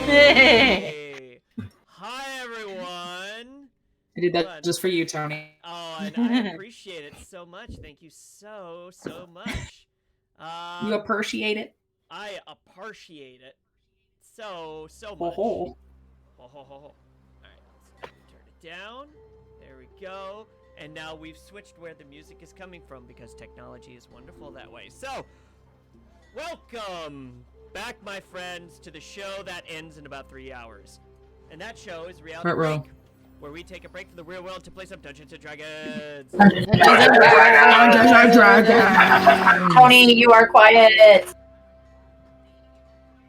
Hey! Hi, everyone! I did that just for you, Tony. Oh, and I appreciate it so much. Thank you so much. You appreciate it? I appreciate it so Ho much. ho. Ho, ho, ho, ho. Alright, let's turn it down. There we go. And now we've switched where the music is coming from because technology is wonderful that way. So, welcome back, my friends, to the show that ends in about 3 hours. And that show is Reality Break, where we take a break from the real world to play some Dungeons and Dragons. Tony, you are quiet.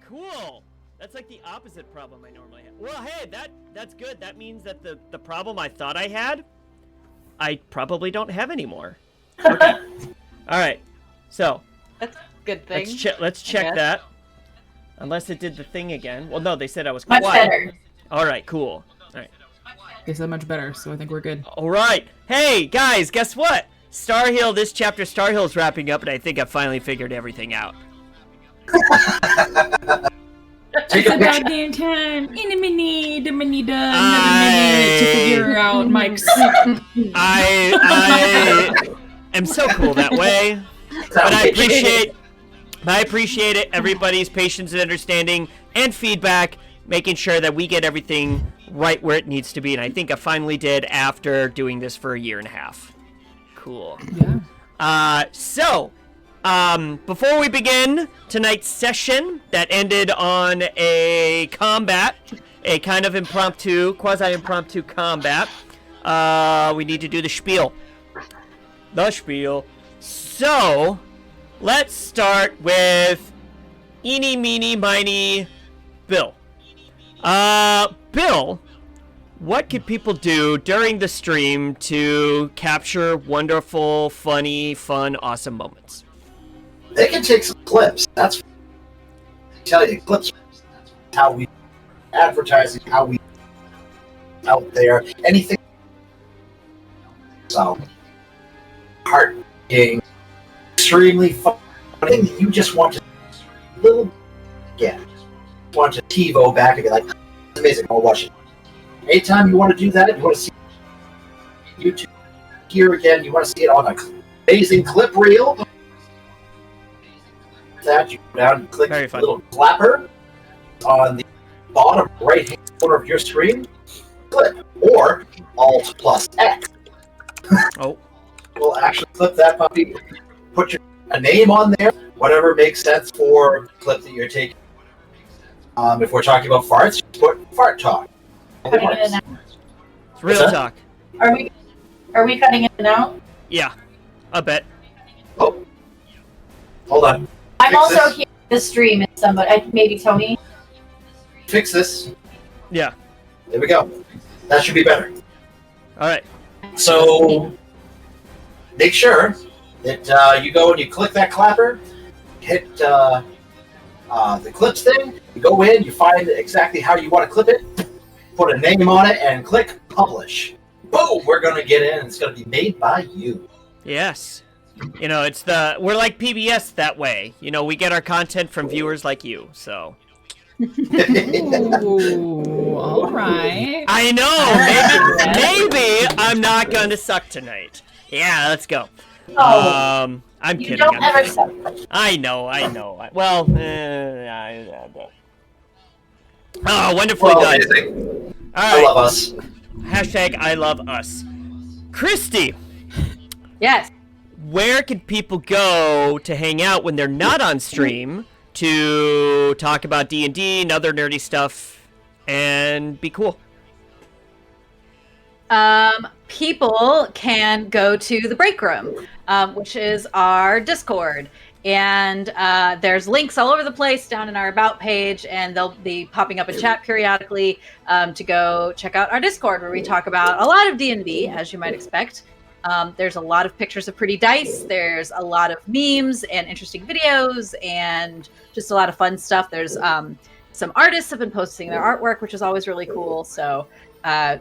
Cool. That's like the opposite problem I normally have. Well, hey, that's good. That means that the problem I thought I had, I probably don't have anymore. Okay. All right. So. That's a good thing. Let's check that. Unless it did the thing again. Well, no, they said I was quiet. Much better. All right, cool. All right. They said much better, so I think we're good. All right. Hey, guys, guess what? Starhel, this chapter Starhel's wrapping up, and I think I've finally figured everything out. It's about damn time. In a minute, another minute to figure out Mike's. I am so cool that way, but I appreciate it. Everybody's patience and understanding and feedback, making sure that we get everything right where it needs to be, and I think I finally did after doing this for a year and a half. Cool. Yeah. Before we begin tonight's session that ended on a combat, a kind of impromptu, quasi-impromptu combat, we need to do the spiel. The spiel. So, let's start with eeny, meeny, miny, Bill. Bill, what could people do during the stream to capture wonderful, funny, fun, awesome moments? They can take some clips. That's I tell you, clips. How we advertising, how we out there, anything. So heart being extremely fun. Thing that you just want to little want to TiVo back and be like, it's amazing. I'll watch it. Anytime you want to do that, you want to see YouTube here again. You want to see it on an amazing clip reel. That you go down and click the little clapper on the bottom right hand corner of your screen, clip, or Alt plus X. Oh. We'll actually clip that puppy, put a name on there, whatever makes sense for the clip that you're taking. If we're talking about farts, just put fart talk. It's real talk. Are we cutting it out? Yeah, a bit. Oh, hold on. I'm also hearing the stream and somebody, maybe Tony. Fix this. Yeah. There we go. That should be better. All right. So make sure that you go and you click that clapper, hit the clips thing. You go in, you find exactly how you want to clip it, put a name on it, and click publish. Boom! We're gonna get in. And it's gonna be made by you. Yes. You know, we're like PBS that way. You know, we get our content from viewers like you, so. Ooh, all right. I know. Maybe I'm not going to suck tonight. Yeah, let's go. Oh, I'm you kidding. don't ever suck. I know. Well, oh, wonderfully done. Amazing. All I right. love us. Hashtag I love us. Christy. Yes. Where can people go to hang out when they're not on stream to talk about D&D and other nerdy stuff and be cool? People can go to the break room, which is our Discord. And there's links all over the place down in our About page, and they'll be popping up in chat periodically to go check out our Discord, where we talk about a lot of D&D, as you might expect. There's a lot of pictures of pretty dice. There's a lot of memes and interesting videos and just a lot of fun stuff. There's some artists have been posting their artwork, which is always really cool. So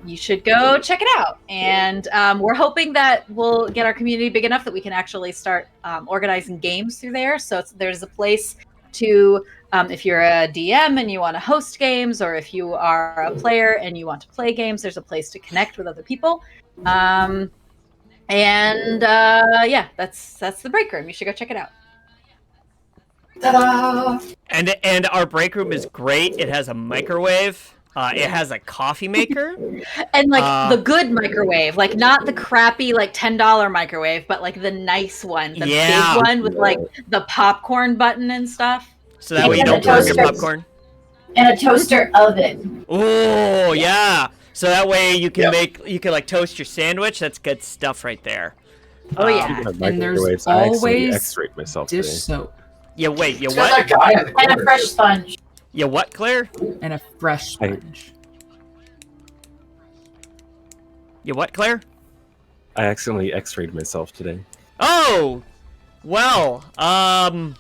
you should go check it out. And we're hoping that we'll get our community big enough that we can actually start organizing games through there. So there's a place to, if you're a DM and you want to host games, or if you are a player and you want to play games, there's a place to connect with other people. Yeah, that's the break room. You should go check it out. Ta-da! And our break room is great. It has a microwave. It has a coffee maker. And like the good microwave, like not the crappy like $10 microwave, but like the nice one, the Yeah. big one with like the popcorn button and stuff. So that way you And don't the burn your toaster. popcorn. And a toaster oven. Oh yeah. So that way you can Yep. you can like toast your sandwich. That's good stuff right there. Oh yeah. And there's Microwaves, I accidentally always X-rayed myself dish today. soap Yeah, wait, you It's got what? that guy in the And corner. a fresh sponge. You what, Claire? and a fresh sponge. You what, Claire? I accidentally X-rayed myself today. Oh, well, Not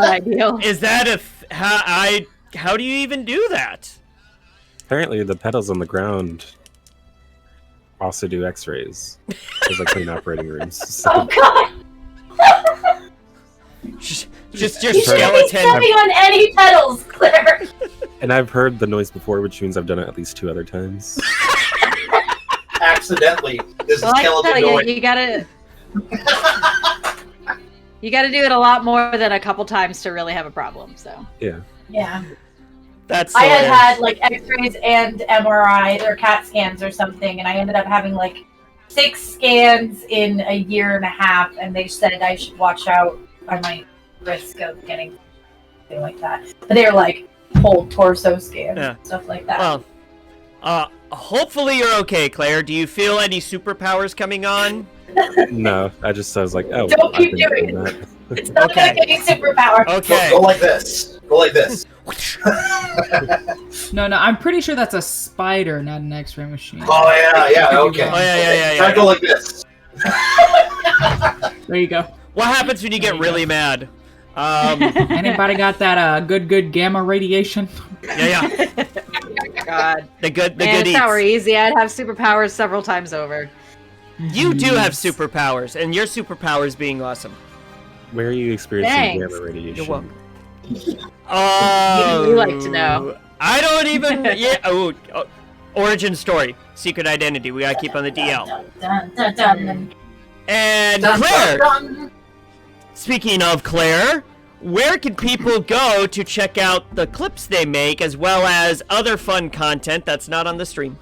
ideal. is that how do you even do that? Apparently, the pedals on the ground also do X-rays because I clean operating rooms. So, Oh god! Just your You shouldn't be skeleton. stepping on any pedals, Claire. and I've heard the noise before, which means I've done it at least 2 other times. Accidentally. This Well, is I tell skeleton you, noise. you gotta do it a lot more than a couple times to really have a problem. So Yeah. Yeah. That's I had hilarious. had like X-rays and MRI or CAT scans or something, and I ended up having like 6 scans in a year and a half, and they said I should watch out. I might risk of getting something like that. But they were like whole torso scans Yeah. and stuff like that. Well, hopefully you're okay, Claire. Do you feel any superpowers coming on? No, I was like, oh, Don't I've keep been doing doing that. It's not Okay. gonna give you superpower. Okay. Go like this. Go like this. No, I'm pretty sure that's a spider, not an X-ray machine. Oh yeah, okay. Oh yeah. Try to go like this. There you go. What happens when you get really mad? Anybody got that good gamma radiation? Yeah. God, The good man, if eats. that were easy, I'd have superpowers several times over. You do have superpowers, and your superpower is being awesome. Where are you experiencing Thanks. gamma radiation? You're welcome. Oh, You like to know. I don't even. Yeah. Oh, origin story, secret identity. We gotta keep on the DL. Dun, dun, dun, dun, And dun, Claire. dun, dun. Speaking of Claire, where can people go to check out the clips they make as well as other fun content that's not on the stream?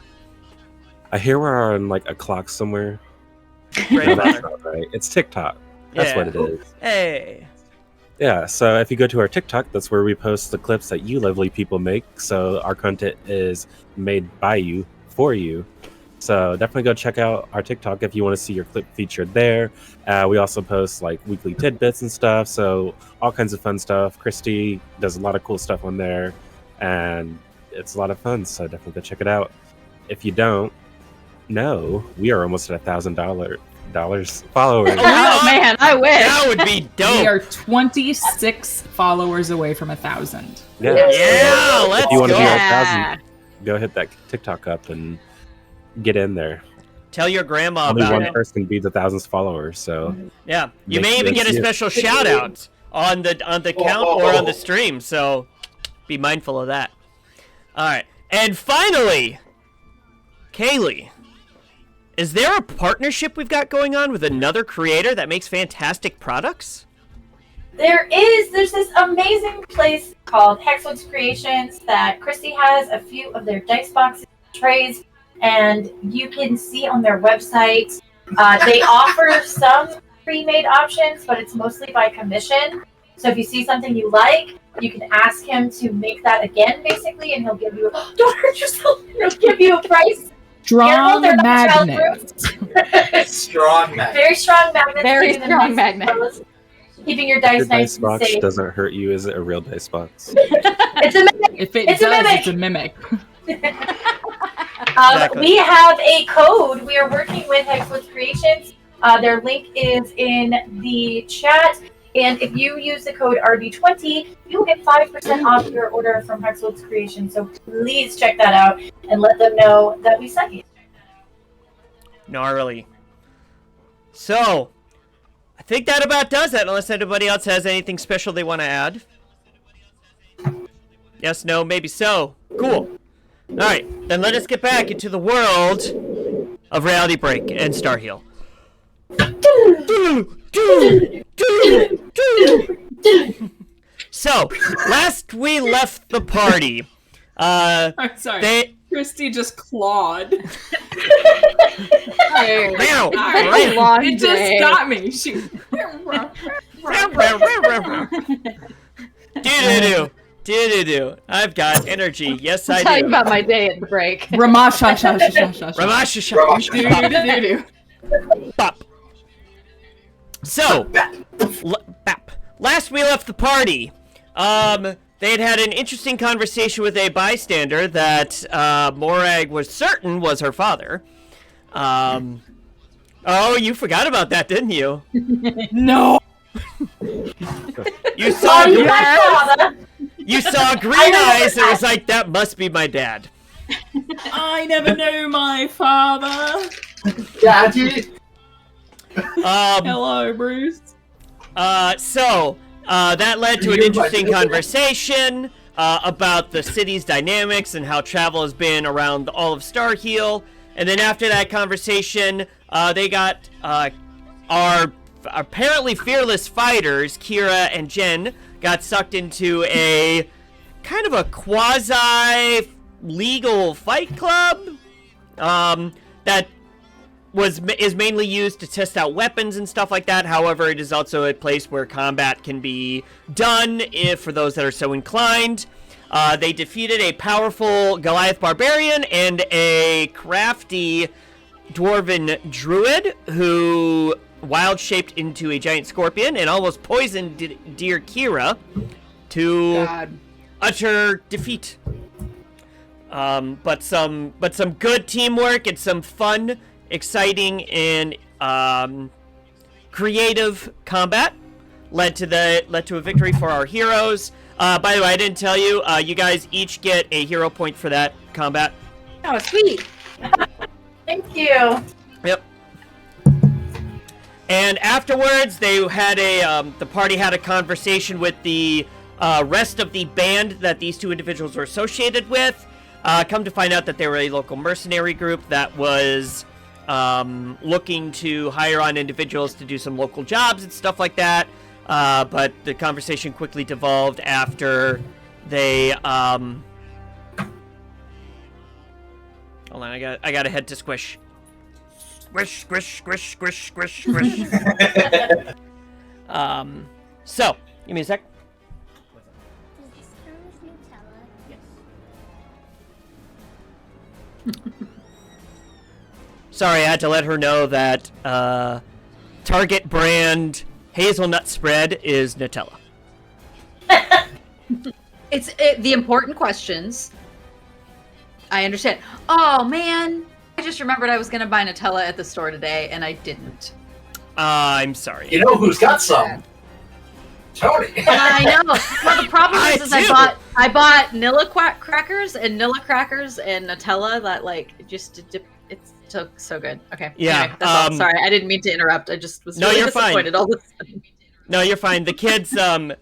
I hear we're on like a clock somewhere. Right, No, that's Father? not right. It's TikTok. That's Yeah. what it is. Hey. Yeah, so if you go to our TikTok, that's where we post the clips that you lovely people make. So our content is made by you, for you. So definitely go check out our TikTok if you want to see your clip featured there. We also post like weekly tidbits and stuff. So all kinds of fun stuff. Christy does a lot of cool stuff on there. And it's a lot of fun. So definitely go check it out. If you don't know, we are almost at $1,000 followers. Oh man, I wish. That would be We dope. are 26 followers away from 1,000. Yeah. Yeah, let's If you want to go. be at Yeah. 1,000, go hit that TikTok up and get in there. Tell your grandma Only about one it. person beats 1,000 followers, so Yeah, you Make may even sure get a to see it. special shout out on the count or on the stream. So be mindful of that. All right, and finally, Kaylee. Is there a partnership we've got going on with another creator that makes fantastic products? There's this amazing place called Hexwood's Creations that Christy has a few of their dice boxes, trays, and you can see on their website. They offer some pre-made options, but it's mostly by commission. So if you see something you like, you can ask him to make that again, basically, and he'll give you. Don't hurt yourself. He'll give you a price. Strong They're not magnet. Strong man. Very strong magnet. Very keeping them strong nice and magnet. closed, keeping your dice your nice dice and box safe. doesn't hurt you. Is it a real dice box? It's a mimic. If it It's a does, mimic. it's a mimic. Exactly. We have a code. We are working with Hexwood Creations. Their link is in the chat. And if you use the code RB20, you will get 5% off your order from Hexwood's Creations. So please check that out and let them know that we sent you. Gnarly. So, I think that about does it, unless anybody else has anything special they want to add. Yes, no, maybe so. Cool. Alright, then let us get back into the world of Reality Break and Starhel. So, last we left the party, I'm sorry. Christy just clawed. Meow. It just got me. Shoot. Do. I've got energy. Yes, I do. Tell you about my day at the break. Ramasha. Bop. So, bap. Last we left the party, they'd had an interesting conversation with a bystander that Morag was certain was her father. Oh, you forgot about that, didn't you? No. You saw my father. You saw green eyes and it was like, that must be my dad. I never knew my father. Daddy. Hello, Bruce. So that led to an interesting conversation about the city's dynamics and how travel has been around all of Starhel. And then after that conversation, they got our apparently fearless fighters, Kira and Jen, got sucked into a kind of a quasi-legal fight club that is mainly used to test out weapons and stuff like that. However, it is also a place where combat can be done for those that are so inclined. They defeated a powerful Goliath barbarian and a crafty dwarven druid who wild-shaped into a giant scorpion and almost poisoned dear Kira to utter defeat. But some good teamwork and some fun, exciting, and creative combat led to a victory for our heroes. By the way, I didn't tell you, you guys each get a hero point for that combat. Oh, sweet. Thank you. Yep. And afterwards, they had the party had a conversation with the rest of the band that these two individuals were associated with. Come to find out that they were a local mercenary group that was looking to hire on individuals to do some local jobs and stuff like that. But the conversation quickly devolved after they hold on, I got to head to Squish. Squish. So, give me a sec. Sorry, I had to let her know that Target brand hazelnut spread is Nutella. It's the important questions. I understand. Oh, man. I just remembered I was going to buy Nutella at the store today, and I didn't. I'm sorry. You know who's got some? Tony. I know. Well, the problem is I bought Nilla crackers and Nutella that it's so good. Okay. Yeah. Anyway, that's all. Sorry, I didn't mean to interrupt. I just was really disappointed all this. No, you're fine. The kids, a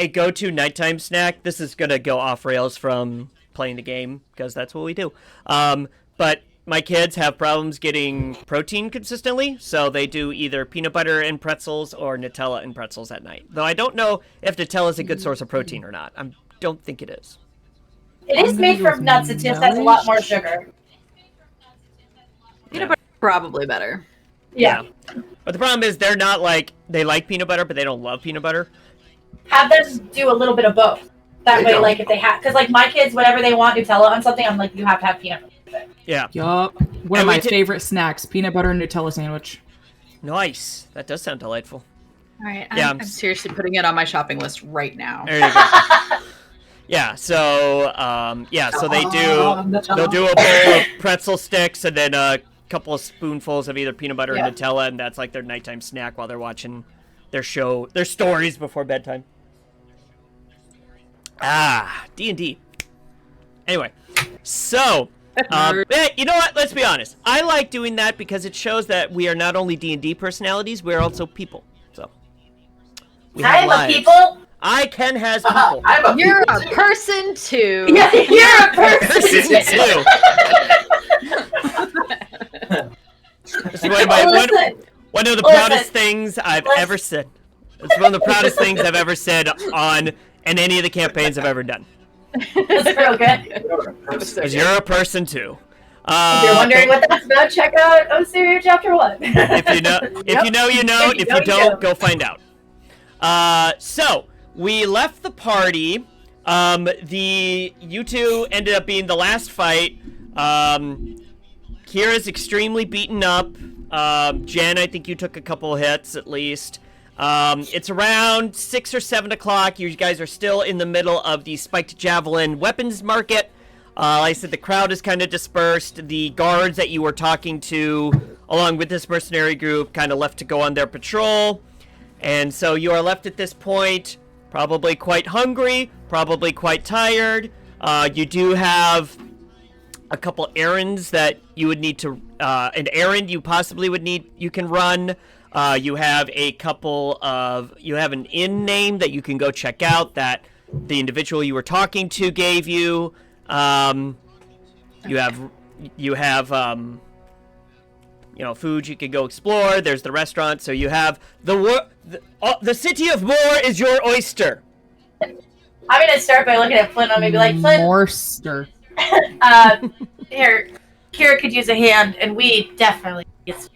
go-to nighttime snack. This is gonna go off rails from playing the game because that's what we do. But my kids have problems getting protein consistently, so they do either peanut butter and pretzels or Nutella and pretzels at night. Though I don't know if Nutella is a good source of protein or not. I don't think it is. It is made from nuts. It just has a lot more sugar. Peanut butter probably better. Yeah. But the problem is they're not they like peanut butter, but they don't love peanut butter. Have them do a little bit of both. That way, if they have, because my kids, whatever they want Nutella on something, I'm like, you have to have peanut butter. Yeah. Yup. One of my favorite snacks, peanut butter and Nutella sandwich. Nice. That does sound delightful. All right. I'm seriously putting it on my shopping list right now. There you go. Yeah. So, so they'll do a bowl of pretzel sticks and then a couple of spoonfuls of either peanut butter and Nutella, and that's like their nighttime snack while they're watching their stories before bedtime. D&D. Anyway, so you know what? Let's be honest. I like doing that because it shows that we are not only D&D personalities, we're also people. So We have I'm a lives. people. I Ken has people. I'm a You're people a too. person too. Yeah, you're a person. Person too. It's one of my Listen, one of the Listen. proudest things I've Listen. ever said. It's one of the proudest things I've ever said on in any of the campaigns I've ever done. that's real good. You're a person. Because you're a person too. If you're wondering what that's about, check out Osirio Chapter 1. If you know, if you know, you know. If you don't, go find out. So we left the party. You two ended up being the last fight. Kira's extremely beaten up. Jen, I think you took a couple hits at least. It's around 6 or 7 o'clock. You guys are still in the middle of the spiked javelin weapons market. Like I said, the crowd is kind of dispersed. The guards that you were talking to, along with this mercenary group, kind of left to go on their patrol. And so you are left at this point, probably quite hungry, probably quite tired. You do have a couple errands that you would need to, an errand you possibly would need, you can run. You have you have an inn name that you can go check out that the individual you were talking to gave you. You have food you can go explore. There's the restaurant. So you have the city of Moore is your oyster. I'm gonna start by looking at Flynn. I'm gonna be like, Flynn, Morster. here, Kira could use a hand, and we definitely get some.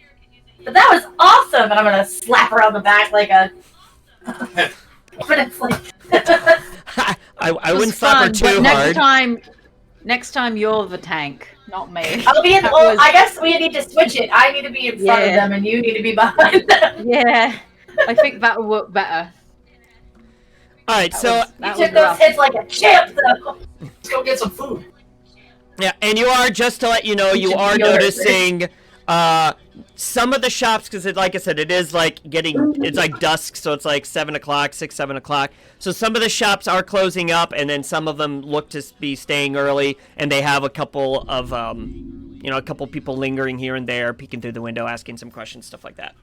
But that was awesome, and I'm gonna slap her on the back like a. But it's like. I wouldn't slap her too hard. Next time you're the tank, not me. I'll be in. Well, I guess we need to switch it. I need to be in front of them, and you need to be behind them. Yeah, I think that would work better. All right, so You took those hits like a champ, though. Let's go get some food. yeah, and you are, just to let you know, you are noticing some of the shops, because like I said, it is like it's like dusk, so it's like 7 o'clock, 7 o'clock. So some of the shops are closing up, and then some of them look to be staying early, and they have a couple of, a couple people lingering here and there, peeking through the window, asking some questions, stuff like that.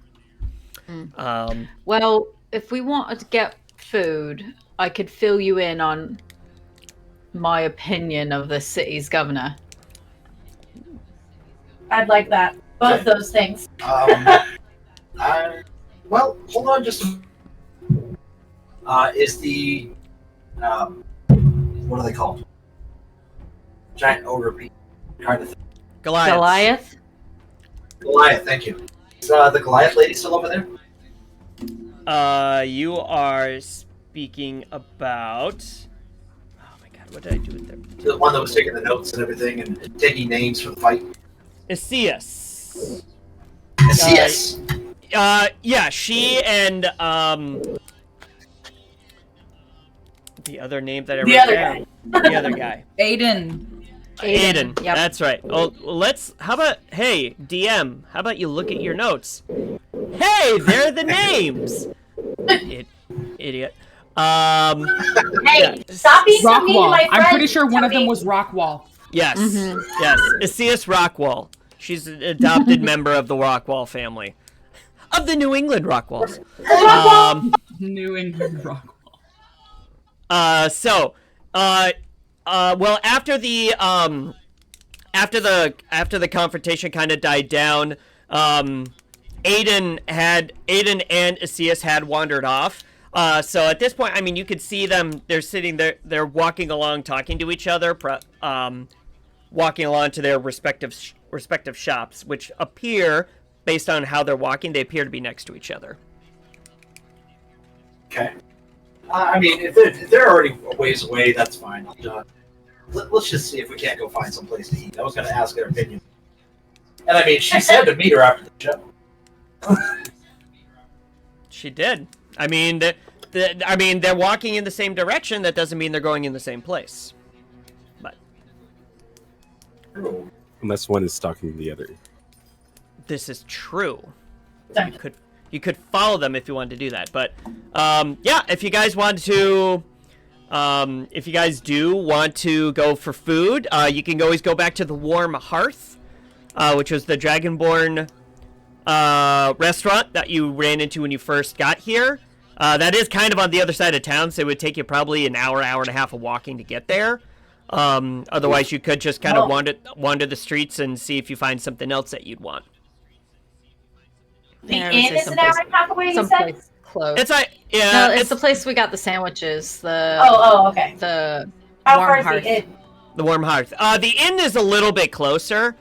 Well, if we wanted to get food, I could fill you in on my opinion of the city's governor. I'd like that. Both those things. Well, hold on just a is the what are they called? Giant ogre kind of thing. Goliath. Goliath, thank you. Is the Goliath lady still over there? You are speaking about... Oh my god, what did I do with them? The one that was taking the notes and everything and taking names for the fight? Isias. Yes. Yeah, she and, the other name that I The wrote other down. The other guy. Aiden. Aiden. Yep. That's right. Oh, how about, hey, DM, how about you look at your notes? Hey, there are the names! Idiot. Hey, stop being so mean to Rockwall. my friends. I'm pretty sure one of them Tony. was Rockwall. Yes, yes. Isias Rockwall. She's an adopted member of the Rockwall family. Of the New England Rockwalls. New England Rockwall. Well, after the confrontation kind of died down, Aiden and Isias had wandered off. So at this point, I mean, you could see them. They're sitting there. They're walking along, talking to each other, walking along to their respective shops, which appear, based on how they're walking, they appear to be next to each other. Okay. I mean, if they're already a ways away, that's fine. Let's just see if we can't go find some place to eat. I was going to ask their opinion. And I mean, she said to meet her after the show. She did. I mean, they're walking in the same direction. That doesn't mean they're going in the same place. But Unless one is stalking the other. this is true. You could follow them if you wanted to do that. But yeah, if you guys want to, if you guys do want to go for food, you can always go back to the Warm Hearth, which was the Dragonborn restaurant that you ran into when you first got here. That is kind of on the other side of town, so it would take you probably an hour, hour and a half of walking to get there. Otherwise, you could just kind of wander the streets and see if you find something else that you'd want. The Yeah, I would inn say is an hour and a half away, you said? Someplace close. It's like No, it's the place we got the sandwiches. Okay. The How warm far is hearth. the inn? the Warm Hearth. The inn is a little bit closer.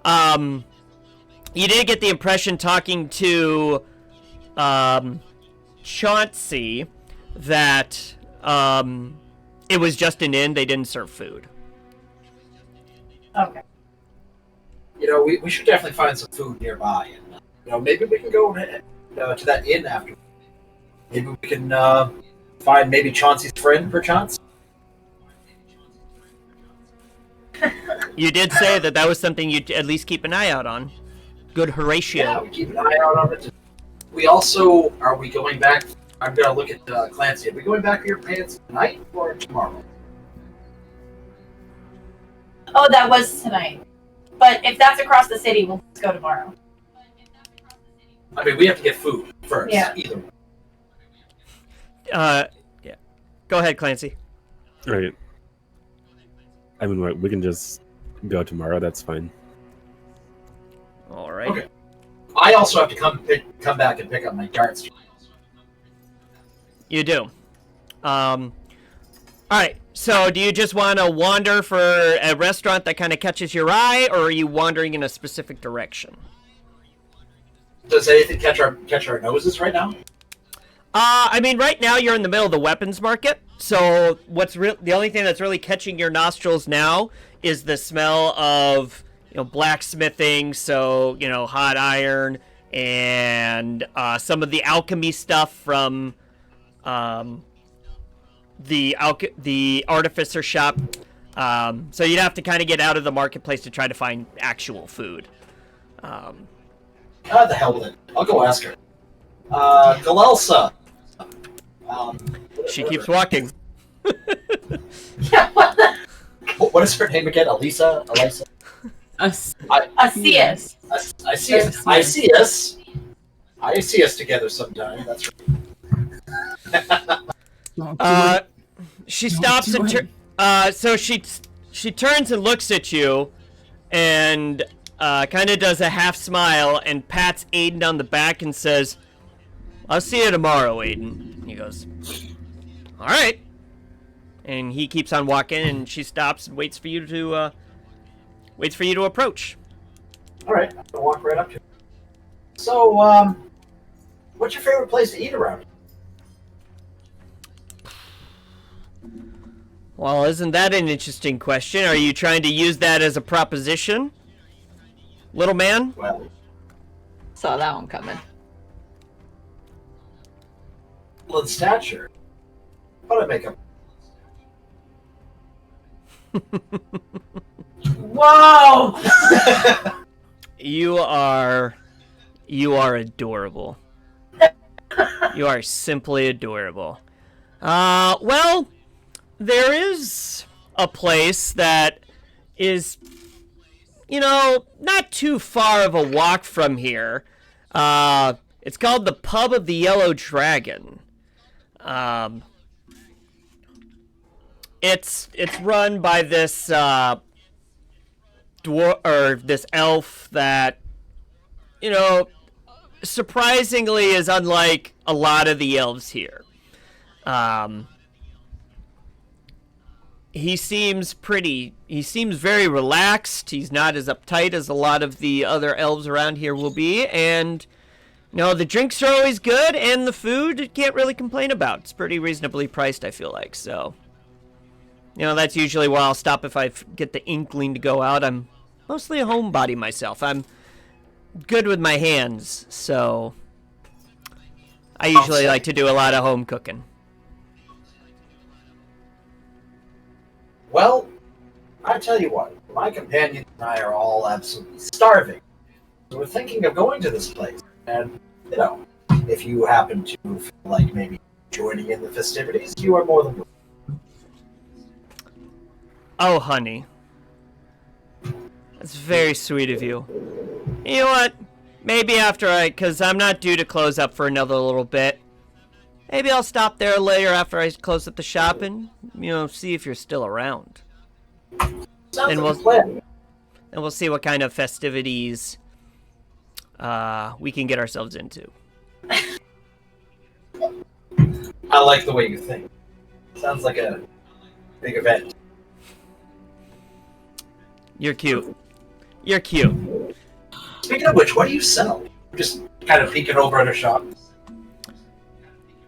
You did get the impression talking to Chauncey that it was just an inn. They didn't serve food. Okay. We should definitely find some food nearby, and maybe we can go to that inn after. Maybe we can find maybe Chauncey's friend, perchance. You did say that was something you'd at least keep an eye out on. Good Horatio. Yeah, we keep an eye out on it. We also are we going back? I'm gonna look at Clancy. Are we going back to your pants tonight or tomorrow? Oh, that was tonight. But if that's across the city, we'll just go tomorrow. I mean, we have to get food first. Yeah. Either way. Yeah. Go ahead, Clancy. Right. I mean, we can just go tomorrow. That's fine. All right. Okay. I also have to come back and pick up my darts. You do. All right. So, do you just want to wander for a restaurant that kind of catches your eye, or are you wandering in a specific direction? Does anything catch our noses right now? I mean, right now you're in the middle of the weapons market. So, the only thing that's really catching your nostrils now is the smell of blacksmithing. So, hot iron and some of the alchemy stuff from the artificer shop. So you'd have to kind of get out of the marketplace to try to find actual food. God the hell with it. I'll go ask her. Galalsa. She keeps walking. Yeah, What is her name again? Elisa? Asias. I see us. I see us together sometime. That's right. She stops and so she turns and looks at you, and kind of does a half smile and pats Aiden on the back and says, "I'll see you tomorrow, Aiden." And he goes, "All right." And he keeps on walking, and she stops and waits for you to approach. All right, I'm gonna walk right up to her. So, what's your favorite place to eat around? Well, isn't that an interesting question? Are you trying to use that as a proposition, little man? Well, Saw that one coming. in stature. What I make up? Whoa! You are adorable. You are simply adorable. Well, there is a place that is, not too far of a walk from here. It's called the Pub of the Yellow Dragon. It's run by this this elf that, surprisingly is unlike a lot of the elves here. He seems very relaxed. He's not as uptight as a lot of the other elves around here will be, and the drinks are always good, and the food you can't really complain about. It's pretty reasonably priced, I feel like. So, that's usually where I'll stop if I get the inkling to go out. I'm mostly a homebody myself. I'm good with my hands, so I usually like to do a lot of home cooking. Well, I tell you what, my companions and I are all absolutely starving. So we're thinking of going to this place. And, if you happen to feel like maybe joining in the festivities, you are more than welcome. Oh, honey. That's very sweet of you. You know what? Maybe after because I'm not due to close up for another little bit. maybe I'll stop there later after I close up the shop and, see if you're still around. Sounds And like a plan. And we'll see what kind of festivities we can get ourselves into. I like the way you think. Sounds like a big event. You're cute. You're cute. Speaking of which, what do you sell? Just kind of peeking over at her shop.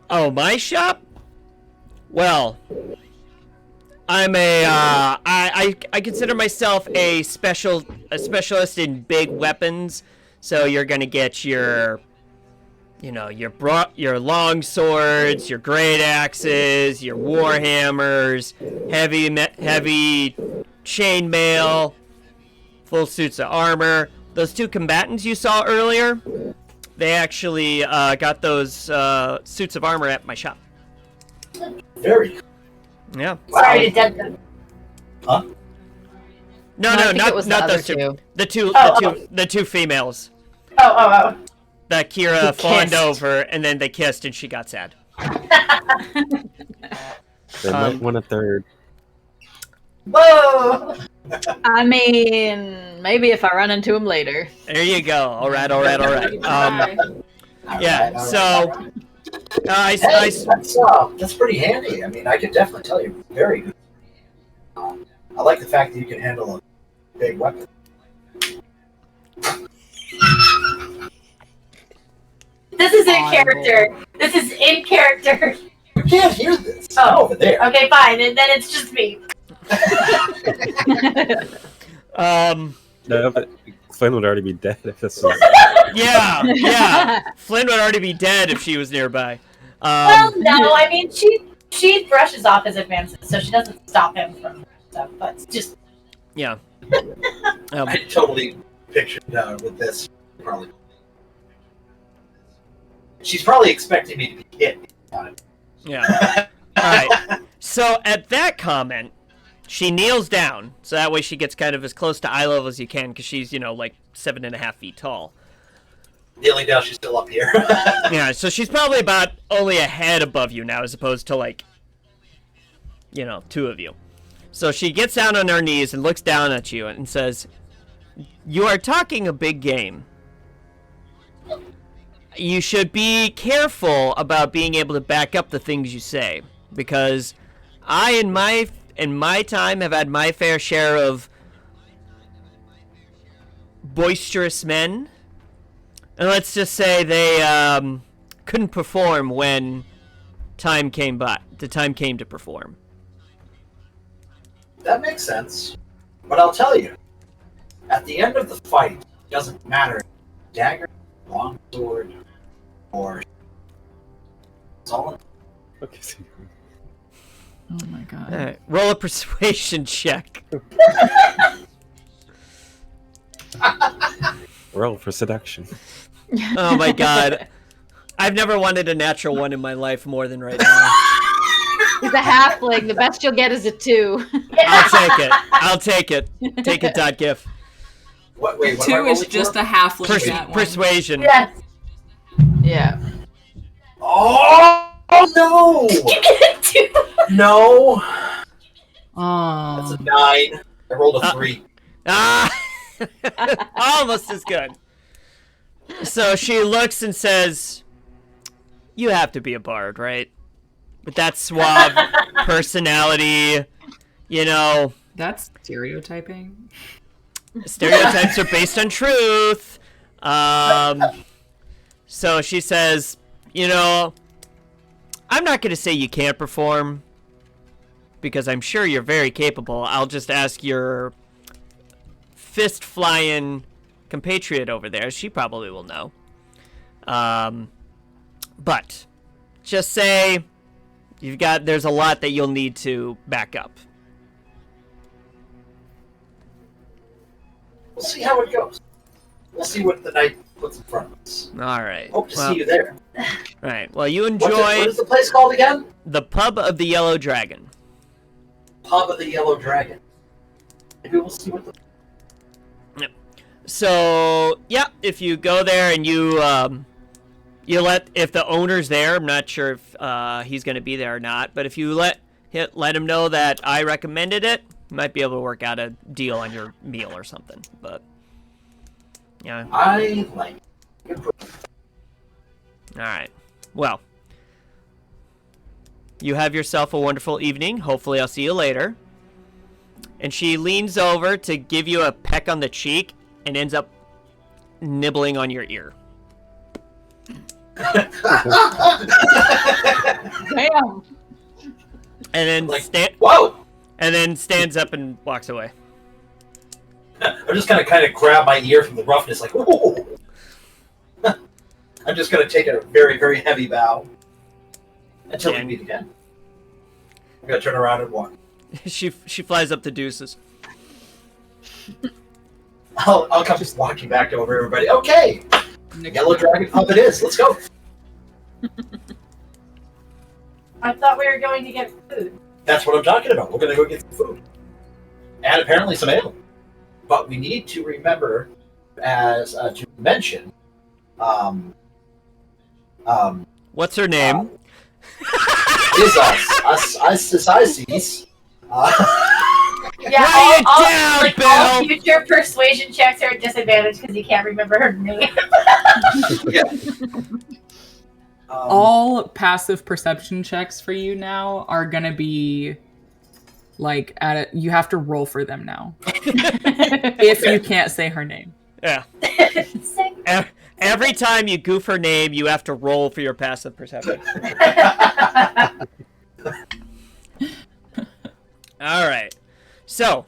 Oh, my shop? Well, I'm I consider myself a specialist in big weapons. So you're gonna get your long swords, your great axes, your war hammers, heavy chainmail, full suits of armor. Those two combatants you saw earlier, they actually got those suits of armor at my shop. Very cool. Yeah. Sorry to tempt them. Huh? No, I think it was not the those other two. two. The two females Oh. that Kira Who fawned kissed. over, and then they kissed, and she got sad. They might want a third. Whoa! I mean, maybe if I run into him later. There you go. All right. Yeah. All So, right. I Hey, that's pretty handy. I mean, I could definitely tell you very good. I like the fact that you can handle a big weapon. This is in character. This is in character. You can't hear this. Oh. I'm over there. Okay, fine. And then it's just me. No, but Flynn would already be dead if this was. yeah. Flynn would already be dead if she was nearby. Well, no. I mean, she brushes off his advances, so she doesn't stop him from stuff. But it's just Yeah. I totally pictured with this. Probably. She's probably expecting me to be hit on it. Yeah. All right. So at that comment, she kneels down, so that way she gets kind of as close to eye level as you can, because she's, like 7.5 feet tall. Kneeling down, she's still up here. Yeah, so she's probably about only a head above you now, as opposed to, like, two of you. So she gets down on her knees and looks down at you and says, "You are talking a big game. You should be careful about being able to back up the things you say, because I, in my time, have had my fair share of boisterous men, and let's just say they couldn't perform when the time came to perform." That makes sense. But I'll tell you, at the end of the fight, it doesn't matter. Dagger, long sword, or solid. Okay, so Oh my god. All right, roll a persuasion check. roll for seduction. Oh my god. I've never wanted a natural one in my life more than right now. He's a halfling. The best you'll get is a 2. I'll take it. Take it, Dot Gif. Wait, what am I 2 is rolling just for? a halfling. That one. Persuasion. yes. Yeah. Oh no! Two. No, Oh. that's a 9. I rolled a 3. Ah! Almost as good. So she looks and says, "You have to be a bard, right? With that suave personality, That's stereotyping. stereotypes are based on truth." So she says, "I'm not going to say you can't perform, because I'm sure you're very capable. I'll just ask your fist-flying compatriot over there. She probably will know. But just say there's a lot that you'll need to back up." We'll see how it goes. We'll see what the night puts in front of us. All right. Hope to see you there. Right. Well, you What enjoy is the place called again? the Pub of the Yellow Dragon. Pub of the Yellow Dragon. Maybe we'll see what the... So, yeah, if you go there and you you let if the owner's there. I'm not sure if he's going to be there or not, but if you let him know that I recommended it, you might be able to work out a deal on your meal or something. But yeah, I like it. all right. Well, you have yourself a wonderful evening. Hopefully, I'll see you later. And she leans over to give you a peck on the cheek and ends up nibbling on your ear. Damn. And then Whoa! and then stands up and walks away. I'm just gonna kind of grab my ear from the roughness, like, whoa! I'm just gonna take a very, very heavy bow until we meet again. I'm gonna turn around and walk. She flies up the deuces. I'll come just walking back over everybody. Okay, Yellow Dragon Pub it is. Let's go. I thought we were going to get food. That's what I'm talking about. We're gonna go get some food and apparently some ale. But we need to remember, as to mention, What's her name? is us. Yeah, Write it down, like, Bill! all future persuasion checks are at disadvantage because you can't remember her name. All passive perception checks for you now are gonna be like you have to roll for them now. If you can't say her name. Yeah. Every time you goof her name, you have to roll for your passive perception. All right. So,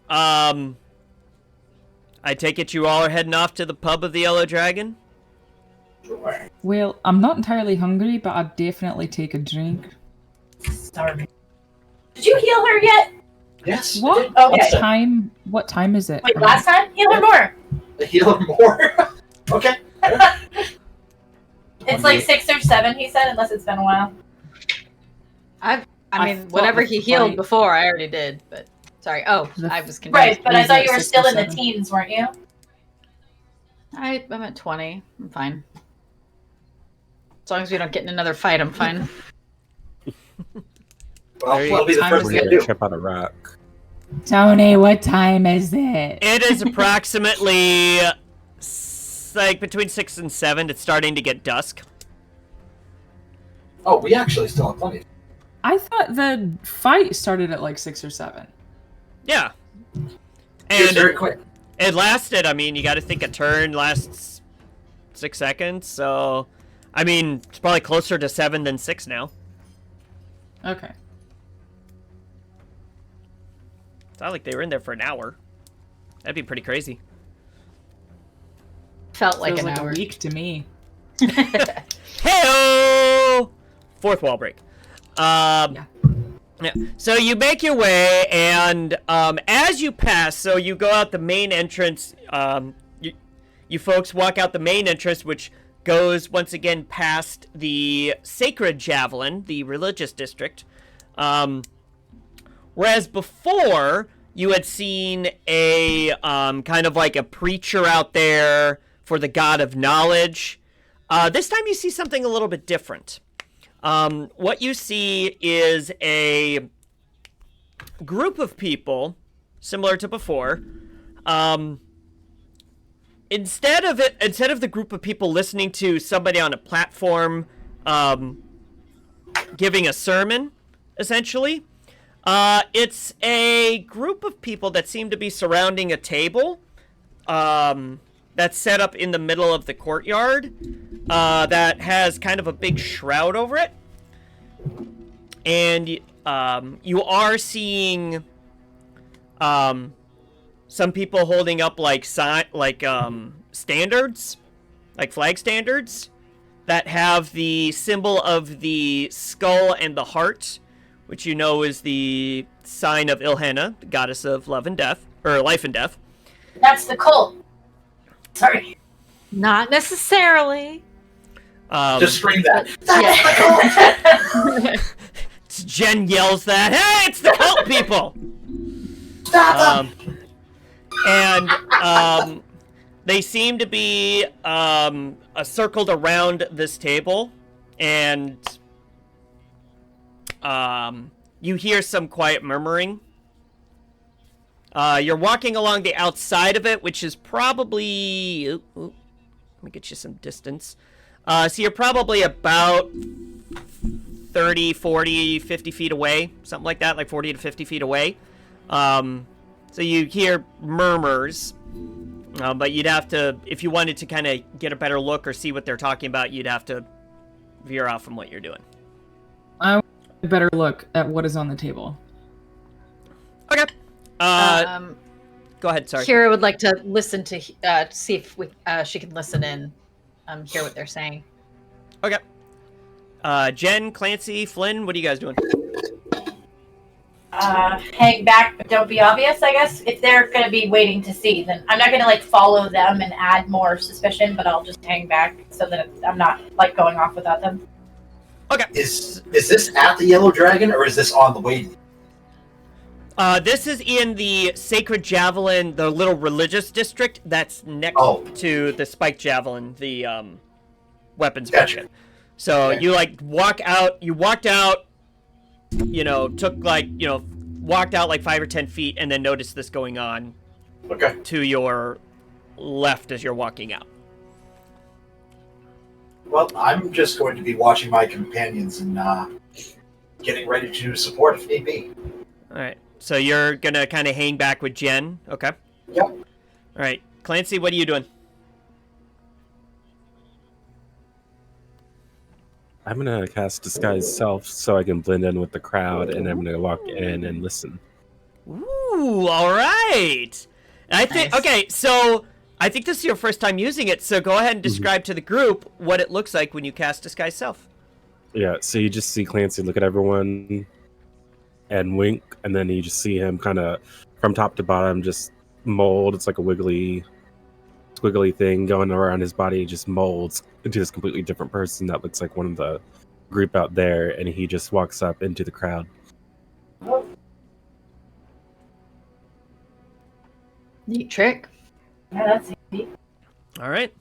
I take it you all are heading off to the pub of the Yellow Dragon? Well, I'm not entirely hungry, but I'd definitely take a drink. Starving. Did you heal her yet? Yes. What? Okay. What time is it? Wait, last time? Heal her more. Heal her more. Okay. It's like 6 or 7, he said, unless it's been a while. I mean, thought whatever with he the healed fight- before, I already did. But sorry. Oh, I was confused. Right, but I Was thought it you were 6 still or in the 7? teens, weren't you? I'm at 20. I'm fine. As long as we don't get in another fight, I'm fine. Well, There you that'll be the go. first We're thing I gonna do. trip on a rock. Tony, what time is it? It is approximately like between 6 and 7. It's starting to get dusk. Oh, we actually still have plenty. I thought the fight started at like 6 or 7. Yeah. It's And very quick. it lasted, I mean, you got to think a turn lasts 6 seconds, so I mean, it's probably closer to 7 than 6 now. Okay. It's not like they were in there for an hour. That'd be pretty crazy. Felt like Feels an like hour. a week to me. Hey-o! Fourth wall break. Yeah. So you make your way, and as you pass, so you go out the main entrance. You folks walk out the main entrance, which goes once again past the Sacred Javelin, the religious district. Whereas before, you had seen a kind of like a preacher out there for the God of Knowledge. This time you see something a little bit different. What you see is a group of people, similar to before. Instead of the group of people listening to somebody on a platform giving a sermon, essentially, it's a group of people that seem to be surrounding a table that's set up in the middle of the courtyard that has kind of a big shroud over it. And you are seeing some people holding up like standards, like flag standards, that have the symbol of the skull and the heart, which you know is the sign of Ilhena, the goddess of love and death, or life and death. That's the cult. Sorry. Not necessarily. Just scream that. Yeah. Jen yells that, "Hey, it's the cult people!" Stop them! They seem to be circled around this table, and you hear some quiet murmuring. You're walking along the outside of it, which is probably... let me get you some distance. So you're probably about 30, 40, 50 feet away. Something like that, like 40 to 50 feet away. So you hear murmurs. But you'd have to, if you wanted to kind of get a better look or see what they're talking about, you'd have to veer off from what you're doing. I want a better look at what is on the table. Okay. Go ahead, sorry. Kira would like to listen to see if she can listen in, hear what they're saying. Okay. Jen, Clancy, Flynn, what are you guys doing? Hang back, but don't be obvious, I guess. If they're going to be waiting to see, then I'm not going to, like, follow them and add more suspicion, but I'll just hang back so that I'm not, like, going off without them. Okay. Is this at the Yellow Dragon, or is this on the way? This is in the Sacred Javelin, the little religious district that's next to the Spiked Javelin, the weapons Gotcha. So Okay. you, like, walked out, you know, took, like, you know, walked out like 5 or 10 feet and then noticed this going on Okay. to your left as you're walking out. Well, I'm just going to be watching my companions and getting ready to support if need be. All right. So you're going to kind of hang back with Jen. Okay. Yep. All right. Clancy, what are you doing? I'm gonna cast Disguise Self so I can blend in with the crowd, and I'm gonna walk in and listen. Ooh, all right. I think Nice. okay, so I think this is your first time using it, so go ahead and describe to the group what it looks like when you cast Disguise Self. Yeah, so you just see Clancy look at everyone and wink, and then you just see him kind of from top to bottom just mold. It's like a wiggly thing going around his body. It just molds into this completely different person that looks like one of the group out there, and he just walks up into the crowd. Neat trick. Yeah, that's easy. All right.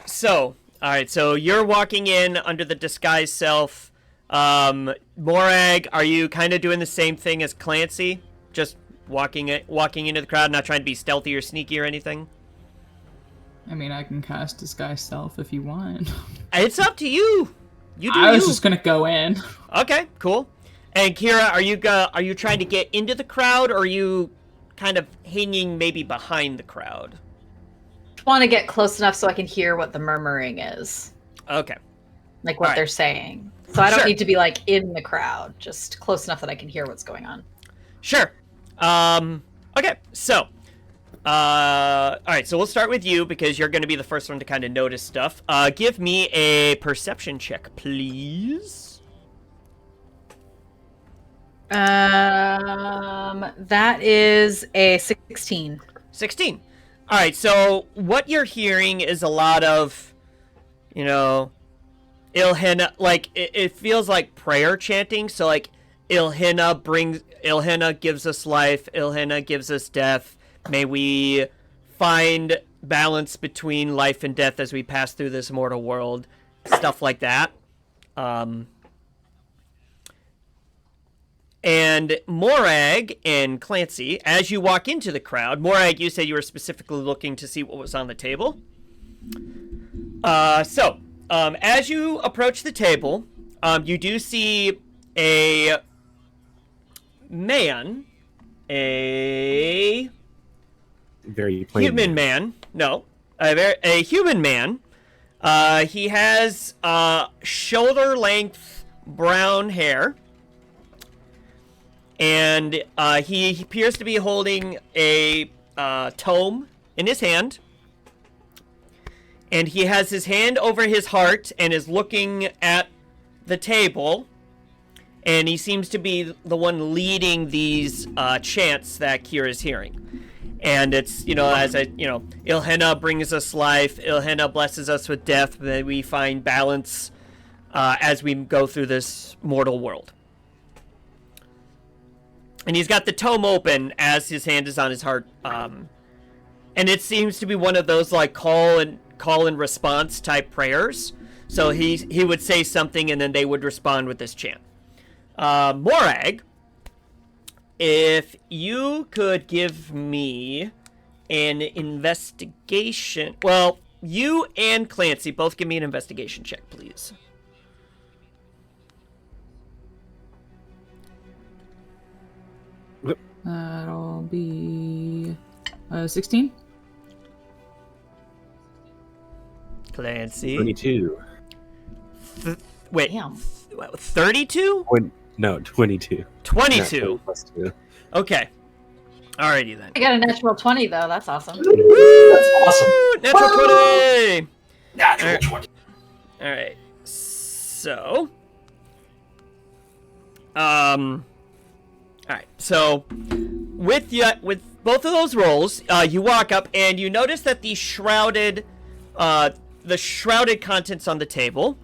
So you're walking in under the Disguise Self. Morag, are you kind of doing the same thing as Clancy? Just walking into the crowd, not trying to be stealthy or sneaky or anything? I mean, I can cast Disguise Self if you want. It's up to you. You do I was you. just gonna go in. Okay, cool. And Kira, are you trying to get into the crowd, or are you kind of hanging maybe behind the crowd? Want to get close enough so I can hear what the murmuring is, Okay. like what All right. they're saying. So I don't Sure. need to be like in the crowd, just close enough that I can hear what's going on. Sure. Okay, so all right, so we'll start with you because you're going to be the first one to kind of notice stuff. Give me a perception check, please. That is a 16. 16. All right, so what you're hearing is a lot of, you know, Ilhena, like, it feels like prayer chanting. So, like, Ilhena gives us life, Ilhena gives us death. May we find balance between life and death as we pass through this mortal world. Stuff like that. And Morag and Clancy, as you walk into the crowd, Morag, you said you were specifically looking to see what was on the table. As you approach the table, you do see a man, a Very plain. human man. No, a human man. He has shoulder-length brown hair. And he appears to be holding a tome in his hand. And he has his hand over his heart and is looking at the table. And he seems to be the one leading these chants that Kira is hearing. And it's, Ilhena brings us life. Ilhena blesses us with death. That we find balance as we go through this mortal world. And he's got the tome open as his hand is on his heart, and it seems to be one of those like call and response type prayers. So he would say something, and then they would respond with this chant. Morag, if you could give me an investigation. Well, you and Clancy both give me an investigation check, please. That'll be 16. Clancy. 22. Wait. Damn. 32? No, 22. 22. Plus 2. Okay. Alrighty then. I got a natural 20 though. That's awesome. That's awesome. Natural 20! Natural Alright. 20. Alright. So. Alright. So, with both of those rolls, you walk up and you notice that the shrouded contents on the table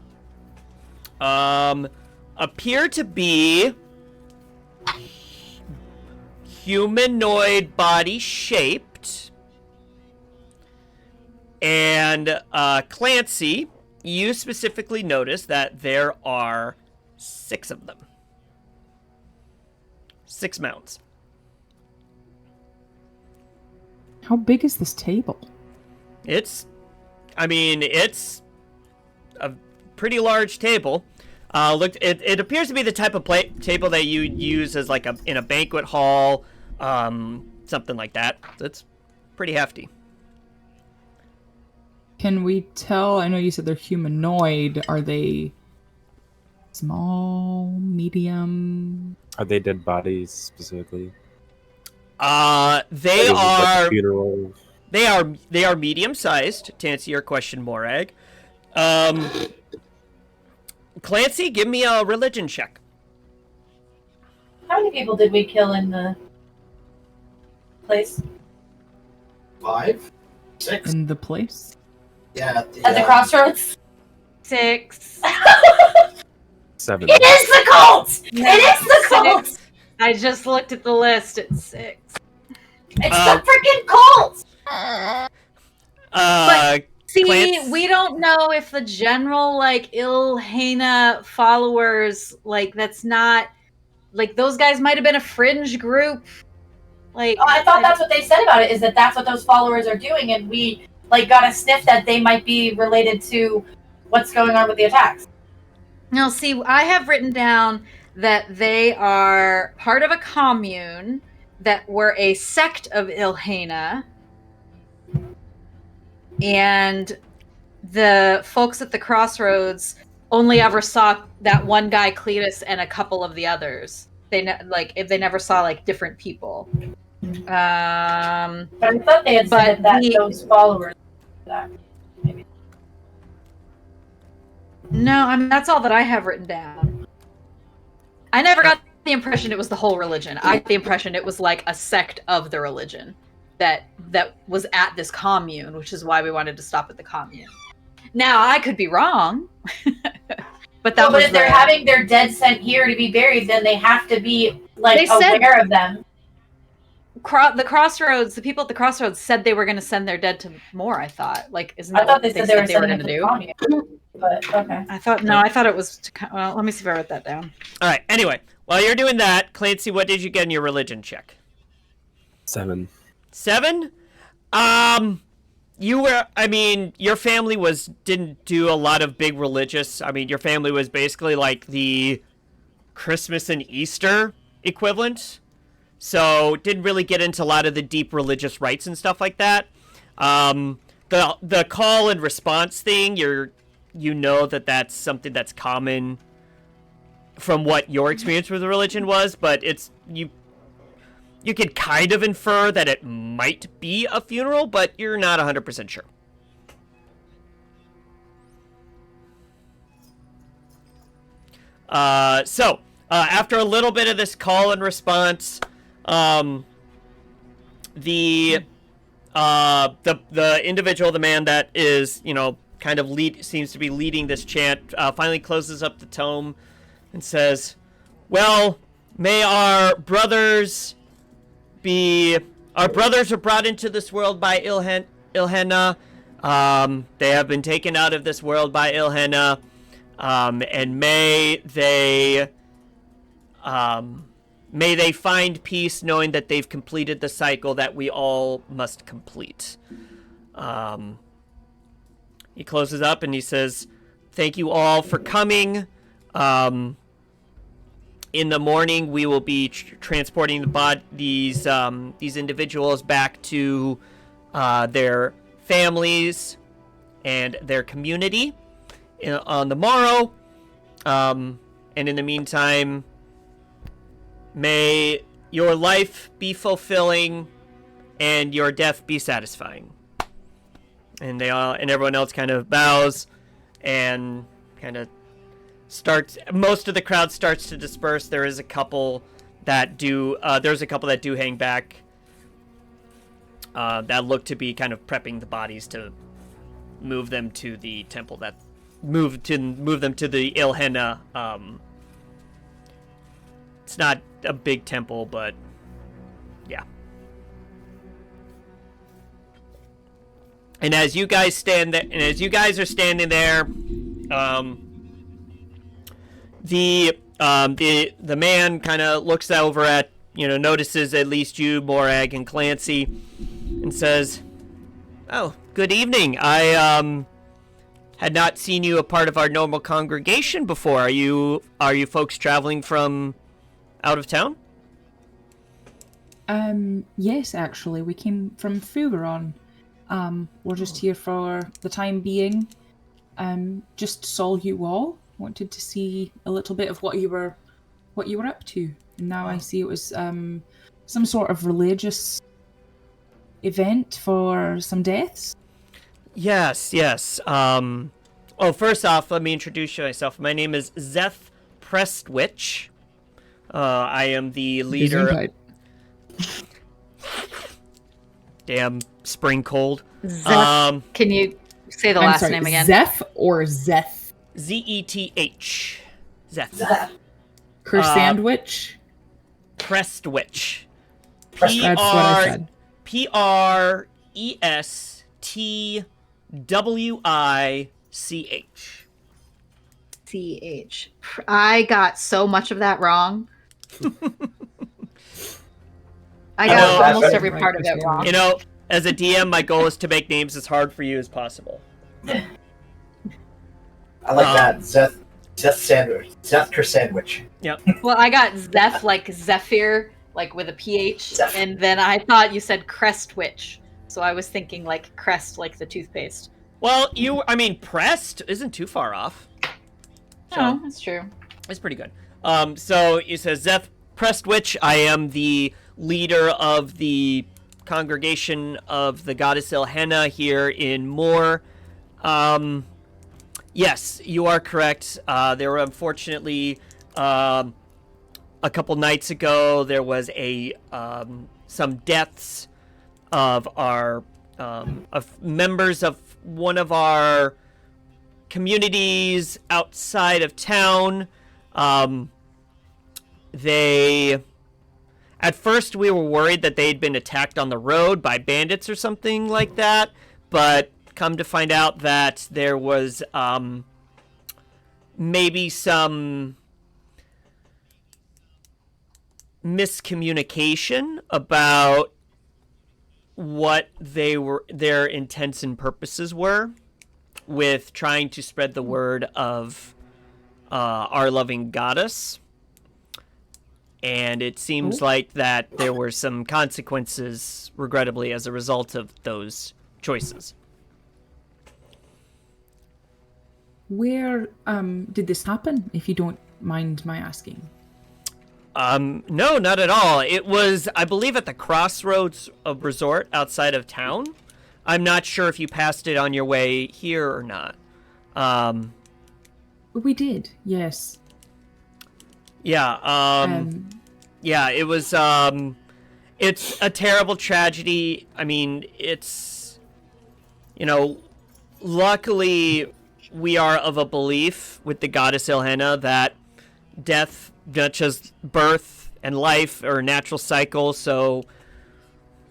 appear to be humanoid body shaped. And Clancy, you specifically notice that there are 6 of them. 6 mounts. How big is this table? It's a pretty large table. It appears to be the type of table that you use as like in a banquet hall, something like that. It's pretty hefty. Can we tell? I know you said they're humanoid. Are they small, medium? Are they dead bodies specifically? They Or is this like a are funeral? they are medium sized. To answer your question, Morag. Clancy, give me a religion check. How many people did we kill in the place? 5? 6? In the place? Yeah. At the crossroads? 6. 7. It is the cult! It is the cult! I just looked at the list. It's 6. It's the freaking cult! See, Clance? we don't know if the general, like, Ilhena followers, like, that's not, like, those guys might have been a fringe group. Like, Oh, I thought that's what they said about it, is that that's what those followers are doing, and we, like, got a sniff that they might be related to what's going on with the attacks. No, see, I have written down that they are part of a commune that were a sect of Ilhena. And the folks at the crossroads only ever saw that one guy, Cletus, and a couple of the others. They never saw like different people. But I thought they had said that those followers that. Maybe. No, I mean that's all that I have written down. I never got the impression it was the whole religion. I got the impression it was like a sect of the religion that was at this commune, which is why we wanted to stop at the commune. Now I could be wrong, but that. But if they're having their dead sent here to be buried, then they have to be like aware of them. The crossroads, the people at the crossroads said they were going to send their dead to Moore. I thought, like, isn't that I thought what they said they were going sending to it to do? the commune. But okay. I thought it was. Well, let me see if I wrote that down. All right. Anyway, while you're doing that, Clancy, what did you get in your religion check? 7. 7? You were. I mean, your family didn't do a lot of big religious. I mean, your family was basically like the Christmas and Easter equivalent. So didn't really get into a lot of the deep religious rites and stuff like that. The call and response thing, you know that's something that's common from what your experience with the religion was, but it's you could kind of infer that it might be a funeral, but you're not 100% sure. So after a little bit of this call and response, the individual, the man that is, kind of seems to be leading this chant, finally closes up the tome and says, "Well, may our brothers be Our brothers are brought into this world by Ilhenna. They have been taken out of this world by Ilhenna. And may they find peace knowing that they've completed the cycle that we all must complete. He closes up and he says, thank you all for coming. In the morning, we will be transporting these individuals back to their families and their community on the morrow. And in the meantime, may your life be fulfilling and your death be satisfying. And everyone else kind of bows and kind of most of the crowd starts to disperse. There's a couple that do hang back that look to be kind of prepping the bodies to move them to the temple move them to the Ilhenna. It's not a big temple, but yeah. And as you guys are standing there, the man kind of looks over at, notices at least you, Morag, and Clancy, and says, "Oh, good evening. I had not seen you a part of our normal congregation before. Are you folks traveling from out of town?" Yes, actually, we came from Fugaron. We're just here for the time being. Just saw you all. Wanted to see a little bit of what you were up to. And now I see it was some sort of religious event for some deaths. Yes. First off, let me introduce myself. My name is Zeth Prestwich. I am the leader. Damn spring cold. Zeth, can you say the last name again? Zeth or Zeth? Zeth. Zeth. Sandwich? Prestwich. That's what I said. Prestwich. CH. I got so much of that wrong. I got almost every part of it wrong. As a DM, my goal is to make names as hard for you as possible. I like that. Zeth sandwich. Zeth sandwich. Yep. Well, I got Zeph like Zephyr, like with a PH, Zeph. and then I thought you said Crestwich, so I was thinking like crest, like the toothpaste. Well, Prest isn't too far off. Oh, that's true. It's pretty good. So it says Zeth Prestwich. I am the leader of the congregation of the goddess Ilhenna here in Moor. Yes, you are correct. There were unfortunately a couple nights ago there was some deaths of our of members of one of our communities outside of town. At first we were worried that they'd been attacked on the road by bandits or something like that, but come to find out that there was maybe some miscommunication about what their intents and purposes were with trying to spread the word of our loving goddess. And it seems like that there were some consequences, regrettably, as a result of those choices. Where did this happen, if you don't mind my asking? No, not at all. It was, I believe, at the crossroads of resort outside of town. I'm not sure if you passed it on your way here or not. We did, yes. Yeah, yeah, it was, it's a terrible tragedy. I mean, it's, luckily we are of a belief with the goddess Ilhenna that death, not just birth and life, are a natural cycle, so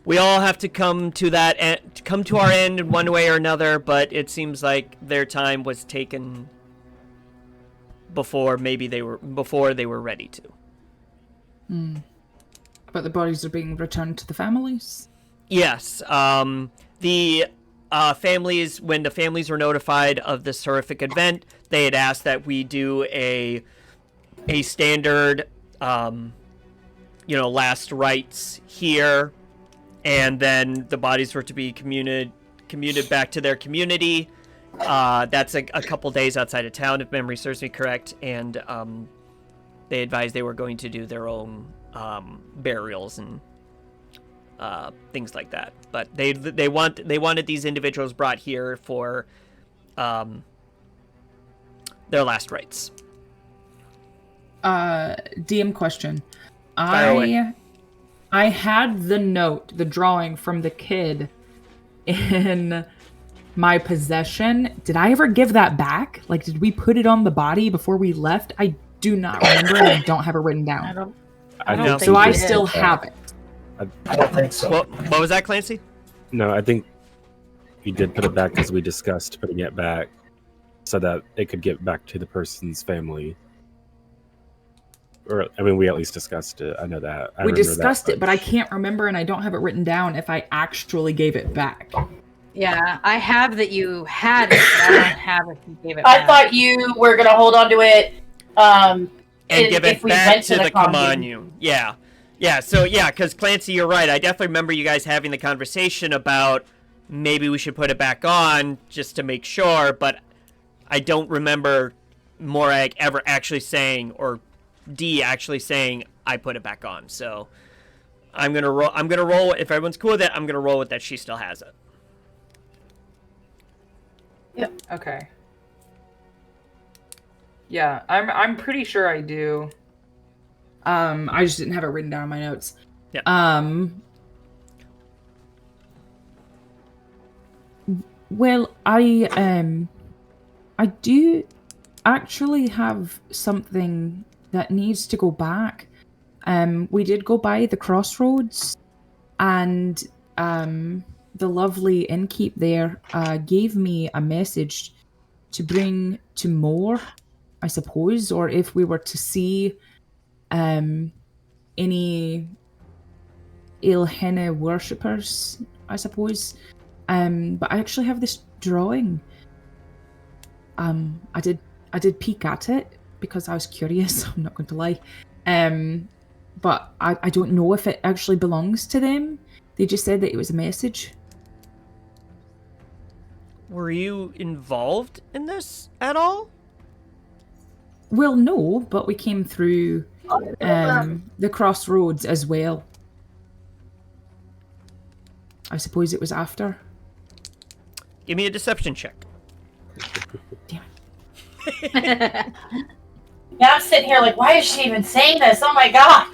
we all have to come to our end in one way or another, but it seems like their time was taken before they were ready to. But the bodies are being returned to the families? Yes. The families, when the families were notified of this horrific event, they had asked that we do a standard, last rites here, and then the bodies were to be commuted back to their community. That's a couple days outside of town, if memory serves me correct, and they advised they were going to do their own burials and things like that. But they wanted these individuals brought here for their last rites. DM question. Fire away. I had the drawing from the kid in my possession. Did I ever give that back? Like, did we put it on the body before we left? I do not remember, and I don't have it written down. I don't think So we I did. still have it. I don't think so. What was that, Clancy? No, I think we did put it back because we discussed putting it back so that it could get back to the person's family. Or, I mean, we at least discussed it. I know that. We discussed it, but I can't remember, and I don't have it written down if I actually gave it back. Yeah, I have that you had it, but I don't have if you gave it I back. thought you were gonna hold on to it. And give it if we back went to the commune. commune. Yeah, so because Clancy, you're right. I definitely remember you guys having the conversation about maybe we should put it back on just to make sure, but I don't remember Morag ever actually saying, or D actually saying, I put it back on. So I'm gonna roll. If everyone's cool with it, I'm gonna roll with that she still has it. Okay. Yeah, I'm pretty sure I do. I just didn't have it written down in my notes. Yeah. Well, I do actually have something that needs to go back. We did go by the crossroads, and the lovely innkeep there gave me a message to bring to Moore, I suppose, or if we were to see any Ilhenna worshippers, I suppose. But I actually have this drawing. I did peek at it because I was curious, I'm not going to lie. But I don't know if it actually belongs to them. They just said that it was a message. Were you involved in this at all? Well, no, but we came through the crossroads as well. I suppose it was after. Give me a deception check. Damn Yeah, I'm sitting here like, why is she even saying this? Oh my god!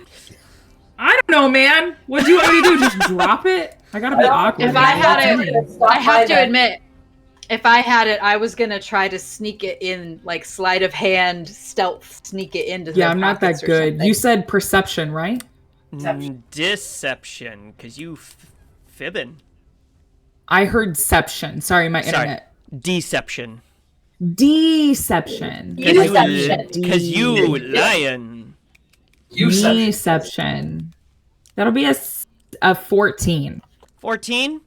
I don't know, man. What do you want me to do? Just drop it? I gotta be awkward. If I had man. it, I have to admit, if I had it, I was gonna try to sneak it in, like sleight of hand, stealth, sneak it into. Yeah, their I'm not that pockets or good. something. You said perception, right? Deception, because you fibbing. I heard deception. Sorry, my internet. Deception. Deception. Because you lying. Deception. That'll be a 14. 14?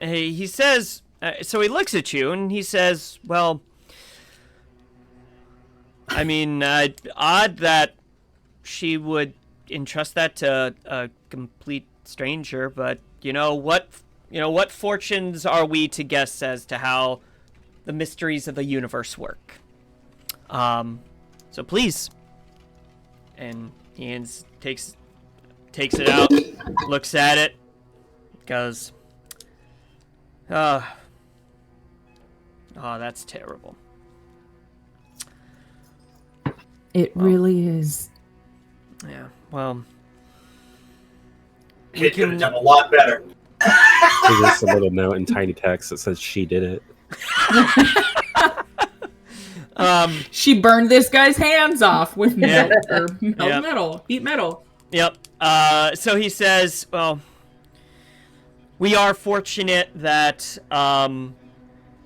He says, so he looks at you and he says, well, I mean, odd that she would entrust that to a complete stranger, but what fortunes are we to guess as to how the mysteries of the universe work? So please. And he takes it out, looks at it, goes, oh, that's terrible. It really is. Yeah, well, Kid could have done a lot better. There's just a little note in tiny text that says she did it. She burned this guy's hands off with Yeah. metal. Heat metal. Yep. So he says, well, we are fortunate that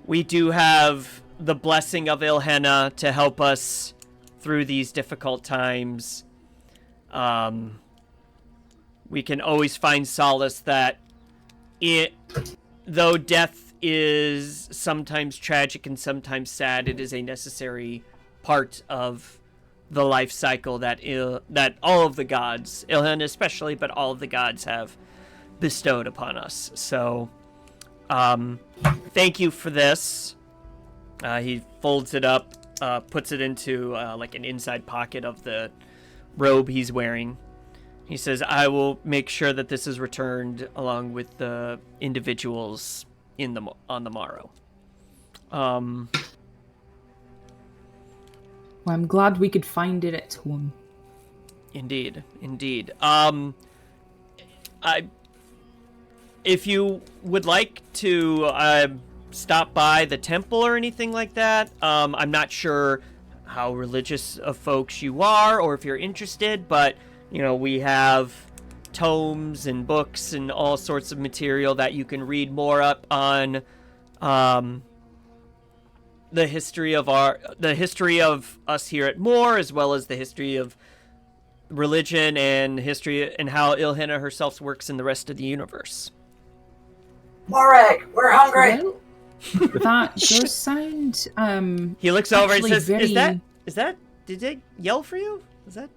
we do have the blessing of Ilhenna to help us through these difficult times. We can always find solace that though death is sometimes tragic and sometimes sad, it is a necessary part of the life cycle that all of the gods, Ilhenna especially, but all of the gods have bestowed upon us. So, thank you for this. He folds it up, puts it into like an inside pocket of the robe he's wearing. He says, I will make sure that this is returned along with the individuals on the morrow. Well, I'm glad we could find it at home. Indeed. If you would like to stop by the temple or anything like that, I'm not sure how religious of folks you are or if you're interested, but we have tomes and books and all sorts of material that you can read more up on the history of us here at Moore, as well as the history of religion and history and how Ilhenna herself works in the rest of the universe. Morag, we're hungry. Well, that does sound he looks over and says, very... is that did they yell for you? Is that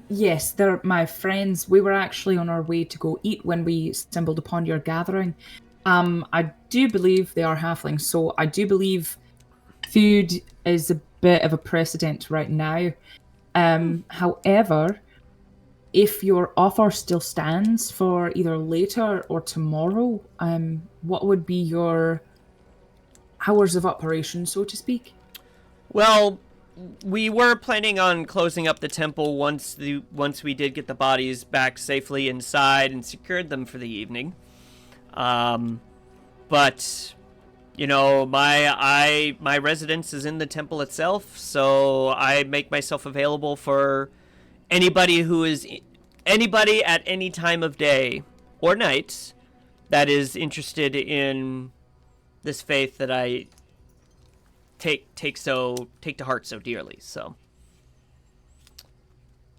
yes, they're my friends. We were actually on our way to go eat when we stumbled upon your gathering. I do believe they are halflings, so I do believe food is a bit of a precedent right now. However, if your offer still stands for either later or tomorrow, what would be your hours of operation, so to speak? Well, we were planning on closing up the temple once we did get the bodies back safely inside and secured them for the evening. But my residence is in the temple itself, so I make myself available for anybody at any time of day or night that is interested in this faith that I take to heart so dearly. So,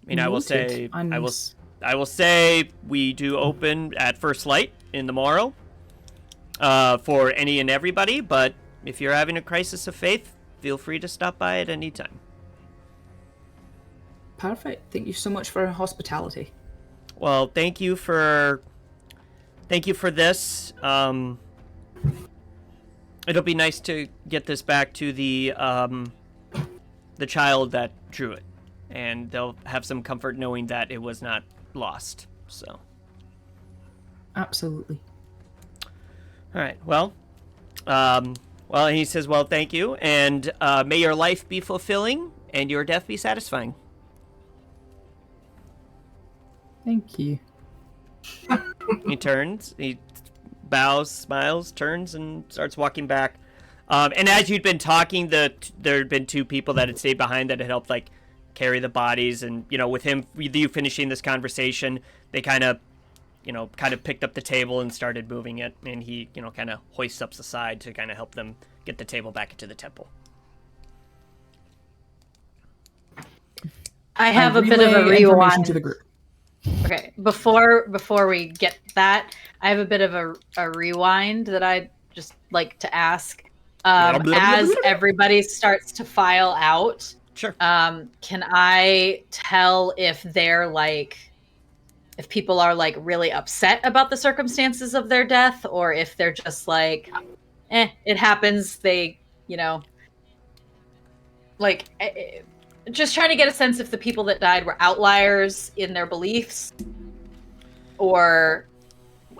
I will say we do open at first light in the morrow for any and everybody. But if you're having a crisis of faith, feel free to stop by at any time. Perfect. Thank you so much for hospitality. Well, thank you for this. It'll be nice to get this back to the child that drew it, and they'll have some comfort knowing that it was not lost. So, absolutely. All right. Well, he says, "Well, thank you, and may your life be fulfilling and your death be satisfying." Thank you. He turns. He bows, smiles, turns, and starts walking back. And as you'd been talking, there had been two people that had stayed behind that had helped carry the bodies. And with you finishing this conversation, they kind of picked up the table and started moving it. And he kind of hoists up the side to kind of help them get the table back into the temple. I have a bit of a rewind to the group. Okay, before we get that, I have a bit of a rewind that I'd just like to ask. As everybody starts to file out, sure. Can I tell if they're if people are really upset about the circumstances of their death, or if they're just it happens, they, just trying to get a sense if the people that died were outliers in their beliefs, or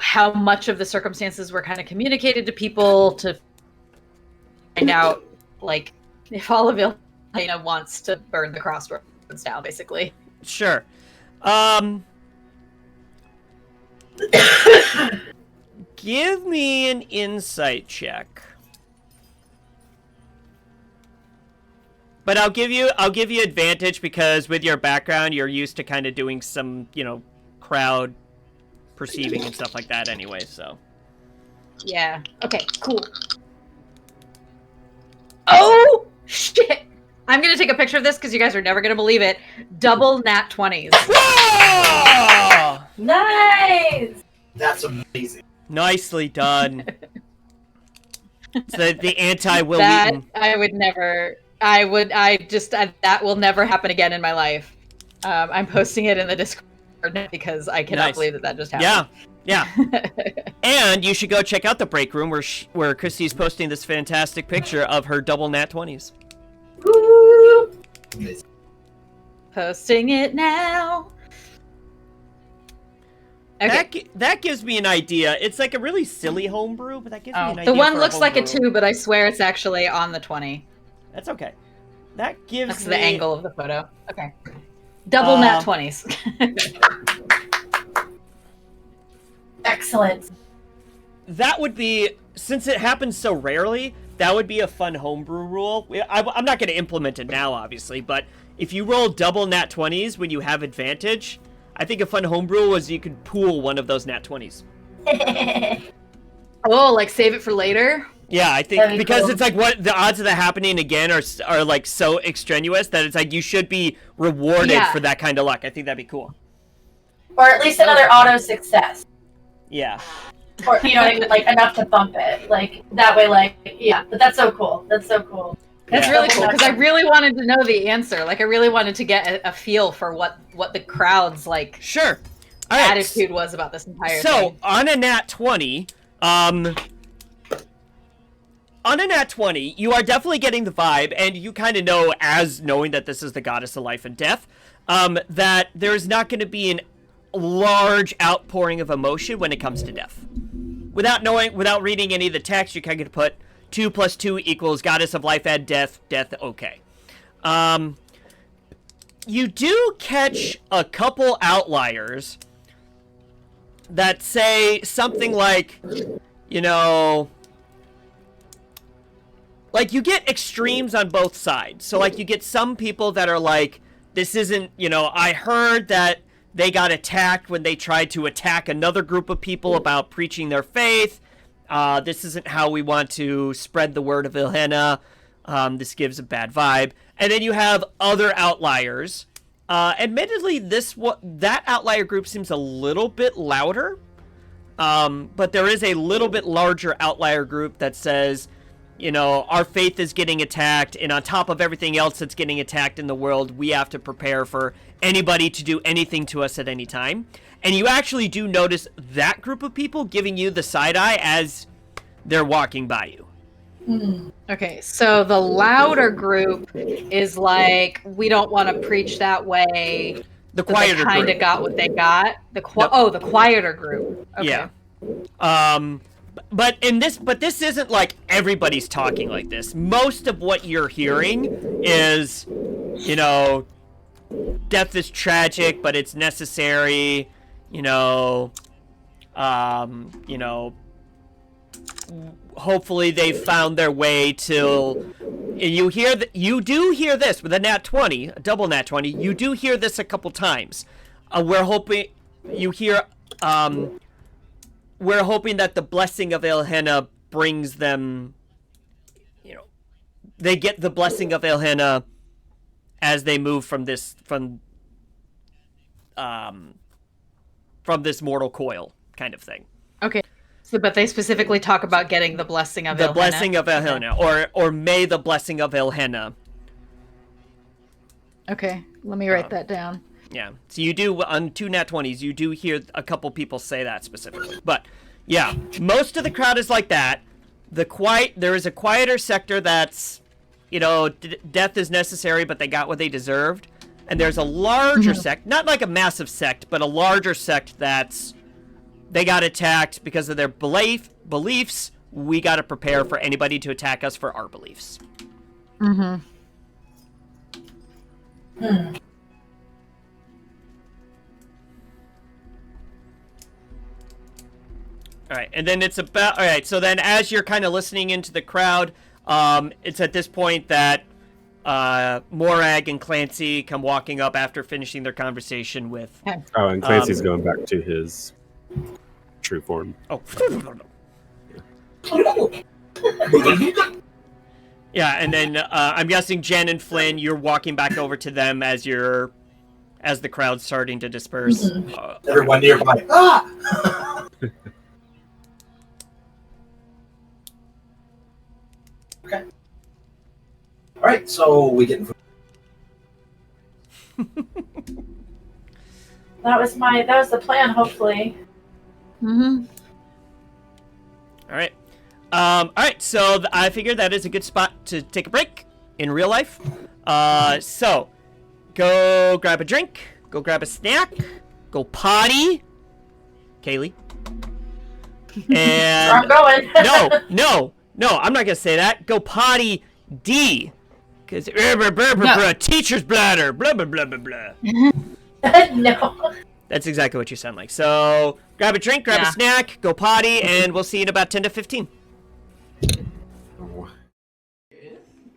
how much of the circumstances were kind of communicated to people to find out, if all of Ilhenna wants to burn the crossroads down, basically. Sure. Give me an insight check. But I'll give you advantage because with your background, you're used to kind of doing some, crowd perceiving and stuff like that anyway, so. Yeah. Okay, cool. Oh, shit. I'm going to take a picture of this because you guys are never going to believe it. Double nat 20s. Whoa! Nice. That's amazing. Nicely done. It's the anti-Will That Wheaton. I would never. That will never happen again in my life. I'm posting it in the Discord because I cannot Nice. believe that just happened. Yeah. And you should go check out the break room where Christy's posting this fantastic picture of her double nat 20s. Woo. Amazing. Posting it now. Okay. That gives me an idea. It's like a really silly homebrew, but that gives me an idea. The one for looks like a homebrew. 2, but I swear it's actually on the 20. That's okay. That gives That's me the angle of the photo. Okay. Double nat 20s. Excellent. That would be, since it happens so rarely, that would be a fun homebrew rule. I'm not going to implement it now, obviously, but if you roll double nat 20s when you have advantage, I think a fun homebrew was you could pool one of those nat 20s. Oh, like save it for later? Yeah, I think That'd be because cool. it's like what the odds of that happening again are like so extraneous that it's like you should be rewarded Yeah. for that kind of luck. I think that'd be cool. Or at least another auto success. Yeah. Or, you know what I mean? Like, enough to bump it. Like, that way, like, yeah. But that's so cool. That's so cool. That's Yeah. really cool because I really wanted to know the answer. Like, I really wanted to get a feel for what the crowd's like Sure. All right. attitude was about this entire So thing. on a nat 20, you are definitely getting the vibe, and you kind of know, as knowing that this is the goddess of life and death, that there's not going to be an large outpouring of emotion when it comes to death. Without reading any of the text, you kind of put 2 + 2 = goddess of life and death. Death, okay. You do catch a couple outliers that say something like, you know, like you get extremes on both sides. So like you get some people that are like, this isn't, you know, I heard that they got attacked when they tried to attack another group of people about preaching their faith. This isn't how we want to spread the word of Ilhenna. This gives a bad vibe. And then you have other outliers. Admittedly, that outlier group seems a little bit louder. But there is a little bit larger outlier group that says, you know, our faith is getting attacked, and on top of everything else that's getting attacked in the world, we have to prepare for anybody to do anything to us at any time. And you actually do notice that group of people giving you the side eye as they're walking by you. Okay, so the louder group is like, we don't want to preach that way. The But they quieter kind of group. got what they got. The quieter group. Okay. Yeah. But this isn't like everybody's talking like this. Most of what you're hearing is, you know, death is tragic, but it's necessary. You know, hopefully they found their way to. You do hear this with a nat 20, a double nat 20. You do hear this a couple times. We're hoping you hear. We're hoping that the blessing of Ilhenna brings them, you know, they get the blessing of Ilhenna as they move from this mortal coil kind of thing. Okay. So, but they specifically talk about getting the blessing of The Ilhenna. blessing of Ilhenna, or may the blessing of Ilhenna. Okay, let me write that down. Yeah. So you do, on 2 nat 20s, you do hear a couple people say that specifically. But, yeah, most of the crowd is like that. There is a quieter sector that's, you know, death is necessary, but they got what they deserved. And there's a larger sect, not like a massive sect, but a larger sect that's, they got attacked because of their beliefs. We got to prepare for anybody to attack us for our beliefs. All right, and then it's about, all right, so then as you're kind of listening into the crowd, it's at this point that Morag and Clancy come walking up after finishing their conversation with... Oh, and Clancy's going back to his true form. Oh. Yeah, and then I'm guessing Jen and Flynn, you're walking back over to them as the crowd's starting to disperse. Everyone nearby. Ah! Okay. All right, so we get. That was the plan. Hopefully. Mm-hmm. All right. All right, so I figured that is a good spot to take a break in real life. So go grab a drink, go grab a snack, go potty. Kaylee. And I'm going. no, I'm not gonna say that. Go potty D. Because teacher's bladder, blah blah blah blah blah. No. That's exactly what you sound like. So grab a drink, grab a snack, go potty, and we'll see you in about 10 to 15.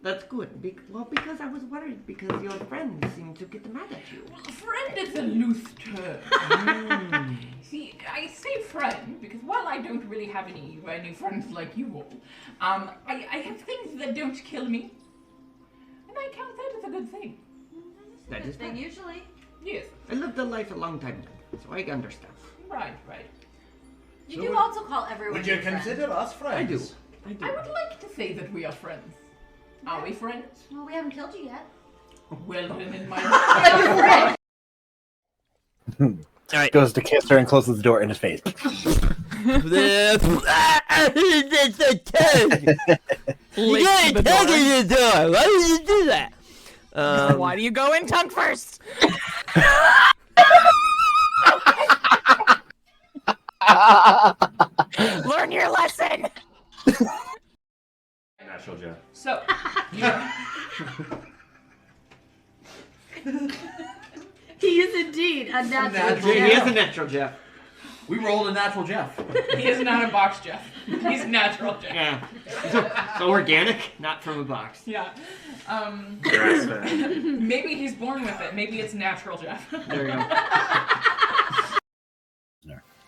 That's good. Because I was worried because your friends seem to get mad at you. Well, friend is a loose term. See, I say friend because while I don't really have any friends like you all, I have things that don't kill me, and I count that as a good thing. That is Thing usually. Yes. I lived a life a long time ago, so I understand. Right. You do also call everyone. Would you your friend. consider us friends? I do. I would like to say that we are friends. Are we friends? Well, we haven't killed you yet. Well, then in my All right. Goes to kiss her and closes the door in his face. You gotta tug in the door. Why would you do that? Why do you go in tongue first? Learn your lesson. Natural Jeff. so. He is indeed a natural. He is a natural Jeff. We rolled a natural Jeff. He is not a box Jeff. He's natural Jeff. Yeah. So organic, not from a box. Yeah. Maybe he's born with it. Maybe it's natural Jeff. There you go.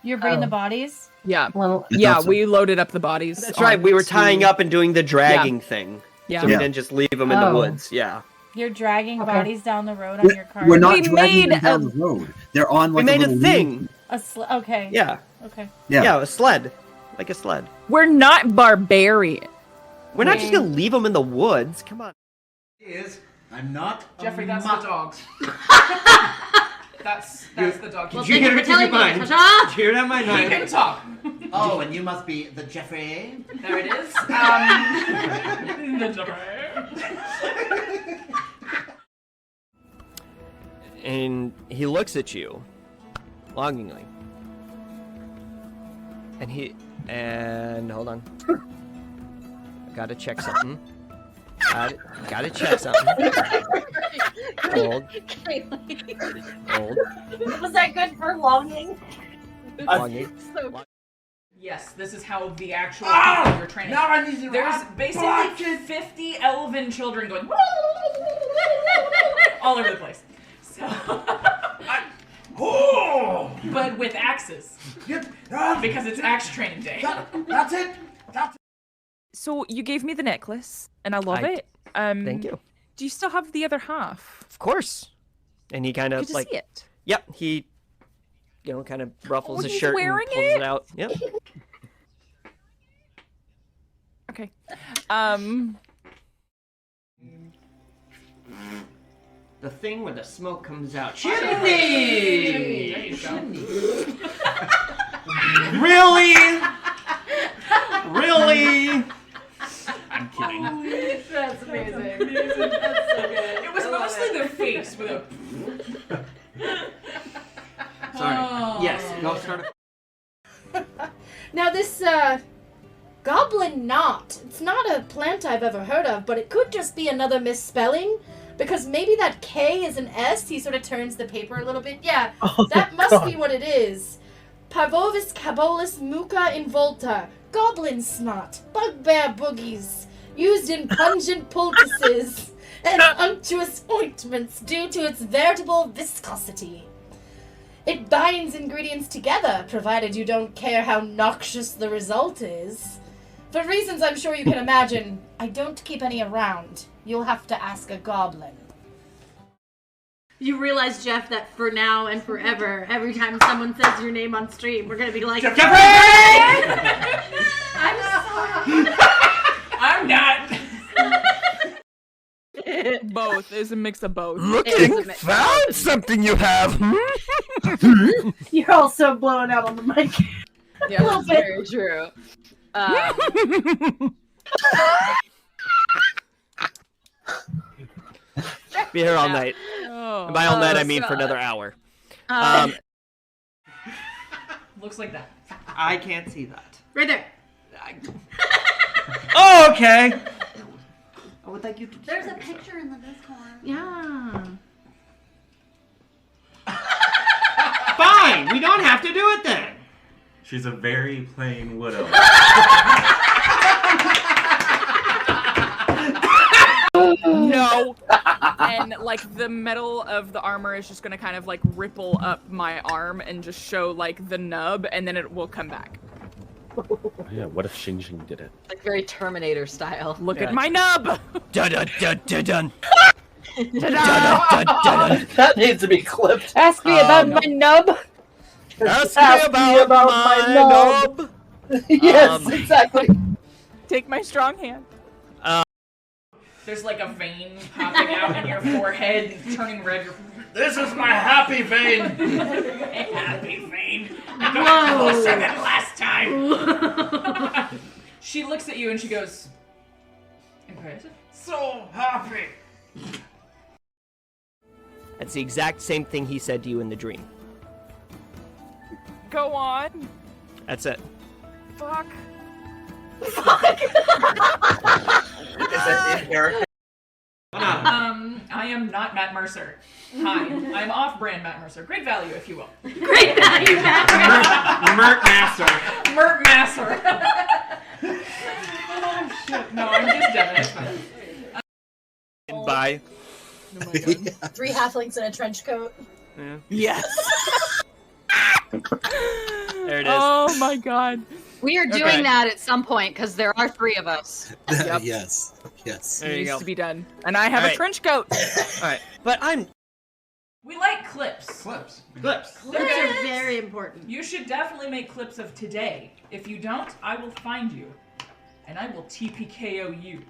You're bringing the bodies? Yeah. Well, Yeah, we loaded up the bodies. That's right. We were tying onto- up and doing the dragging thing. Yeah. So we didn't just leave them in the woods. Yeah. You're dragging bodies down the road on your car? We're not We dragging made them down the road. They're on We like made a little thing. Okay. Yeah. Okay. Yeah. A sled. Like a sled. We're not barbarian. We're not just gonna leave them in the woods. Come on. I'm not. Jeffrey, that's the dogs. That's the dog. Well, He thank you for telling me, ta-ta! Cheer down my knife. can talk. Oh, and you must be the Jeffrey. There it is. The Jeffrey. And he looks at you longingly. And hold on. Gotta check something. Gotta check something. Hold. was that good for longing? Longing. Yes, this is how the actual people you're training. Now I need to. There's basically 50 elven children going all over the place. So, but with axes because it's axe training day. That's it. So you gave me the necklace, and I love it. Thank you. Do you still have the other half? Of course. And he kind of Good to like. see it. Yep. He, kind of ruffles Oh, his he's shirt and wearing pulls it out. Yep. Okay. The thing where the smoke comes out. There you go. Really? Really? I'm kidding. That's amazing. It was mostly the face with a. Sorry. Yes. Go start. Now this, goblin knot. It's not a plant I've ever heard of, but it could just be another misspelling. Because maybe that K is an S. He sort of turns the paper a little bit. Yeah, that must be what it is. Parvovis cabolus muca involta. Goblin snot. Bugbear boogies. Used in pungent poultices and unctuous ointments due to its veritable viscosity. It binds ingredients together, provided you don't care how noxious the result is. For reasons I'm sure you can imagine, I don't keep any around. You'll have to ask a goblin. You realize, Jeff, that for now and forever, every time someone says your name on stream, we're gonna be like, Jeffrey! I'm sorry. I'm not. Both. It's a mix of both. Looking, found something you have. You're also blowing out on the mic. Yeah, that's very true. Be here all night. Oh. And by all night, I mean God. for another hour. Looks like that. I can't see that. Right there. Oh, okay. I would like you to. There's a picture in the Discord. Yeah. Fine. We don't have to do it then. She's a very plain widow. No. And like the metal of the armor is just gonna kind of like ripple up my arm and just show like the nub, and then it will come back. Yeah, what if Xing Xing did it? Like very Terminator style. Look at my nub. Dun dun dun dun dun. That needs to be clipped. Ask me about my nub. Ask me about my nub. Yes, exactly. Take my strong hand. There's like a vein popping out in your forehead, turning red. This is my happy vein. Happy vein. I got closer than last time. She looks at you and she goes, impressive. So happy. That's the exact same thing he said to you in the dream. Go on. That's it. Fuck. Is that in here? I am not Matt Mercer. Hi, I'm off-brand Matt Mercer. Great value, if you will. Great value, Matt. Mert Master. Mert Masser. Oh shit! No, I'm just Devin. It's fine. Bye. Oh my God. 3 halflings in a trench coat. Yeah. Yes. There it is. Oh my God. We are doing Okay. that at some point because there are 3 of us. Yep. Yes. Yes. There you Needs go. to be done. And I have a Alright. trench coat. All right, but I'm. We like clips. Clips. Clips are very important. You should definitely make clips of today. If you don't, I will find you, and I will TPKO you.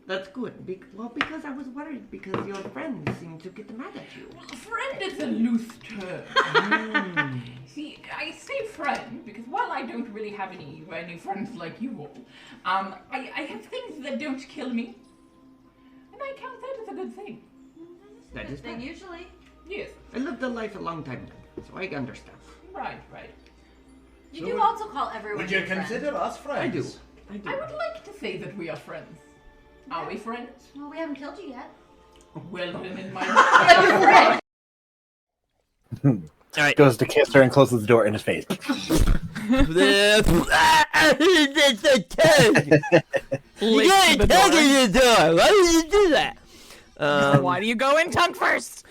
That's good. Because I was worried because your friends seem to get mad at you. Friend is a loose term. See, I say friend because while I don't really have any friends like you all, I have things that don't kill me, and I count that as a good thing. That is Thing fine. usually. Yes, I lived a life a long time ago, so I understand. right. You So do would- also call everyone Would you your friend. consider us friends? I do. I would like to say that we are friends. Are we friends? Well, we haven't killed you yet. Well, then in my All right. Goes to kiss her and closes the door in his face. Licks the door. Why would you do that? Why do you go in tongue first?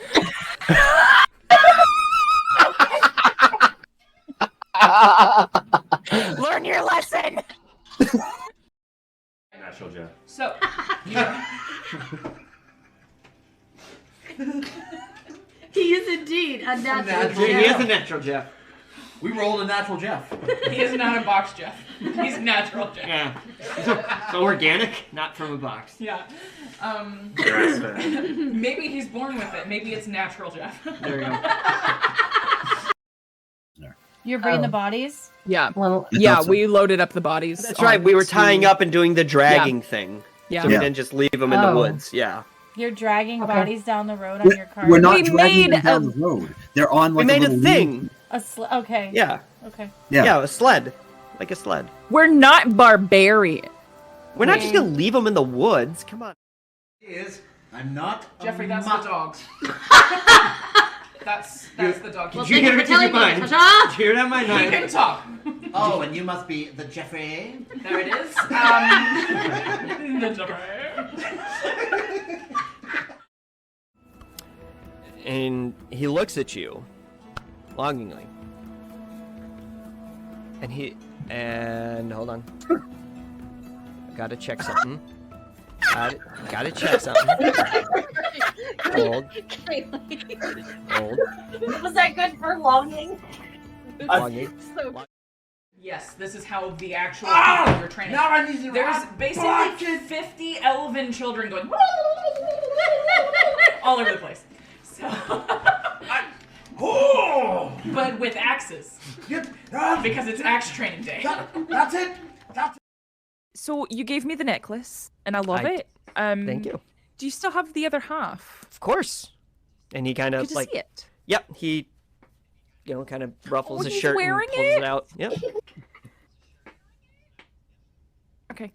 Learn your lesson. Natural Jeff. so. He is indeed a natural. He is a natural Jeff. We rolled a natural Jeff. He is not a box Jeff. He's natural Jeff. Yeah. So organic, not from a box. Yeah. Grass-fed. Maybe he's born with it. Maybe it's natural Jeff. There you go. You're bringing the bodies? Yeah. Well, Yeah, we loaded up the bodies. That's right. We were tying onto- up and doing the dragging thing. Yeah. So we didn't just leave them in the woods. Yeah. you're dragging Okay. bodies down the road on your car. We're not We dragging made them down the road. They're on We like made a little thing. Okay. Yeah. Okay. Yeah. Yeah, a sled. Like a sled. We're not barbarian. We're not just gonna leave them in the woods. Come on. I'm not. Jeffrey, that's the dogs. That's the dog. Well, He thank you for telling me, Tasha. Cheered on my can knife. talk. Oh, and you must be the Jeffrey. There it is. The Jeffrey. And he looks at you longingly. And hold on. Gotta check something. Gotta check something. Hold. Was that good for longing? Longing. Yes, this is how the actual people you're training. Now I need to There's basically 50 elven children going all over the place. So, but with axes, because it's axe training day. That's it. So you gave me the necklace, and I love it. Thank you. Do you still have the other half? Of course. And he kind of Good to see it. Yep, he kind of ruffles his he's shirt and wearing pulls it out. Yep. Okay.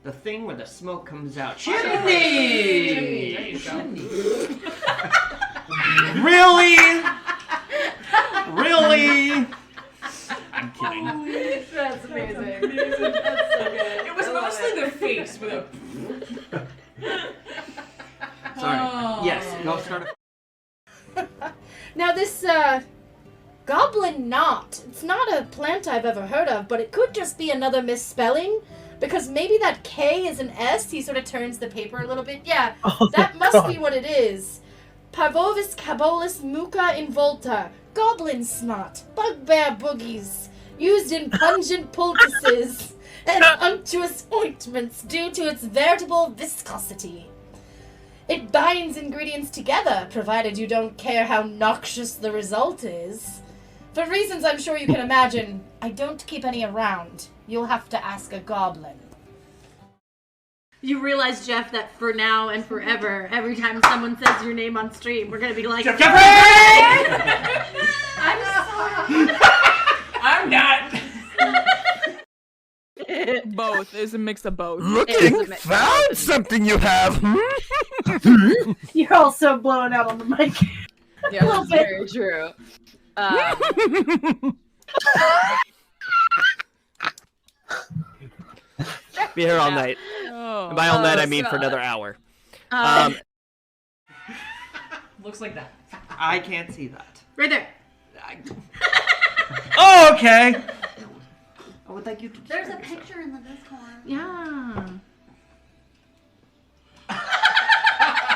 The thing where the smoke comes out. Chimney! Really? Really? I'm kidding. That's amazing. It was mostly the face with a. Sorry. Yes, go start. Now this, goblin knot. It's not a plant I've ever heard of, but it could just be another misspelling. Because maybe that K is an S. He sort of turns the paper a little bit. Yeah, that must be what it is. Parvovis cabolus muca involta. Goblin snot. Bugbear boogies. Used in pungent poultices and unctuous ointments due to its veritable viscosity. It binds ingredients together, provided you don't care how noxious the result is. For reasons I'm sure you can imagine, I don't keep any around. You'll have to ask a goblin. You realize, Jeff, that for now and forever, every time someone says your name on stream, we're gonna be like, I'm sorry. I'm not. Both. It's a mix of both. Looking, found something you have. You're also blowing out on the mic. Yeah, that's very true. Be here all night. Oh. And by all night, I mean for another hour. Looks like that. I can't see that. Right there. Oh, okay. I would like you to. There's a picture in the Discord. Yeah.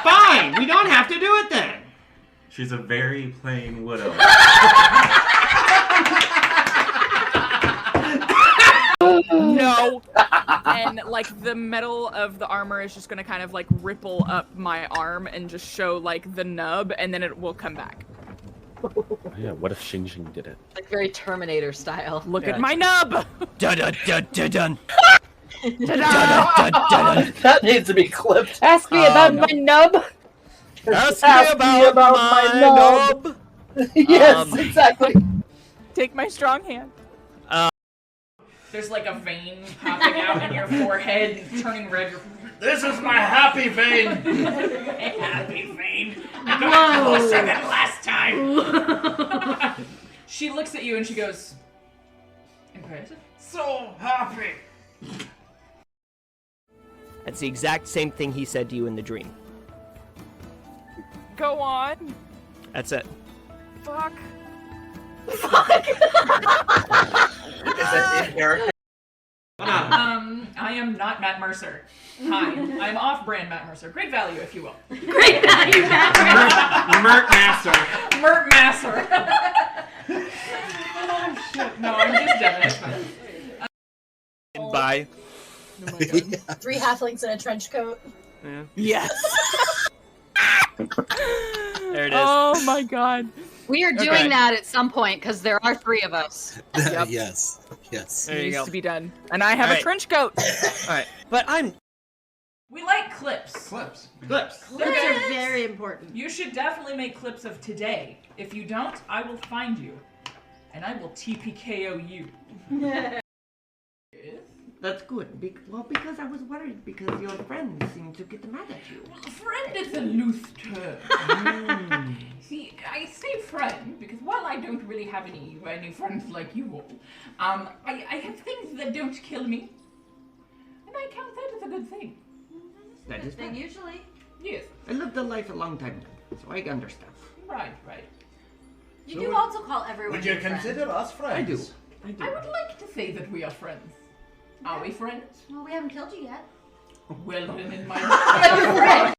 Fine. We don't have to do it then. She's a very plain widow. No. And like the metal of the armor is just gonna kind of like ripple up my arm and just show like the nub, and then it will come back. Yeah, what if Xing Xing did it? Like very Terminator style. Look at my nub. Dun dun dun dun dun. That needs to be clipped. Ask me about my nub. Ask me about my nub. Yes, exactly. Take my strong hand. There's like a vein popping out in your forehead, turning red. This is my happy vein. My happy vein. I got closer than last time. She looks at you and she goes, "Impressive." So happy. That's the exact same thing he said to you in the dream. Go on. That's it. Fuck. Is that in character? I am not Matt Mercer. Hi, I'm off-brand Matt Mercer. Great value, if you will. Great value, Matt. Mert Master. Mert Masser. Oh shit! No, I'm just Devin. It's fine. Bye. Oh my God. 3 halflings in a trench coat. Yeah. Yes. There it is. Oh my God. We are doing Okay. that at some point because there are 3 of us. Yep. Yes. Yes. There you Needs go. to be done. And I have a Alright. trench coat. All right, but We like clips. clips. Clips are very important. You should definitely make clips of today. If you don't, I will find you, and I will TPKO you. That's good. Because I was worried because your friends seem to get mad at you. Friend is a loose term. See, I say friend because while I don't really have any friends like you all, I have things that don't kill me, and I count that as a good thing. That is Then fine. usually. Yes. I lived a life a long time ago, so I understand. Right, right. You So do would- also call everyone Would you your friend. consider us friends? I do. I do. I would like to say that we are friends. Are we friends? Well, we haven't killed you yet. Well, then in my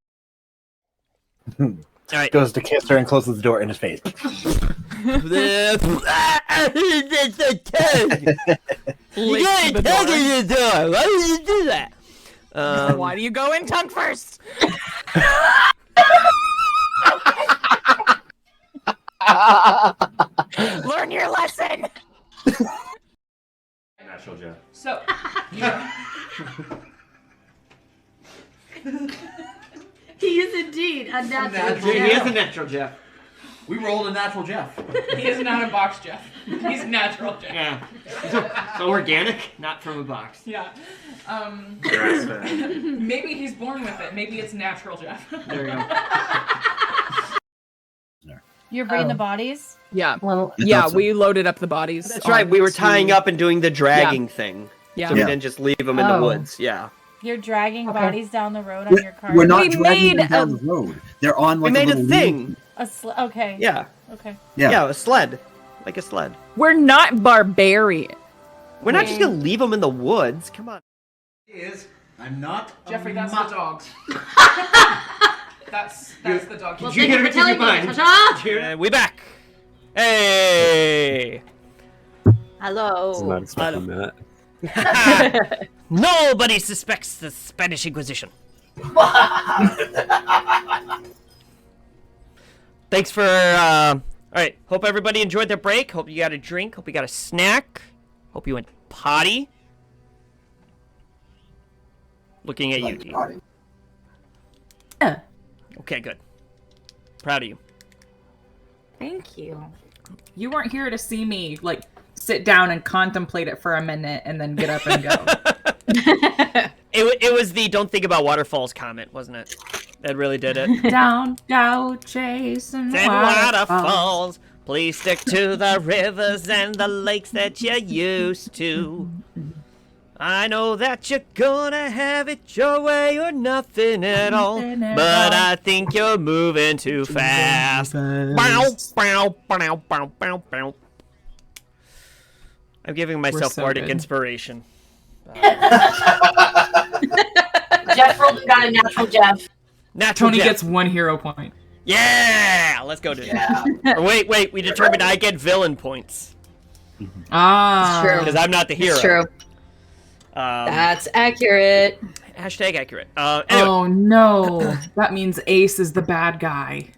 All right. Goes to kiss her and closes the door in his face. You gotta tug at the door. Why would you do that? Why do you go in tongue first? Learn your lesson. Natural Jeff. So, He is indeed a natural. He is a natural Jeff. We rolled a natural Jeff. he is not a box Jeff. He's natural Jeff. Yeah. So organic, not from a box. Yeah. Grass-fed. Maybe he's born with it. Maybe it's natural Jeff. There you go. You're bringing the bodies? Yeah. I Yeah, thought so. we loaded up the bodies. That's right. We were tying up and doing the dragging thing. Yeah. So we didn't just leave them in the woods. Yeah. You're dragging Okay. bodies down the road on your car? We're not We dragging made them down the road. They're on We like made a little thing. Okay. Yeah. Okay. Yeah. Yeah, a sled. Like a sled. We're not barbarian. We're not just gonna leave them in the woods. Come on. I'm not. Jeffrey, that's the dogs. that's the dog. Well, You thank get you it for in telling your me, mind. ta-ta! We back. Hey. I was Hello. not expecting that. Nobody suspects the Spanish Thanks for. All right. Hope everybody enjoyed their break. Hope you got a drink. Hope you got a snack. Hope you went potty. Looking at you, Dee. Yeah. Okay, good. Proud of you. Thank you. You weren't here to see me like sit down and contemplate it for a minute and then get up and go. It was the don't think about waterfalls comment, wasn't it? That really did it. Down, down, chasing Then waterfalls. waterfalls. Please stick to the rivers and the lakes that you used to. I know that you're gonna have it your way or nothing at all, Nothing at but all. I think you're moving too fast. Bow, bow, bow, bow, bow, bow. I'm giving myself so bardic good. inspiration. Jeff rolled and got a natural Jeff. Natural Tony Jeff. gets 1 hero point. Yeah! Let's go, dude. Or wait, we determined I get villain points. Ah. It's true. Because I'm not the hero. It's true. That's accurate. Hashtag accurate. Anyway. Oh no. That means Ace is the bad guy.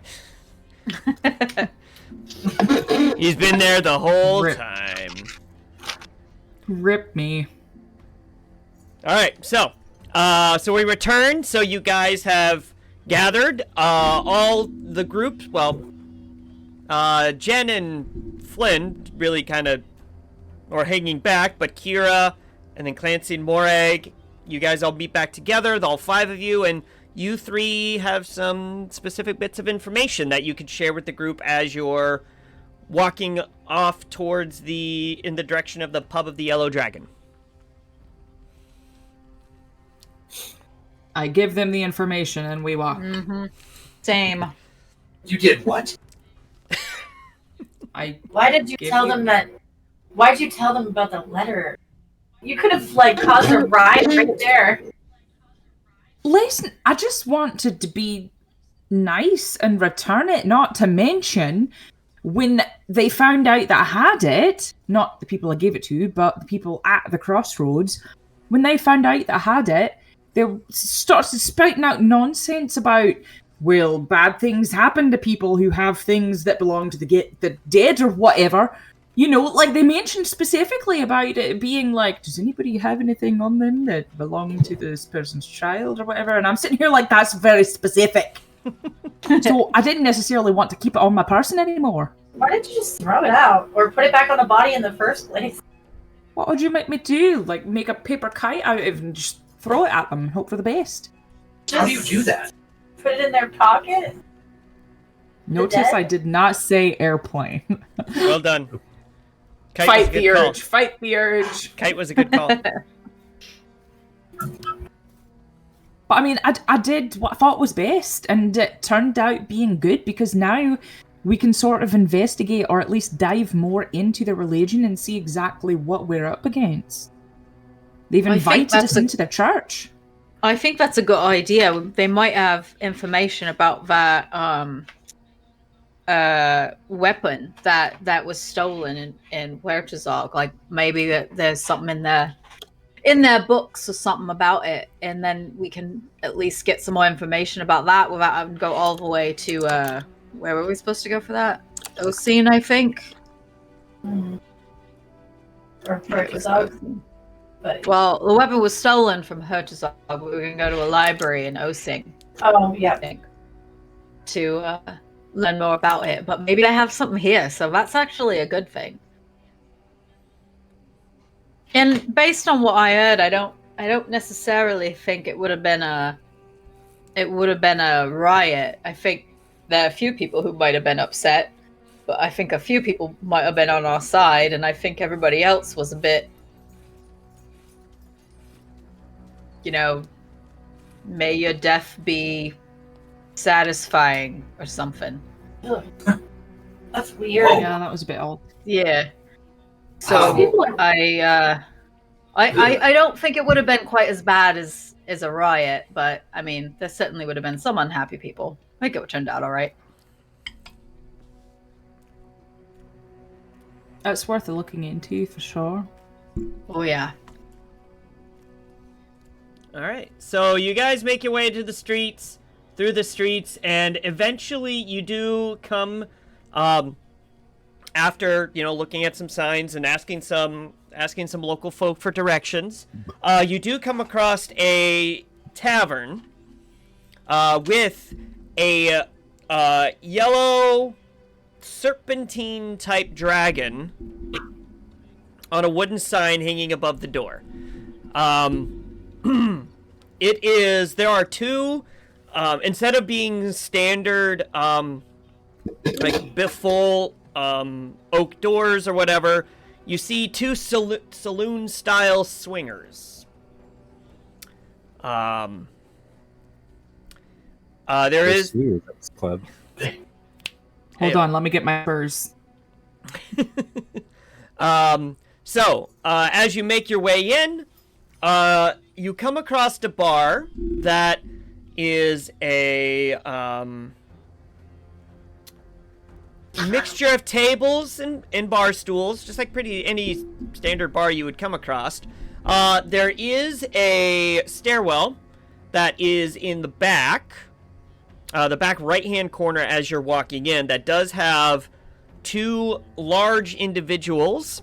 He's been there the whole Rip. time. Rip me. All right, so we returned. So you guys have gathered all the groups. Well, Jen and Flynn really kind of are hanging back, but Kira and then Clancy and Morag, you guys all meet back together, all 5 of you, and you 3 have some specific bits of information that you can share with the group as you're walking off towards in the direction of the pub of the Yellow Dragon. I give them the information and we walk. Mm-hmm. Same. You did what? Why did you Give tell you- them that? Why'd you tell them about the letter? You could have caused a riot right there. Listen, I just wanted to be nice and return it, not to mention when they found out that I had it, not the people I gave it to, but the people at the crossroads, when they found out that I had it, they started spouting out nonsense about, well, bad things happen to people who have things that belong to the dead or whatever. You know, they mentioned specifically about it being does anybody have anything on them that belong to this person's child or whatever? And I'm sitting here that's very specific. So I didn't necessarily want to keep it on my person anymore. Why didn't you just throw it out or put it back on the body in the first place? What would you make me do? Make a paper kite out of it and just throw it at them and hope for the best? How do you do that? Put it in their pocket? Notice dead? I did not say airplane. Well done. Kite was a Fight good the call. urge. Fight the urge. Kite was a good call. But I mean, I did what I thought was best, and it turned out being good because now we can sort of investigate or at least dive more into the religion and see exactly what we're up against. They've invited us into the church. I think that's a good idea. They might have information about that weapon that was stolen in Huertazog. Like maybe there's something in their books or something about it, and then we can at least get some more information about that without having to go all the way to where were we supposed to go for that? Oseen, I think. Or Huertazog. But Well, the weapon was stolen from Huertazog, but we can go to a library in Osing. oh yeah. I think, to learn more about it. But maybe I have something here, so that's actually a good thing. And based on what I heard, I don't necessarily think it would have been a riot. I think there are a few people who might have been upset, but I think a few people might have been on our side, and I think everybody else was a bit, may your death be satisfying or something. Ugh. That's weird. Yeah, that was a bit odd. Yeah. So I don't think it would have been quite as bad as a riot, but I mean, there certainly would have been some unhappy people. I think it turned out all right. It's worth looking into for sure. Oh yeah. All right. So you guys make your way through the streets, and eventually you do come, after looking at some signs and asking some local folk for directions. You do come across a tavern, with a yellow serpentine type dragon on a wooden sign hanging above the door. There are two, instead of being standard, full, oak doors or whatever, you see two saloon-style swingers. There is... Club. Hold on, let me get my spurs. As you make your way in, you come across a bar that is a mixture of tables and bar stools, just like any standard bar you would come across. There is a stairwell that is in the back right-hand corner as you're walking in, that does have two large individuals,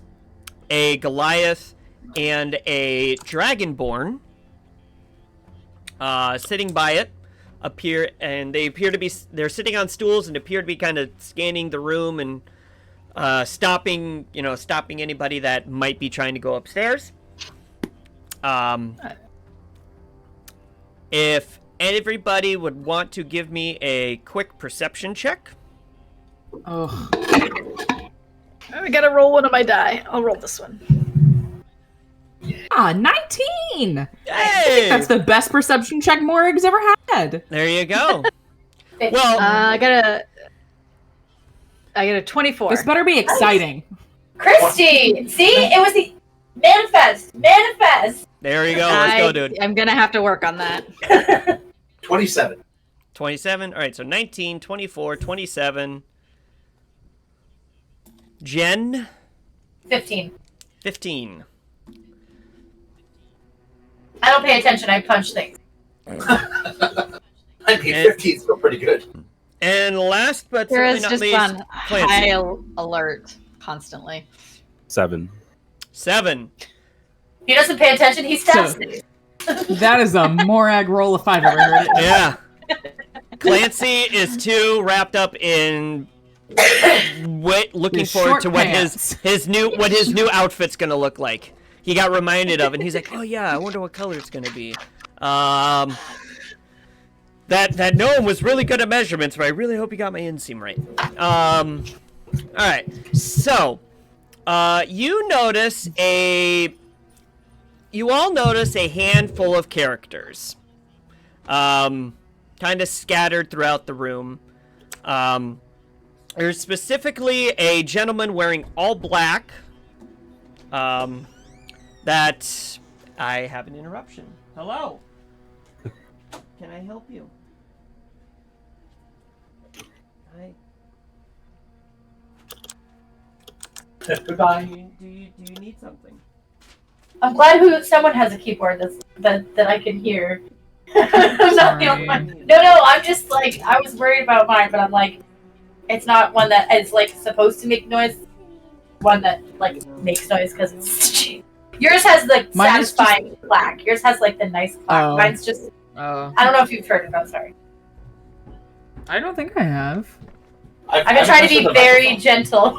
a Goliath and a Dragonborn, sitting by it. They're sitting on stools and appear to be kind of scanning the room and stopping anybody that might be trying to go upstairs. If everybody would want to give me a quick perception check. Oh. I gotta roll one of my die. I'll roll this one. 19! Hey! That's the best perception check Morg's ever had. There you go. Well, I got a 24. This better be exciting. Christy! See? It was the... Manifest! There you go. Let's go, dude. I'm gonna have to work on that. 27. 27. All right, so 19, 24, 27. Jen? 15. 15. I don't pay attention. I punch things. I mean, 15 is still pretty good. And last but There certainly is not just least, on Clancy. high alert constantly. 7. 7. He doesn't pay attention. He stabs things. That is a Morag roll if I've ever heard it. Yeah. Clancy is too wrapped up in looking His forward short to what pants. his new outfit's gonna look like. He got reminded of, and he's like, "Oh yeah, I wonder what color it's gonna be." That gnome was really good at measurements, but I really hope he got my inseam right. All right, so you all notice a handful of characters. kind of scattered throughout the room. There's specifically a gentleman wearing all black. That I have an interruption. Hello. Can I help you? Hi. Goodbye. Do you need something? I'm glad someone has a keyboard that I can hear. I'm not the only one. No, I'm just like, I was worried about mine, but I'm like, it's not one that is like supposed to make noise. One that like makes noise because it's cheap. Yours has the satisfying clack. Yours has like the nice clack. Mine's just. I don't know if you've heard it. I'm sorry. I don't think I have. I've been trying to be very gentle.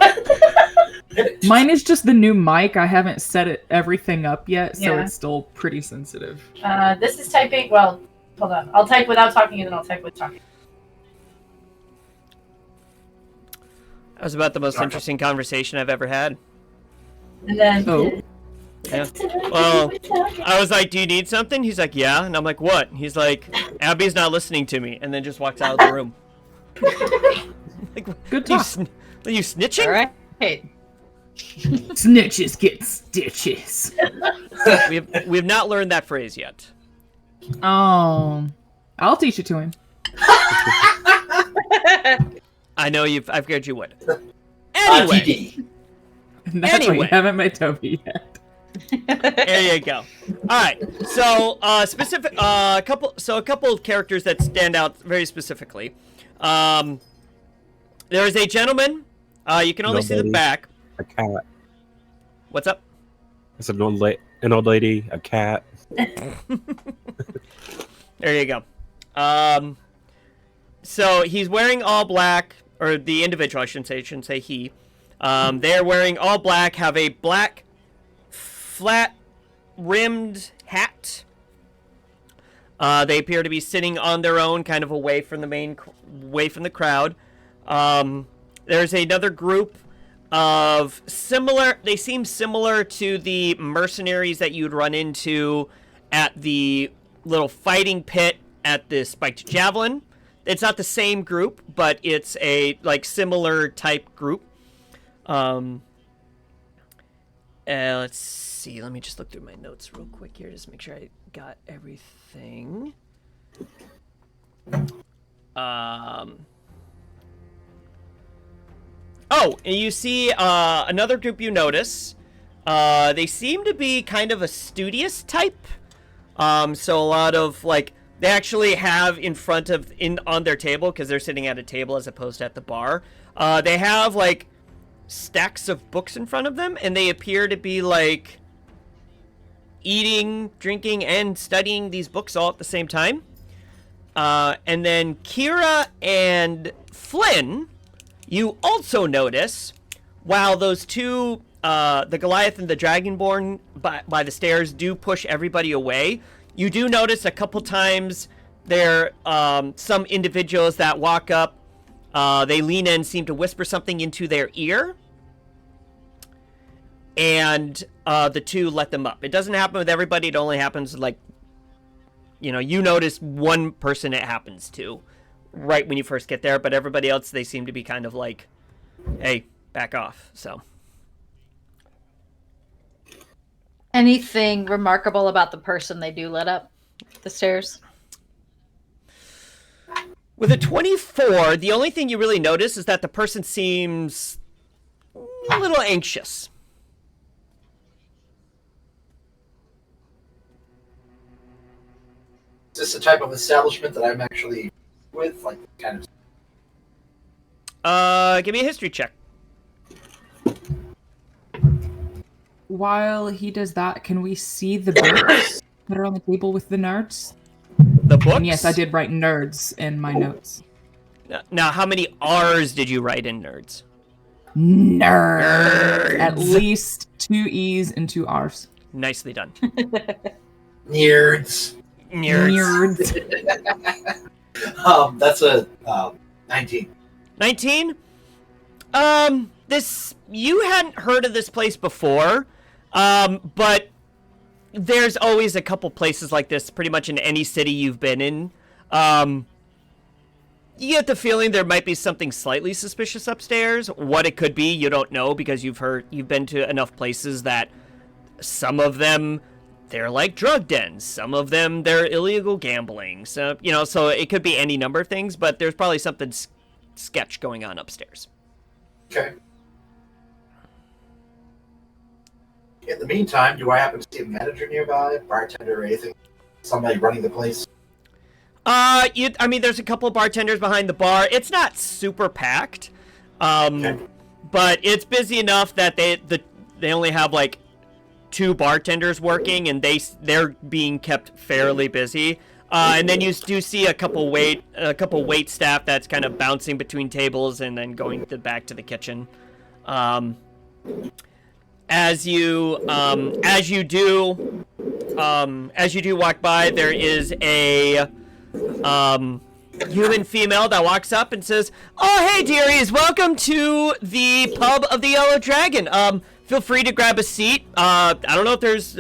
Mine is just the new mic. I haven't set everything up yet, so Yeah. it's still pretty sensitive. This is typing. Well, hold on. I'll type without talking, and then I'll type with talking. That was about the most interesting conversation I've ever had. And then. Oh. Yeah. Well, I was like, "Do you need something?" He's like, "Yeah," and I'm like, "What?" He's like, "Abby's not listening to me," and then just walks out of the room. Like, good talk. Are you snitching? All right. Hey. Snitches get stitches. we have not learned that phrase yet. Oh, I'll teach it to him. I know I've heard you would. Anyway. That's why you haven't met Toby yet. There you go. All right. So a couple of characters that stand out very specifically. There is a gentleman. You can only see the back. A cat. What's up? It's an old lady, a cat. There you go. So he's wearing all black, or the individual, I shouldn't say he. They're wearing all black, have a black flat-rimmed hat. They appear to be sitting on their own, kind of away from the crowd. There's another group of they seem similar to the mercenaries that you'd run into at the little fighting pit at the spiked javelin. It's not the same group, but it's a similar type group. Let's see. Let me just look through my notes real quick here, just make sure I got everything. Oh, and you see another group you notice. They seem to be kind of a studious type. So a lot of they actually have on their table, because they're sitting at a table as opposed to at the bar. They have stacks of books in front of them, and they appear to be eating, drinking, and studying these books all at the same time. And then Kira and Flynn, you also notice, while those two, the Goliath and the Dragonborn by the stairs do push everybody away, you do notice a couple times there some individuals that walk up, they lean in, seem to whisper something into their ear, and the two let them up. It doesn't happen with everybody. It only happens you notice one person it happens to right when you first get there, but everybody else, they seem to be kind of hey, back off. So anything remarkable about the person they do let up the stairs? With a 24, the only thing you really notice is that the person seems a little anxious. Is this the type of establishment that I'm actually with? Kind of. Give me a history check. While he does that, can we see the books that are on the table with the nerds? The books? And yes, I did write nerds in my notes. Now, how many R's did you write in nerds? Nerds. At least 2 E's and 2 R's. Nicely done. Nerds. That's a 19. 19? You hadn't heard of this place before, but there's always a couple places like this pretty much in any city you've been in. You get the feeling there might be something slightly suspicious upstairs. What it could be, you don't know, because you've been to enough places that some of them, they're like drug dens. Some of them, they're illegal gambling. So, so it could be any number of things, but there's probably something sketch going on upstairs. Okay. In the meantime, do I happen to see a manager nearby, bartender, or anything? Somebody running the place? There's a couple of bartenders behind the bar. It's not super packed, but it's busy enough that they only have like 2 bartenders working, and they're being kept fairly busy. And then you do see a couple wait staff that's kind of bouncing between tables and then going back to the kitchen. As you do walk by, there is a human female that walks up and says, "Oh, hey, dearies, welcome to the pub of the Yellow Dragon. Feel free to grab a seat. I don't know if there's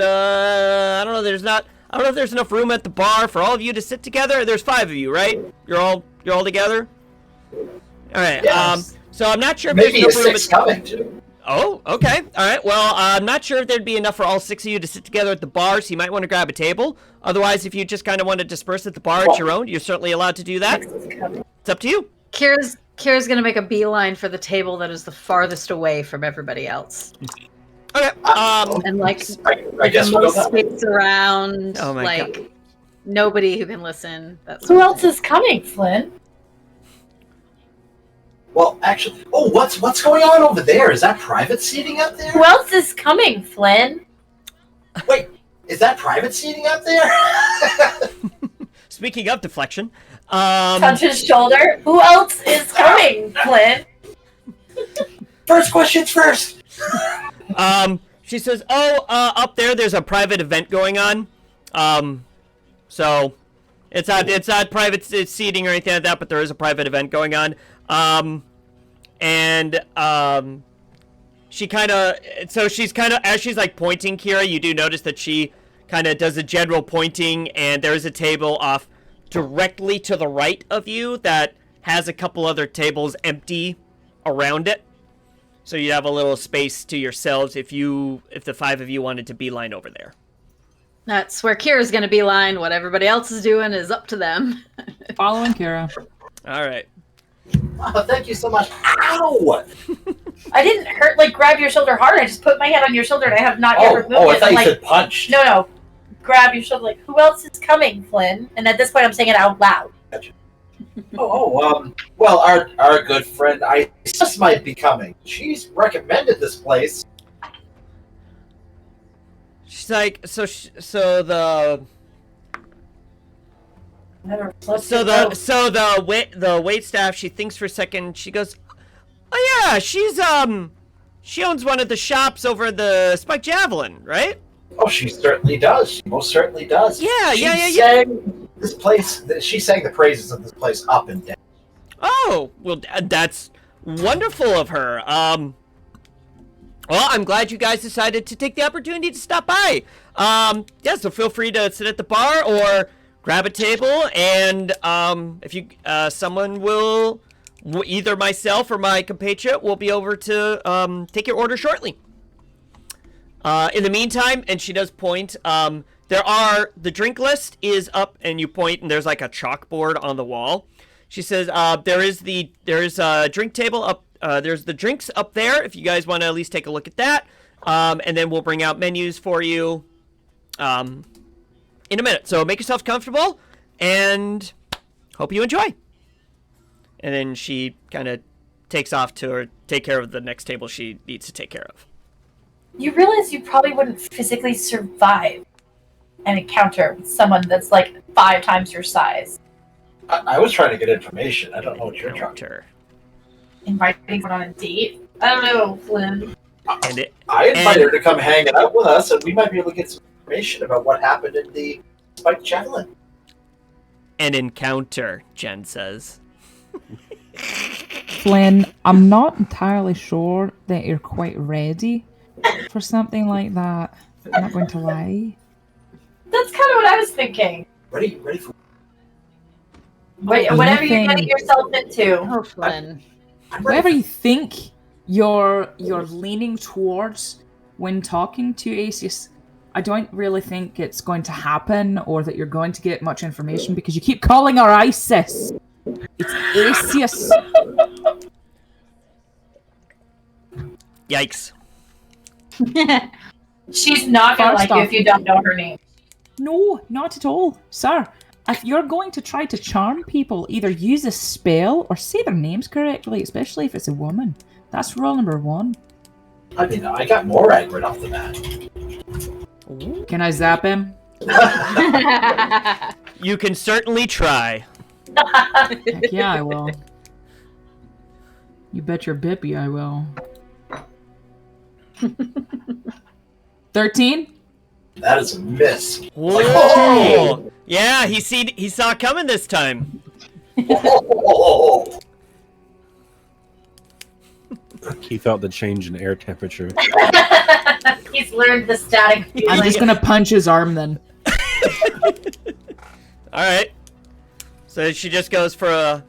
enough room at the bar for all of you to sit together. There's 5 of you, right? You're all together? All right. Yes. So I'm not sure if Maybe there's a enough room. 6 coming, too. Oh, okay. All right. Well, I'm not sure if there'd be enough for all 6 of you to sit together at the bar, so you might want to grab a table. Otherwise, if you just kind of want to disperse at the bar at your own, you're certainly allowed to do that. It's up to you. Kira's gonna make a beeline for the table that is the farthest away from everybody else. Okay. And like I guess we'll most go that way. space around, Oh my like God. nobody who can listen. Who else is coming, Flynn? Well, actually, what's going on over there? Is that private seating up there? Who else is coming, Flynn? Wait, is that private seating up there? Speaking of deflection, Touch his shoulder. Who else is coming, Flynn? First questions first. She says, up there's a private event going on. So it's not private seating or anything like that, but there is a private event going on. She kind of, as she's like pointing, Kira, you do notice that she kind of does a general pointing, and there is a table off directly to the right of you that has a couple other tables empty around it. So you have a little space to yourselves if the 5 of you wanted to beeline over there. That's where Kira's gonna beeline. What everybody else is doing is up to them. Following Kira. All right. Oh, thank you so much. Ow! I didn't grab your shoulder hard. I just put my hand on your shoulder and I have not yet removed it. I thought I'm you said punch. No. Grab your shoulder. Like, who else is coming, Flynn? And at this point, I'm saying it out loud. Gotcha. Well, our good friend Isis might be coming. She's recommended this place. She's like, the wait staff, she thinks for a second. She goes, "Oh yeah, she owns one of the shops over at the Spike Javelin, right?" Oh, she certainly does. She most certainly does. Yeah. This place. She sang the praises of this place up and down. Oh, well, that's wonderful of her. Well, I'm glad you guys decided to take the opportunity to stop by. So feel free to sit at the bar or grab a table, and if you, someone will, either myself or my compatriot will be over to take your order shortly. In the meantime, and she does point, the drink list is up, and you point, and there's like a chalkboard on the wall. She says, there is a drink table up, there's the drinks up there, if you guys want to at least take a look at that, and then we'll bring out menus for you, in a minute. So make yourselves comfortable, and hope you enjoy. And then she kind of takes off to take care of the next table she needs to take care of. You realize you probably wouldn't physically survive an encounter with someone that's like 5 times your size. I was trying to get information. I don't know what you're trying to. Inviting someone on a date? I don't know, Flynn. I invited her to come hang out with us, and we might be able to get some information about what happened in the Spike Javelin. An encounter, Jen says. Flynn, I'm not entirely sure that you're quite ready for something like that. I'm not going to lie. That's kind of what I was thinking. Ready for... Whatever you're getting yourself into. Oh, Flynn. Whatever you think you're leaning towards when talking to Asius, I don't really think it's going to happen or that you're going to get much information because you keep calling her Isis. It's Asius. Yikes. She's not gonna like you if you don't know her name. No, not at all, sir. If you're going to try to charm people, either use a spell or say their names correctly, especially if it's a woman. That's rule number 1. I mean, I got Morag right off the bat. Can I zap him? You can certainly try. Heck yeah, I will. You bet your bippy I will. 13? That is a miss. Whoa! Like, oh! Yeah, he saw it coming this time. Oh! He felt the change in air temperature. He's learned the static feeling. I'm just gonna punch his arm then. Alright. So she just goes for a...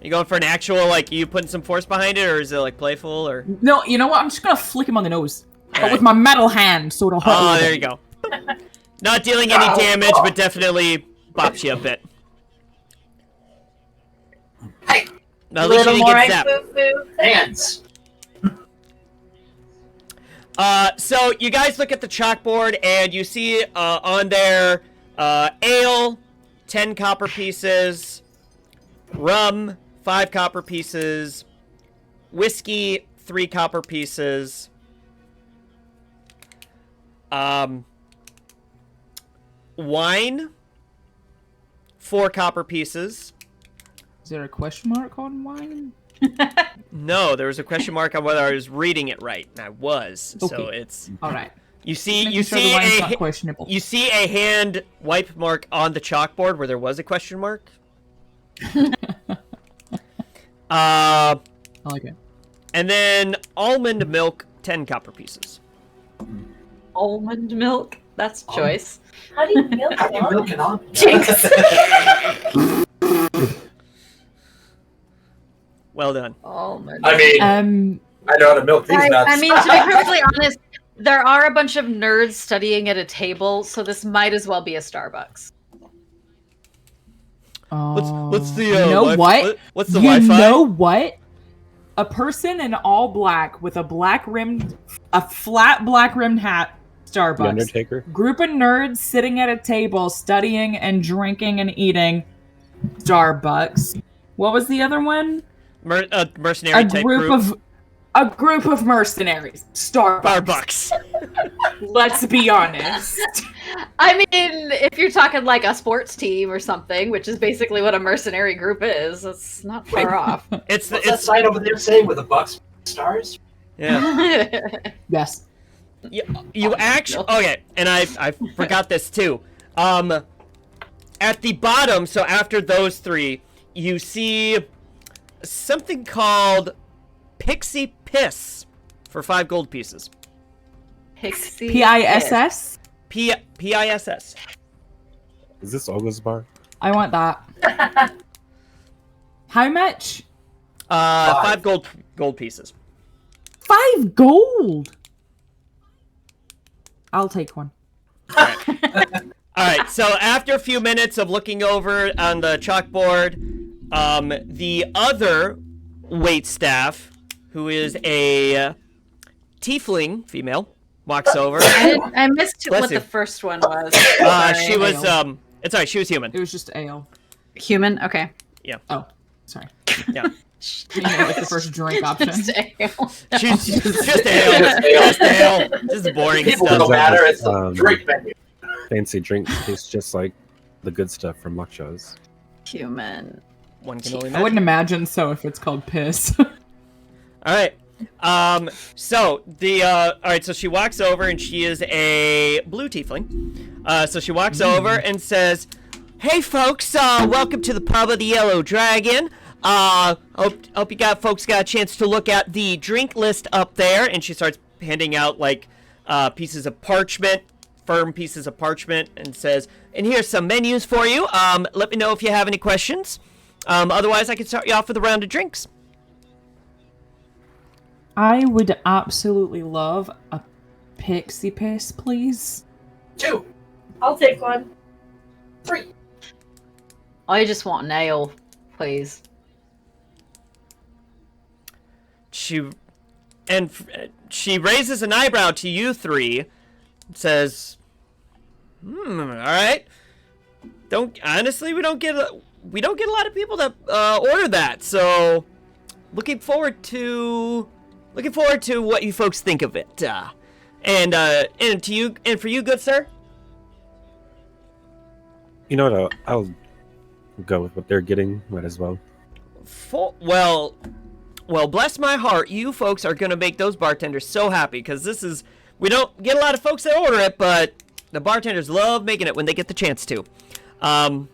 You going for an actual, like, you putting some force behind it, or is it, like, playful, or... No, you know what? I'm just gonna flick him on the nose. But Alright. with my metal hand, so it'll hurt. Oh, there you go. Not dealing any damage, but definitely bops you a bit. Hey! Now, at least you didn't get zapped. Foo-foo. Hands! So you guys look at the chalkboard and you see on there ale, 10 copper pieces, rum, 5 copper pieces, whiskey, 3 copper pieces, wine, 4 copper pieces. Is there a question mark on wine? No, there was a question mark on whether I was reading it right, and I was. Okay. So it's All right. you see Making you sure see the wine's a not questionable. you see a hand wipe mark on the chalkboard where there was a question mark. I like it. And then almond milk, 10 copper pieces. Almond milk? That's a choice. How do you milk How do you milk an almond? Jinx. Well done. Almond. I mean, I know how to milk these nuts. I mean, to be perfectly honest, there are a bunch of nerds studying at a table, so this might as well be a Starbucks. What's the you know what? What's the you Wi-Fi? know what? A person in all black with a flat black rimmed hat. Starbucks. The Undertaker. Group of nerds sitting at a table studying and drinking and eating. Starbucks. What was the other one? Mercenary type A group of mercenaries. Starbucks. Let's be honest. I mean, if you're talking like a sports team or something, which is basically what a mercenary group is, it's not far off. It's What's that sign over there saying with the Bucks stars? Yeah. Yes. You actually okay, and I forgot this too. At the bottom, so after those 3, you see something called Pixie Piss for 5 gold pieces. Pixie P-I-S-S? P-I-S-S. Is this Olga's bar? I want that. How much? 5 gold pieces. 5 gold? I'll take one. Alright, so after a few minutes of looking over on the chalkboard, the other waitstaff, who is a tiefling female, walks over. I missed Bless what you. the first one was. She was, it's alright, she was human. It was just ale. Human? Okay. Yeah. Oh, sorry. Yeah. You know, like the first drink option. Just ale. She's just ale. Just ale. Just boring People stuff. don't matter. It's the drink menu. Fancy drink tastes just like the good stuff from Lakshas. Human. One can only I imagine. wouldn't imagine so if it's called piss. Alright. So the alright, so she walks over and she is a blue tiefling. So she walks over and says, "Hey folks, welcome to the pub of the Yellow Dragon. Hope you folks got a chance to look at the drink list up there." And she starts handing out like pieces of parchment firm pieces of parchment and says, "And here's some menus for you. Let me know if you have any questions. Otherwise, I can start you off with a round of drinks." I would absolutely love a pixie piss, please. 2. I'll take one. 3. I just want an ale, please. She raises an eyebrow to you three, and says, all right. We don't get a lot of people that order that. So, looking forward to what you folks think of it. And to you, and for you, good sir. You know what? I'll go with what they're getting. Might as well. Well, bless my heart, you folks are gonna make those bartenders so happy, because we don't get a lot of folks that order it, but the bartenders love making it when they get the chance to. All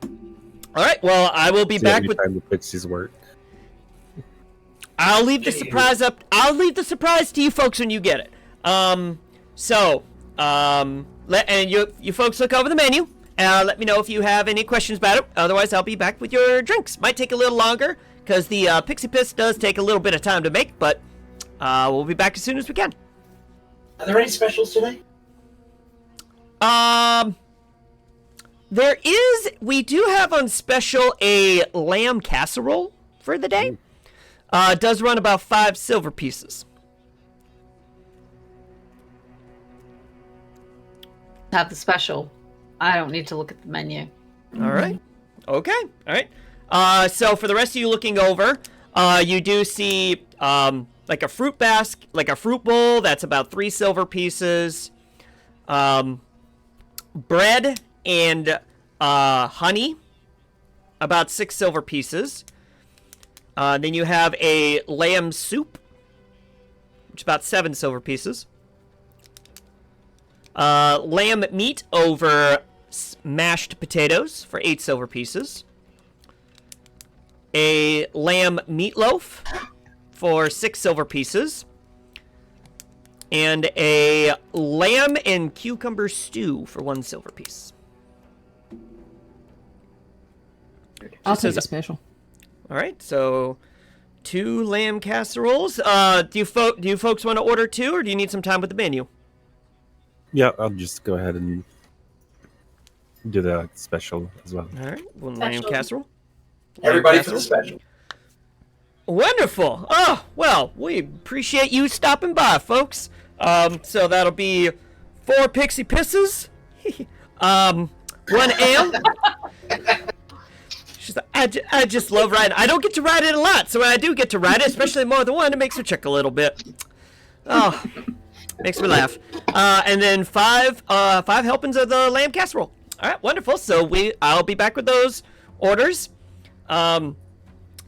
right, well, I will be back with. Time the pixies work. I'll leave the surprise up. I'll leave the surprise to you folks when you get it. And you folks look over the menu. Let me know if you have any questions about it. Otherwise, I'll be back with your drinks. Might take a little longer, because the Pixie Piss does take a little bit of time to make, but we'll be back as soon as we can. Are there any specials today? We do have on special a lamb casserole for the day. It does run about 5 silver pieces. Have the special. I don't need to look at the menu. All right. Okay. All right. So for the rest of you looking over, you do see like a fruit basket, like a fruit bowl that's about 3 silver pieces, bread and honey, about 6 silver pieces. Then you have a lamb soup, which is about 7 silver pieces. Lamb meat over mashed potatoes for 8 silver pieces. A lamb meatloaf for 6 silver pieces. And a lamb and cucumber stew for 1 silver piece. I'll take a special. All right, so 2 lamb casseroles. Do you folks want to order 2, or do you need some time with the menu? Yeah, I'll just go ahead and do the special as well. All right, 1 lamb casserole. Everybody for the special. Wonderful. Oh, well, we appreciate you stopping by, folks. So that'll be 4 pixie pisses. 1 ale. She's like, I just love riding. I don't get to ride it a lot, so when I do get to ride it, especially more than one, it makes me chuckle a little bit. Oh, makes me laugh. And then 5 helpings of the lamb casserole. All right, wonderful. So I'll be back with those orders. In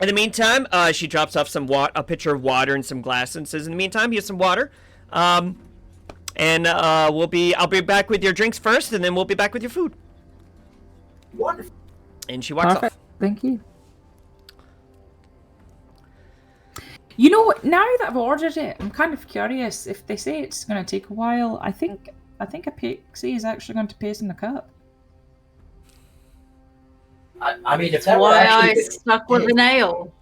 the meantime, she drops off a pitcher of water and some glass and says, "In the meantime, here's some water. I'll be back with your drinks first, and then we'll be back with your food." Wonderful. And she walks off. Thank you. You know, now that I've ordered it, I'm kind of curious. If they say it's going to take a while, I think a pixie is actually going to paste in the cup. I mean, if that were Why actually... I stuck with an ale.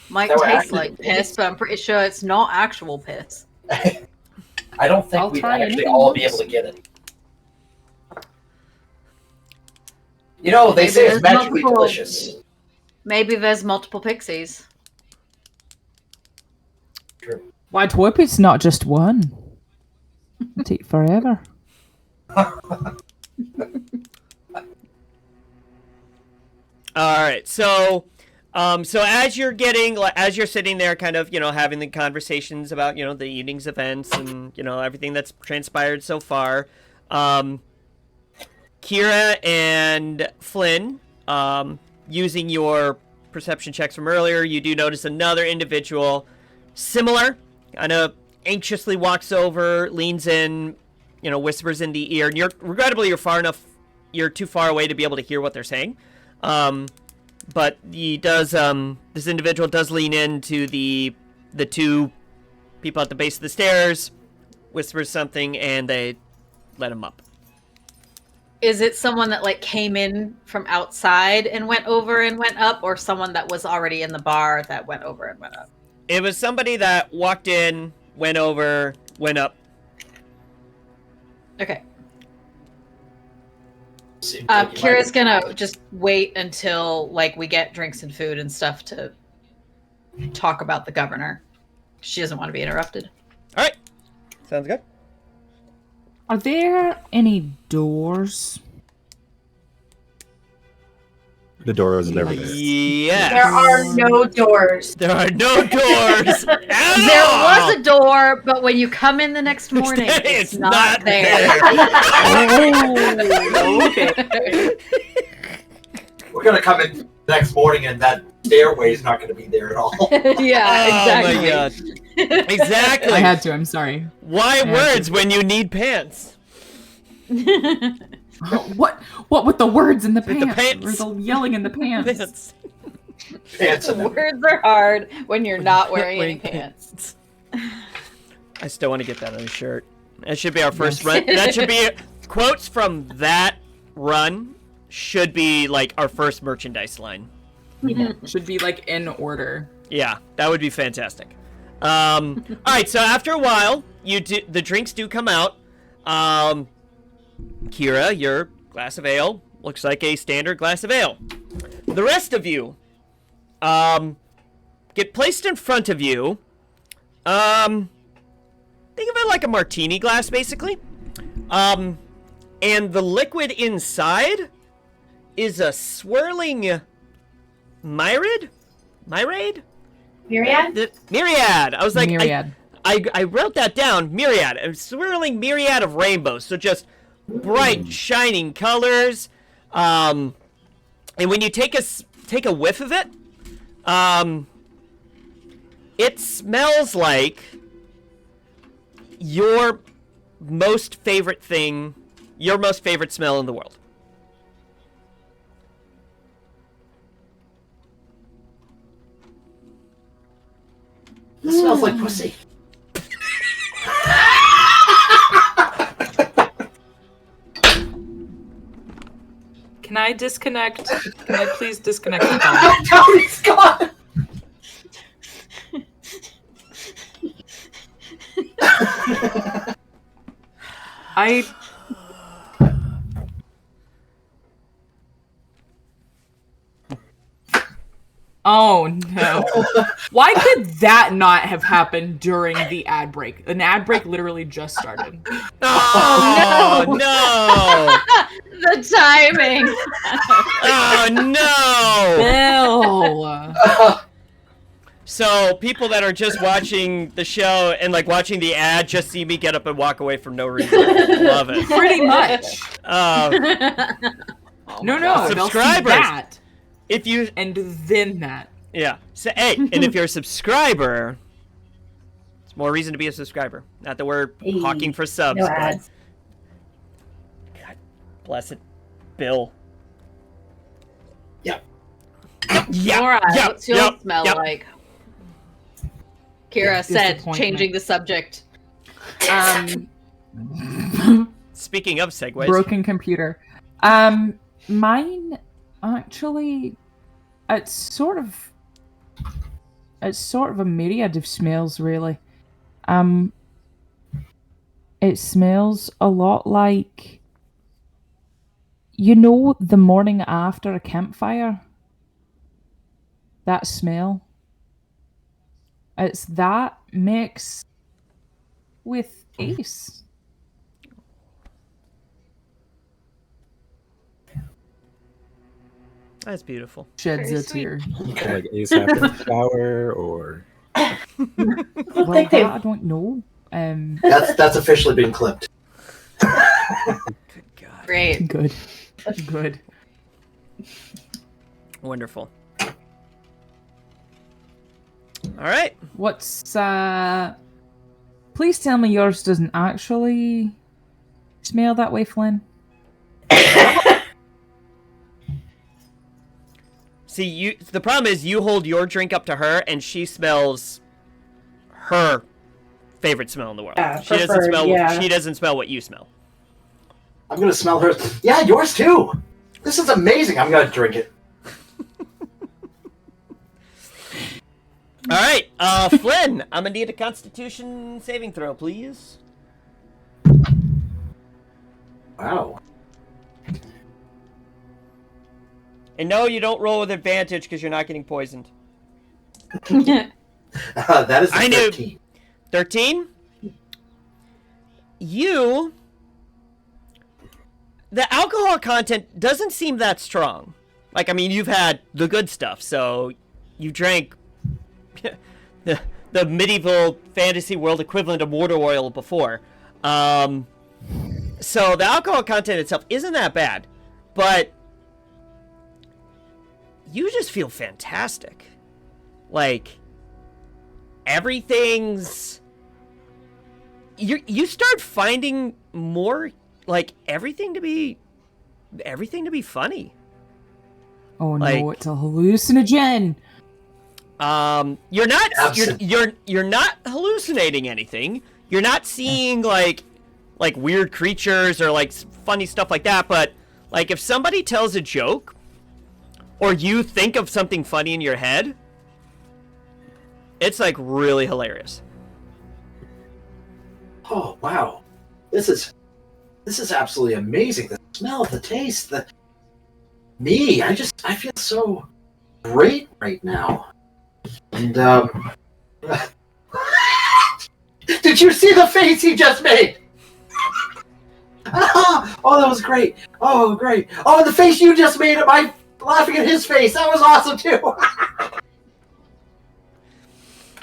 Might That were taste actually- like piss, but I'm pretty sure it's not actual piss. I don't think I'll we'd try actually anything all be once. able to get it. You know, they Maybe say it's there's magically multiple- delicious. Maybe there's multiple pixies. True. Well, I'd hope it's not just one. It'll take forever. All right, so as you're sitting there, kind of, having the conversations about, the evening's events and, everything that's transpired so far, Kira and Flynn, using your perception checks from earlier, you do notice another individual, similar, kind of anxiously walks over, leans in, whispers in the ear, and you're too far away to be able to hear what they're saying. But this individual does lean into the 2 people at the base of the stairs, whispers something, and they let him up. Is it someone that like came in from outside and went over and went up, or someone that was already in the bar that went over and went up? It was somebody that walked in, went over, went up. Okay. Seems like you Kira's might- gonna just wait until like we get drinks and food and stuff to talk about the governor. She doesn't want to be interrupted. All right. Sounds good. Are there any doors? The door was never there. Yes. There are no doors. There are no doors. at There all. was a door, but when you come in the next morning, it's not there. Oh, okay. We're gonna come in next morning, and that stairway is not gonna be there at all. Yeah, Oh exactly. my god. Exactly. I had to. I'm sorry. Why I had words to. when you need pants? What? What with the words in the With the pants? pants. Or the yelling in the pants? Pants. Pants and Words are hard when you're not wearing any pants. I still want to get that on a shirt. That should be our first Yes. run. That should be quotes from that run. Should be like our first merchandise line. Should be like in order. Yeah, that would be fantastic. All right, so after a while, the drinks do come out. Kira, your glass of ale looks like a standard glass of ale. The rest of you get placed in front of you. Think of it like a martini glass, basically. And the liquid inside is a swirling myriad? Myriad? Myriad? Myriad. I was like, Myriad. I wrote that down. Myriad. A swirling myriad of rainbows. So just bright, shining colors. And when you take a whiff of it, it smells like your most favorite thing, your most favorite smell in the world. it smells like pussy. Can I disconnect? Can I please disconnect the phone? Tony's gone. I. Oh no. Why could that not have happened during the ad break? An ad break literally just started. Oh, no! The timing. Oh, no! Bill. So, people that are just watching the show and, like, watching the ad just see me get up and walk away for no reason. Love it. Pretty much. No, they'll see Subscribers. that. If you... And then that. Yeah. So, hey, and if you're a subscriber, it's more reason to be a subscriber. Not that we're Hey, hawking for subs, no but... ads. God bless it. Bill. Yep. Yeah. Laura, yeah, what's your yeah, smell yeah. like? Kira said, Disappointment. changing the subject. Speaking of segues. Broken computer. Mine actually, it's sort of a myriad of smells, really. It smells a lot like, the morning after a campfire. That smell. It's that mixed with Ace. That's beautiful. Sheds Very a sweet. tear. Like Ace after the shower, or Well, think that they've- I don't know. That's officially been clipped. Good God. Great. Good. Good. Wonderful. All right. What's Please tell me yours doesn't actually smell that way, Flynn. See, the problem is you hold your drink up to her, and she smells her favorite smell in the world. Yeah, She doesn't preferred, smell. yeah. She doesn't smell what you smell. I'm gonna smell hers. Yeah, yours too. This is amazing. I'm gonna drink it. All right, Flynn, I'm gonna need a Constitution saving throw, please. Wow. And no, you don't roll with advantage because you're not getting poisoned. That is the 13. 13? The alcohol content doesn't seem that strong. Like, I mean, you've had the good stuff, so you drank the medieval fantasy world equivalent of water oil before. So the alcohol content itself isn't that bad, but you just feel fantastic. Like, everything's... You start finding more, like, everything to be funny. Oh Like, no, it's a hallucinogen. You're not hallucinating anything. You're not seeing like weird creatures or like funny stuff like that, but like if somebody tells a joke or you think of something funny in your head, it's like really hilarious. Oh wow, this is absolutely amazing. The smell, the taste, I feel so great right now. And did you see the face he just made? Oh, that was great. Oh, great. Oh, and the face you just made at my laughing at his face. That was awesome too.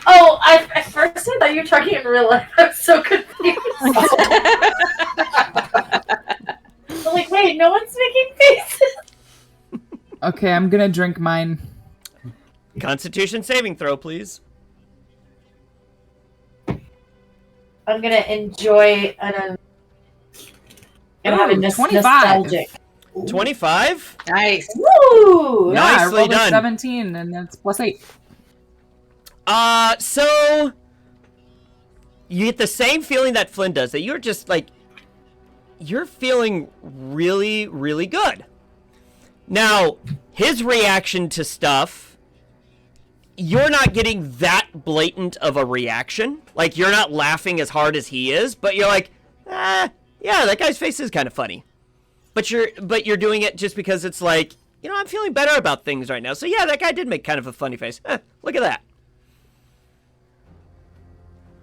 Oh, at first I thought you were talking in real life. I was so confused. I'm like, wait, no one's making faces. Okay, I'm gonna drink mine. Constitution saving throw, please. I'm gonna enjoy and have a 25. nostalgic. 25? Nice. Woo! Yeah, I Nicely rolled a done. 17, and that's +8. So you get the same feeling that Flynn does, that you're just like, you're feeling really, really good. Now, his reaction to stuff, you're not getting that blatant of a reaction. Like, you're not laughing as hard as he is, but you're like, yeah, that guy's face is kind of funny. But you're doing it just because it's like, you know, I'm feeling better about things right now. So yeah, that guy did make kind of a funny face. Look at that.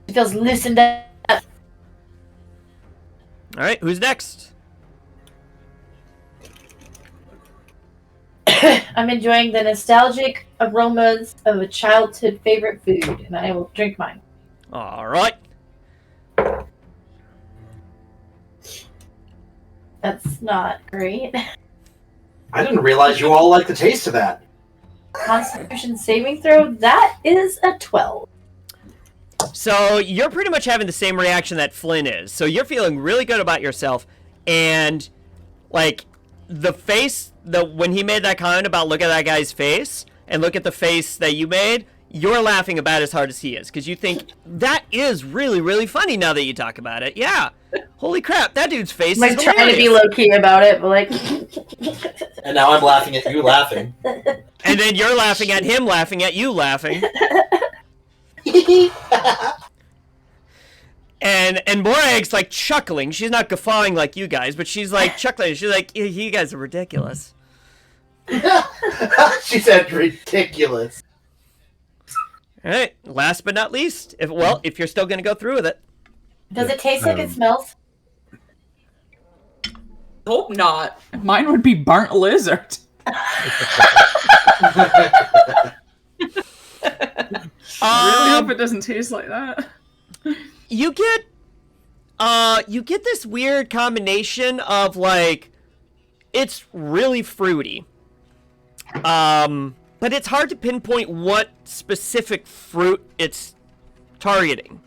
It feels loosened up. All right, who's next? I'm enjoying the nostalgic aromas of a childhood favorite food, and I will drink mine. All right. That's not great. I didn't realize you all like the taste of that. Constitution saving throw, that is a 12. So you're pretty much having the same reaction that Flynn is. So you're feeling really good about yourself, and like the face, when he made that comment about look at that guy's face and look at the face that you made, you're laughing about as hard as he is because you think that is really, really funny now that you talk about it. Yeah. Holy crap, that dude's face is hilarious. Trying to be low key about it, but like. And now I'm laughing at you laughing. And then you're laughing at him laughing at you laughing. And Morag's like chuckling. She's not guffawing like you guys, but she's like chuckling. She's like, you guys are ridiculous. She said ridiculous. All right, last but not least, if you're still going to go through with it. Does it taste like it smells? Hope not. Mine would be burnt lizard. I really hope it doesn't taste like that. You get this weird combination of like, it's really fruity. But it's hard to pinpoint what specific fruit it's targeting.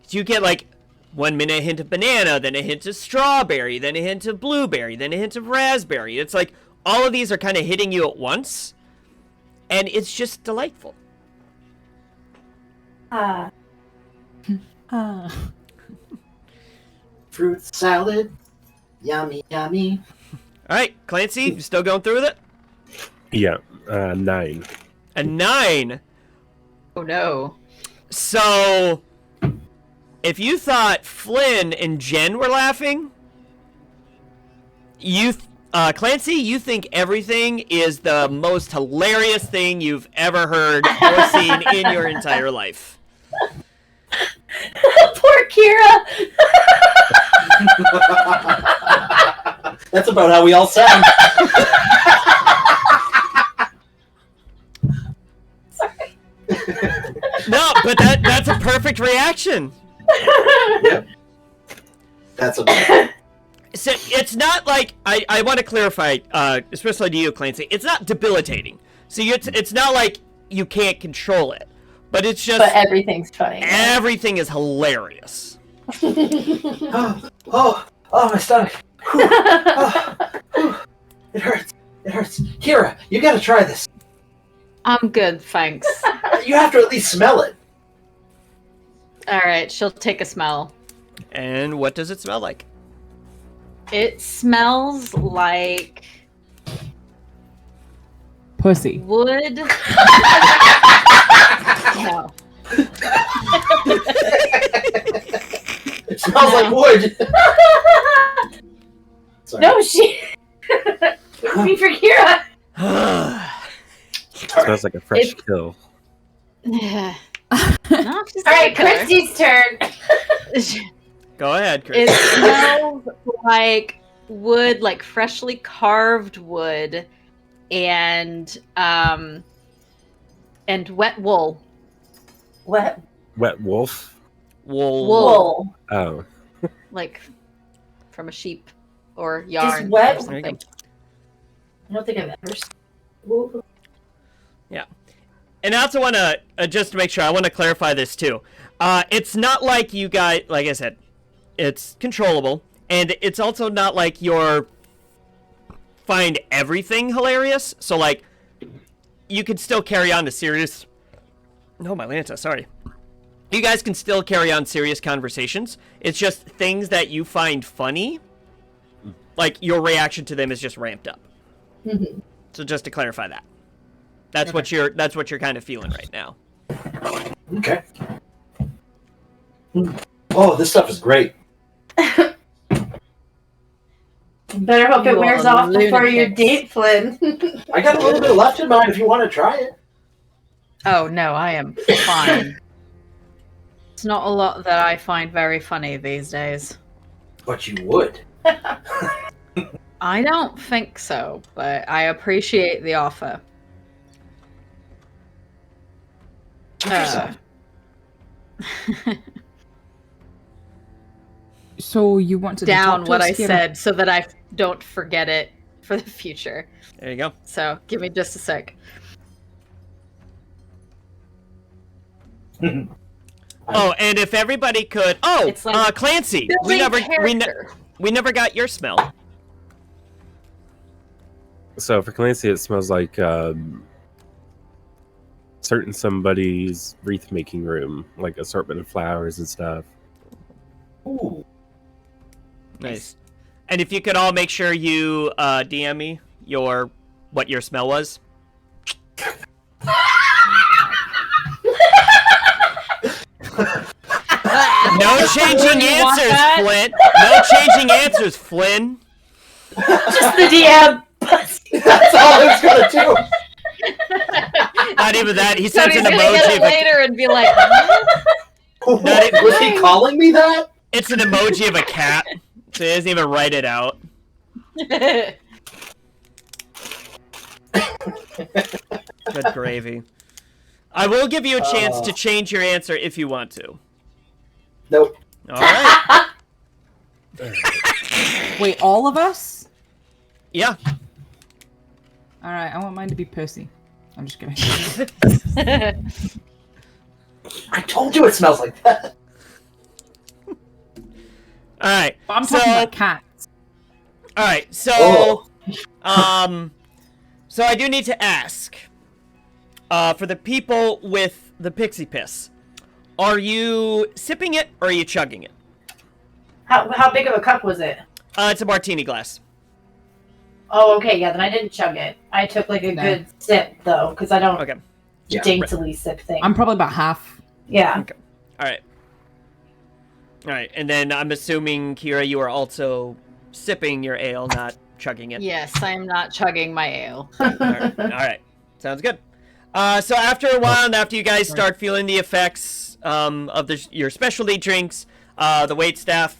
You get like 1 minute a hint of banana, then a hint of strawberry, then a hint of blueberry, then a hint of raspberry. It's like all of these are kind of hitting you at once, and it's just delightful. fruit salad. Yummy, yummy. All right, Clancy, you still going through with it? Yeah, 9. A 9. Oh no. So, if you thought Flynn and Jen were laughing, Clancy, you think everything is the most hilarious thing you've ever heard or seen in your entire life. Poor Kira. That's about how we all sound. Sorry. No, but that's a perfect reaction. Yep. That's a. So it's not like I want to clarify, especially to you, Clancy. It's not debilitating. So it's not like you can't control it, but it's just. But everything's funny. Everything is hilarious. Oh, my stomach. Whew. Whew. It hurts. It hurts. Kira, you gotta try this. I'm good, thanks. You have to at least smell it. All right, she'll take a smell. And what does it smell like? It smells like Pussy. wood. No. It smells like wood. Sorry. No, she. It would be for Kira. Smells like a fresh kill. Yeah. All right, Christy's turn. Go ahead, Chris. It smells like wood, like freshly carved wood, and wet wool. What? Wet wolf? Wool. Oh. Like from a sheep or yarn. Just wet? Or something. I don't think I've ever seen wool. Yeah. And I also want to, just to make sure, I want to clarify this too. It's not like you guys, like I said, it's controllable. And it's also not like you're find everything hilarious. So, like, you can still carry on to serious... No, my Lanta, sorry. You guys can still carry on serious conversations. It's just things that you find funny. Like, your reaction to them is just ramped up. Mm-hmm. So just to clarify that. That's what you're kind of feeling right now. Okay. Oh, this stuff is great. Better hope it You wears are off before your lunatics. date, Flynn. I got a little bit left in mine if you want to try it. Oh no, I am fine. It's not a lot that I find very funny these days. But you would. I don't think so, but I appreciate the offer. So you want to Down talk to what us, I Kira? said so that I don't forget it for the future. There you go. So give me just a sec. Oh, and if everybody could... Oh, It's like Clancy, we never got your smell. So for Clancy, it smells like certain somebody's wreath making room, like assortment of flowers and stuff. Ooh. Nice. And if you could all make sure you DM me what your smell was. No changing answers, Flynn. No changing answers, Flynn. Just the DM. That's all it's gonna do. Not even that. He So sends he's an gonna get emoji it of a, later and be like, Was he calling me that? it's an emoji of a cat. So he doesn't even write it out. Good gravy. I will give you a chance to change your answer if you want to. Nope. All right. Wait, all of us? Yeah. All right, I want mine to be pussy. I'm just kidding. I told you it smells like that. All right. I'm talking about cats. All right. So, so I do need to ask, for the people with the pixie piss, are you sipping it or are you chugging it? How big of a cup was it? It's a martini glass. Oh, okay. Yeah, then I didn't chug it. I took like a No. good sip though, because I don't Okay. Yeah, daintily sip things. I'm probably about half. Yeah. Okay. All right. And then I'm assuming, Kira, you are also sipping your ale, not chugging it. Yes, I'm not chugging my ale. All right. Sounds good. So after a while, and after you guys start feeling the effects of your specialty drinks, the waitstaff,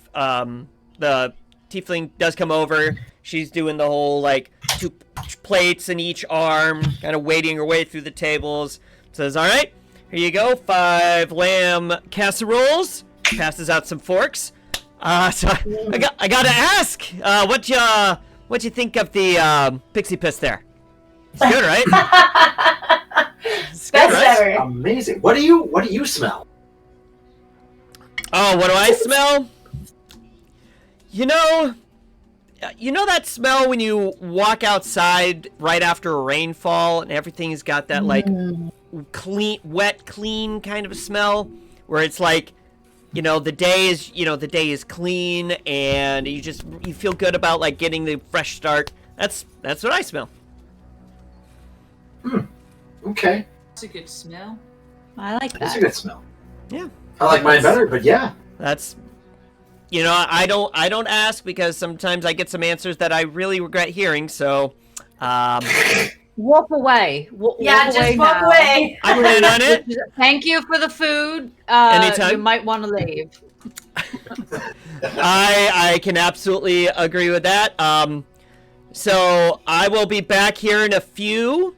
the tiefling does come over. She's doing the whole, like, 2 plates in each arm, kind of wading her way through the tables. Says, all right, here you go, 5 lamb casseroles. Passes out some forks. So I gotta ask, what you think of the pixie piss there? It's good, right? It's good, Best right? ever. Amazing. What do you smell? Oh, what do I smell? You know that smell when you walk outside right after a rainfall and everything's got that like wet, clean kind of a smell, where it's like, the day is clean and you feel good about like getting the fresh start. That's what I smell. Okay. That's a good smell. I like That's a that. good smell. Yeah. I like mine better, but yeah. That's I don't ask because sometimes I get some answers that I really regret hearing, so Walk away. Walk Just away walk now. away. I plan on it. Thank you for the food. Anytime. You might want to leave. I can absolutely agree with that. So I will be back here in a few.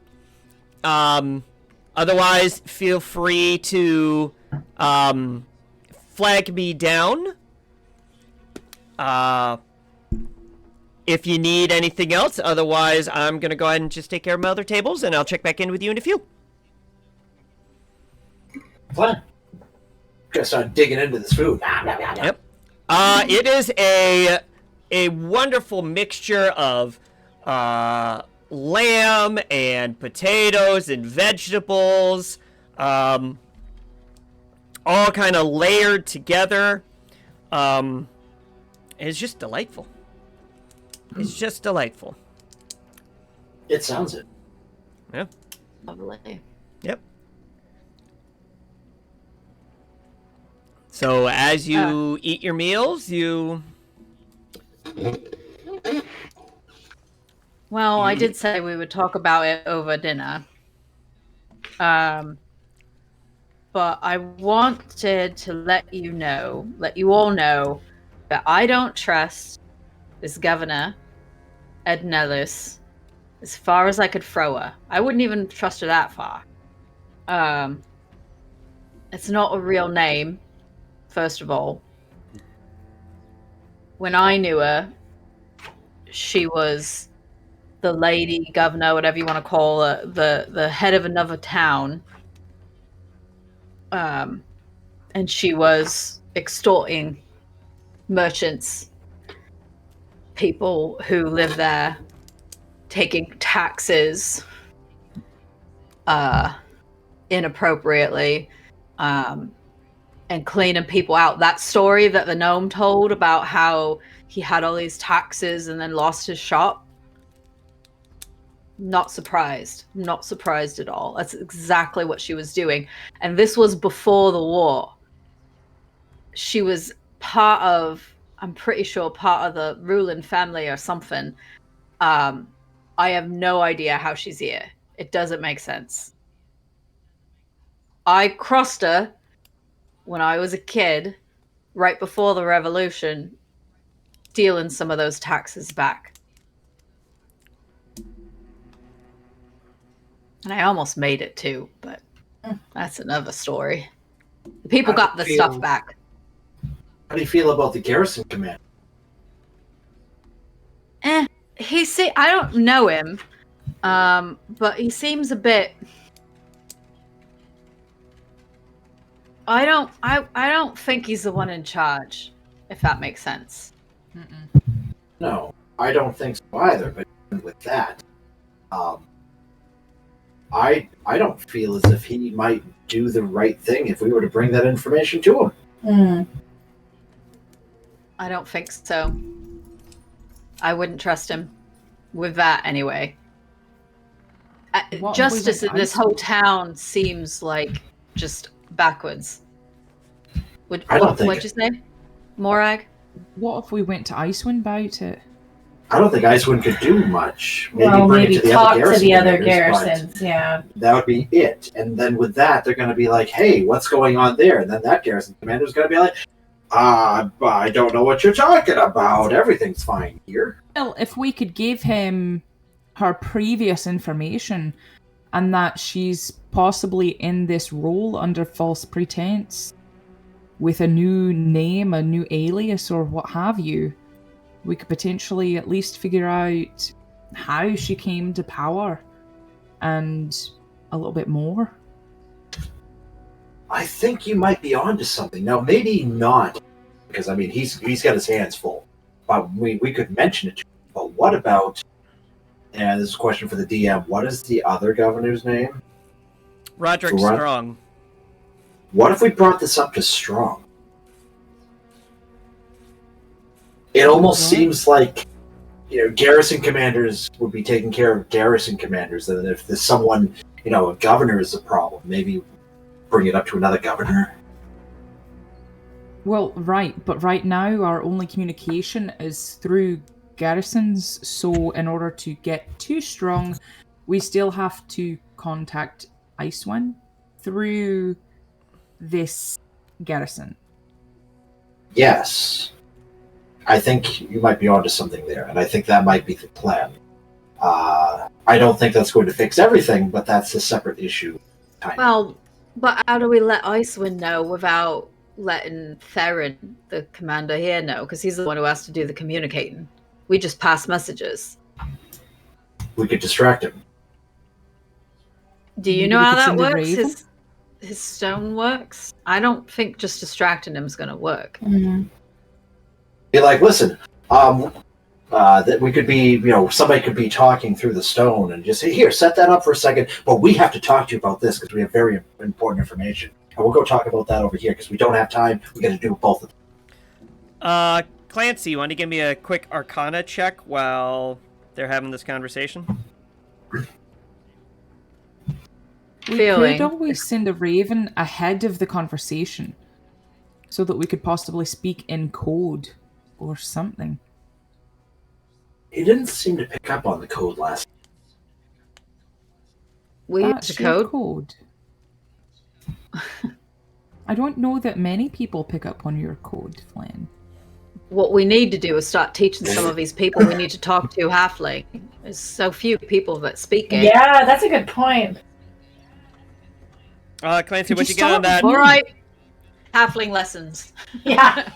Otherwise, feel free to flag me down. If you need anything else, otherwise I'm gonna go ahead and just take care of my other tables, and I'll check back in with you in a few. Fine. Gonna start digging into this food. Yep. It is a wonderful mixture of lamb and potatoes and vegetables, all kind of layered together. It's just delightful. It's just delightful. It sounds it. Yeah. Lovely. Yep. So as you eat your meals, you... Well, I did say we would talk about it over dinner. But I wanted to let you all know that I don't trust this governor, Ed Nellis, as far as I could throw her. I wouldn't even trust her that far. It's not a real name, first of all. When I knew her, she was the lady governor, whatever you want to call her, the head of another town. And she was extorting merchants, people who live there, taking taxes inappropriately, and cleaning people out. That story that the gnome told about how he had all these taxes and then lost his shop. Not surprised at all. That's exactly what she was doing. And this was before the war. She was I'm pretty sure part of the ruling family or something. I have no idea how she's here. It doesn't make sense. I crossed her when I was a kid, right before the revolution, stealing some of those taxes back. And I almost made it too, but that's another story. The people got the stuff back. How do you feel about the garrison commander? I don't know him, but he seems a bit. I don't think he's the one in charge, if that makes sense. No, I don't think so either. But even with that, I don't feel as if he might do the right thing if we were to bring that information to him. I don't think so. I wouldn't trust him with that anyway. What if we Justice went in this to whole town seems like just backwards. I don't think- What'd you say? Morag? What if we went to Icewind about it? I don't think Icewind could do much. Maybe talk to the other commanders, but garrisons. Yeah. that would be it. And then with that, they're going to be like, hey, what's going on there? And then that garrison commander is going to be like, I don't know what you're talking about. Everything's fine here. Well, if we could give him her previous information and that she's possibly in this role under false pretense with a new name, a new alias, or what have you, we could potentially at least figure out how she came to power and a little bit more. I think you might be onto something. Now, maybe not, because, I mean, he's got his hands full. But we could mention it to him. But what about, and this is a question for the DM, what is the other governor's name? Roderick Strong. What if we brought this up to Strong? It almost seems like, garrison commanders would be taking care of garrison commanders, and if there's someone, a governor is a problem, maybe bring it up to another governor. Well, right, but right now our only communication is through garrisons, so in order to get to Strong, we still have to contact Icewind through this garrison. Yes. I think you might be onto something there, and I think that might be the plan. I don't think that's going to fix everything, but that's a separate issue. Well, but how do we let Icewind know without letting Theron, the commander here, know? Because he's the one who has to do the communicating. We just pass messages. We could distract him. Do you Maybe know we how could that send a works? raven? His stone works? I don't think just distracting him is going to work. Be like, listen, that we could be, somebody could be talking through the stone and just say, here, set that up for a second, but we have to talk to you about this because we have very important information. And we'll go talk about that over here because we don't have time. We got to do both of them. Clancy, you want to give me a quick Arcana check while they're having this conversation? We could always send a raven ahead of the conversation so that we could possibly speak in code or something. He didn't seem to pick up on the code last. We That's use a your code? I don't know that many people pick up on your code, Flynn. What we need to do is start teaching some of these people we need to talk to halfling. There's so few people that speak it. Yeah, that's a good point. Clancy, what'd you get on that? All right. Halfling lessons. Yeah.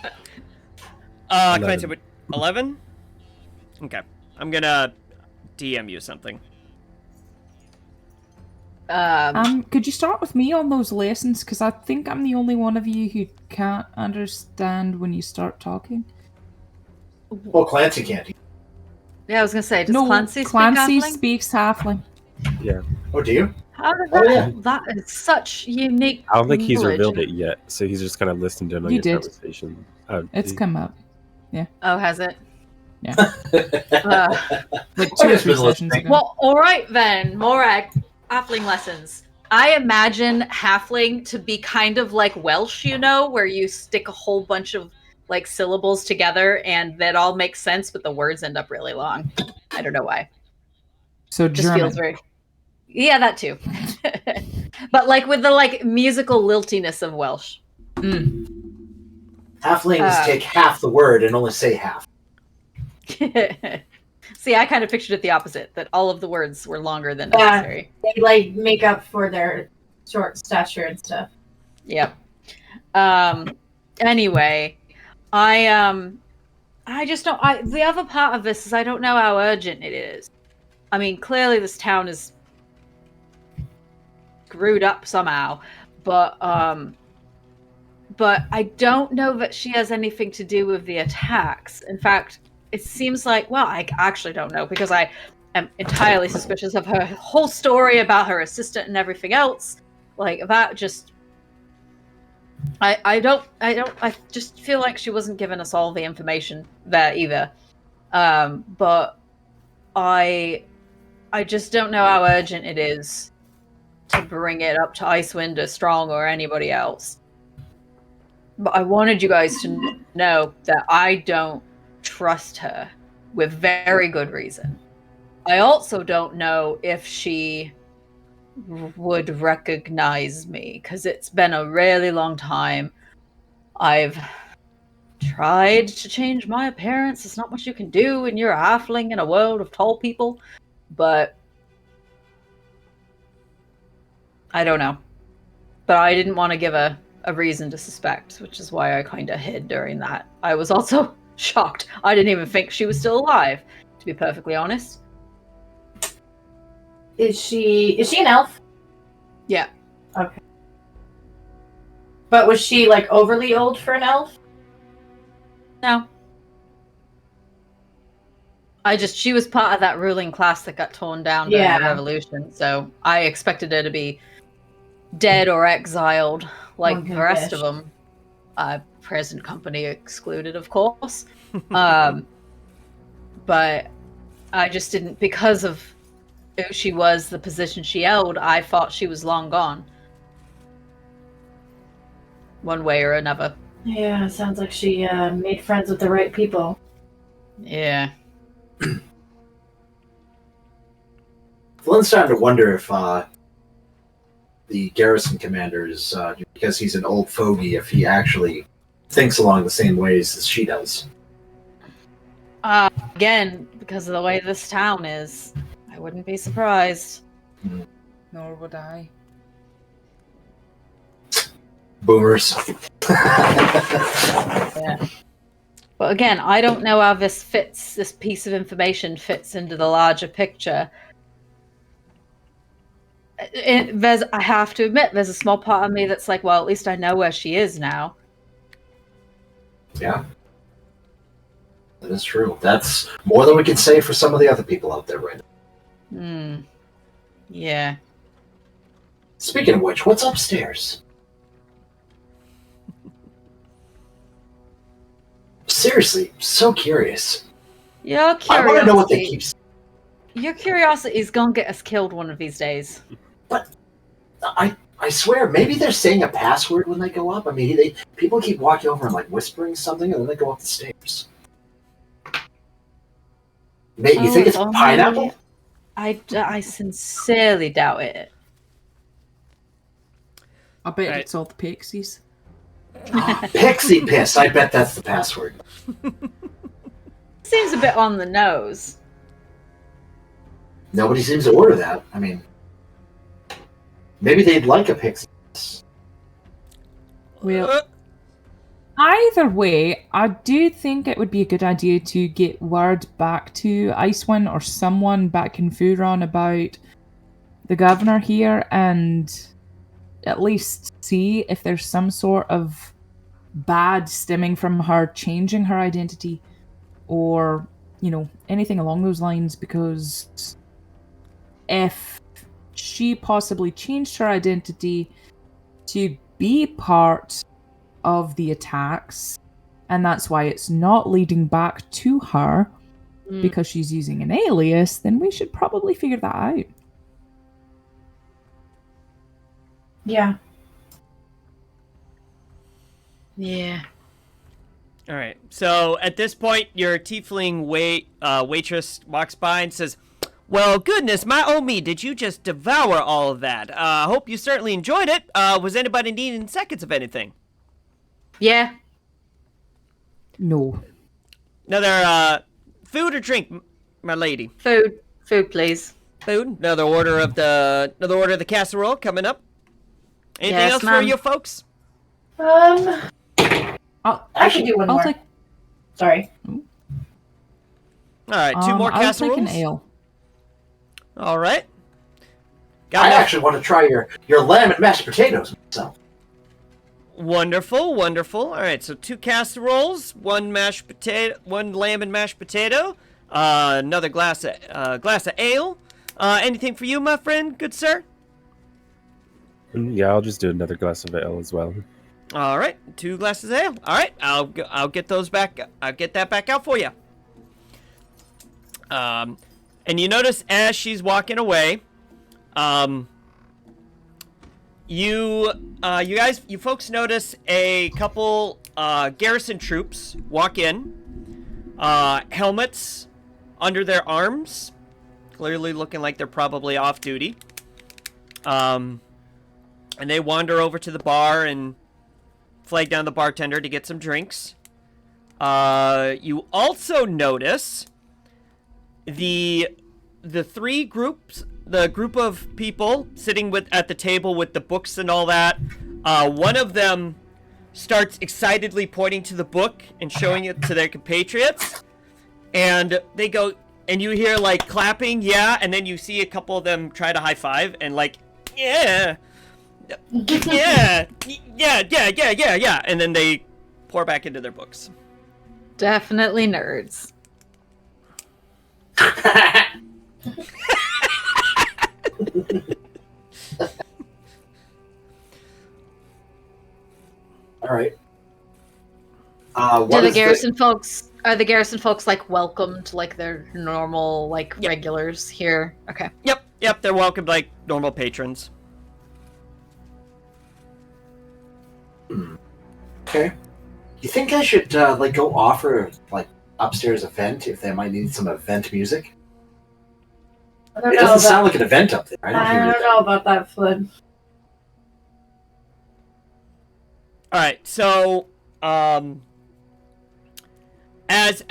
Clancy, 11? Okay. I'm gonna DM you something. Could you start with me on those lessons? Because I think I'm the only one of you who can't understand when you start talking. Well, Clancy can't. Yeah, I was gonna say, does No, Clancy Clancy speak halfling? speaks halfling. Yeah. Oh, do you? How did Oh, that? yeah. That is such unique. I don't think he's knowledge. revealed it yet, so he's just kind of listened in on You your did. conversation. It's come up. Yeah. Oh, has it? Yeah. Like I just been listening. Well, all right then, Morag, halfling lessons. I imagine halfling to be kind of like Welsh, where you stick a whole bunch of like syllables together and that all makes sense, but the words end up really long. I don't know why. So Just German. feels very. Yeah, that too. But like with the like musical liltiness of Welsh. Halflings take half the word and only say half. See, I kind of pictured it the opposite, that all of the words were longer than Yeah. necessary. They like make up for their short stature and stuff. Yep. Anyway, I just don't. The other part of this is I don't know how urgent it is. I mean, clearly this town is screwed up somehow, but I don't know that she has anything to do with the attacks. In fact, it seems like, well, I actually don't know because I am entirely suspicious of her whole story about her assistant and everything else. Like that just I just feel like she wasn't giving us all the information there either. But I just don't know how urgent it is to bring it up to Icewind or Strong or anybody else. But I wanted you guys to know that I don't trust her with very good reason. I also don't know if she would recognize me because it's been a really long time. I've tried to change my appearance. There's not much you can do when you're a halfling in a world of tall people, but I don't know. But I didn't want to give a reason to suspect, which is why I kind of hid during that. I was also shocked. I didn't even think she was still alive, to be perfectly honest. Is she an elf? Yeah. Okay. But was she like overly old for an elf? No. She was part of that ruling class that got torn down during the revolution, so I expected her to be dead or exiled like the rest of them. Present company excluded, of course. But I just didn't, because of who she was, the position she held, I thought she was long gone. One way or another. Yeah, sounds like she made friends with the right people. Yeah. Flynn's starting to wonder if the garrison commander is, because he's an old fogey, if he actually thinks along the same ways as she does. Again, because of the way this town is, I wouldn't be surprised. Nor would I. Boomers. Yeah. But again, I don't know how this piece of information fits into the larger picture. I have to admit, there's a small part of me that's like, well, at least I know where she is now. Yeah. That is true. That's more than we can say for some of the other people out there right now. Yeah. Speaking of which, what's upstairs? Seriously, so curious. Your curiosity. I want to know what they keep. Your curiosity is gonna get us killed one of these days. But I swear, maybe they're saying a password when they go up. I mean, people keep walking over and like whispering something, and then they go up the stairs. Maybe you think it's pineapple? I sincerely doubt it. I bet it's all the pixies. Pixie piss. I bet that's the password. Seems a bit on the nose. Nobody seems to order that. I mean, maybe they'd like a pixie piss. Well, either way, I do think it would be a good idea to get word back to Icewind or someone back in Furon about the governor here and at least see if there's some sort of bad stemming from her changing her identity or, anything along those lines, because if she possibly changed her identity to be part of the attacks, and that's why it's not leading back to her because she's using an alias, then we should probably figure that out. Yeah. Yeah. All right. So at this point, your tiefling waitress walks by and says, "Well, goodness, my me, did you just devour all of that? Hope you certainly enjoyed it. Was anybody needing seconds of anything?" Yeah. No. Another food or drink, my lady? Food, please. Food. Another order of the casserole coming up. Anything else for you folks? I can do one more. Sorry. All right, two more casseroles. I'll take an ale. All right. I actually want to try your lamb and mashed potatoes myself. Wonderful, wonderful. All right, so 2 casseroles, 1 mashed potato, 1 lamb and mashed potato, another glass of ale. Anything for you, my friend, good sir? Yeah, I'll just do another glass of ale as well. All right, 2 glasses of ale. All right, I'll get those back. I'll get that back out for you. And you notice as she's walking away, you folks notice a couple garrison troops walk in, helmets under their arms, clearly looking like they're probably off duty. And they wander over to the bar and flag down the bartender to get some drinks. You also notice the 3 groups, the group of people sitting at the table with the books and all that. One of them starts excitedly pointing to the book and showing it to their compatriots, and they go, and you hear like clapping, yeah, and then you see a couple of them try to high five and like, yeah, and then they pour back into their books. Definitely nerds. All right. Are the garrison folks like welcomed like they're normal like regulars here? Okay. Yep, they're welcomed like normal patrons. Okay. You think I should like go offer like upstairs event if they might need some event music? It doesn't sound like an event up there. I don't know about that, Flynn. All right, so as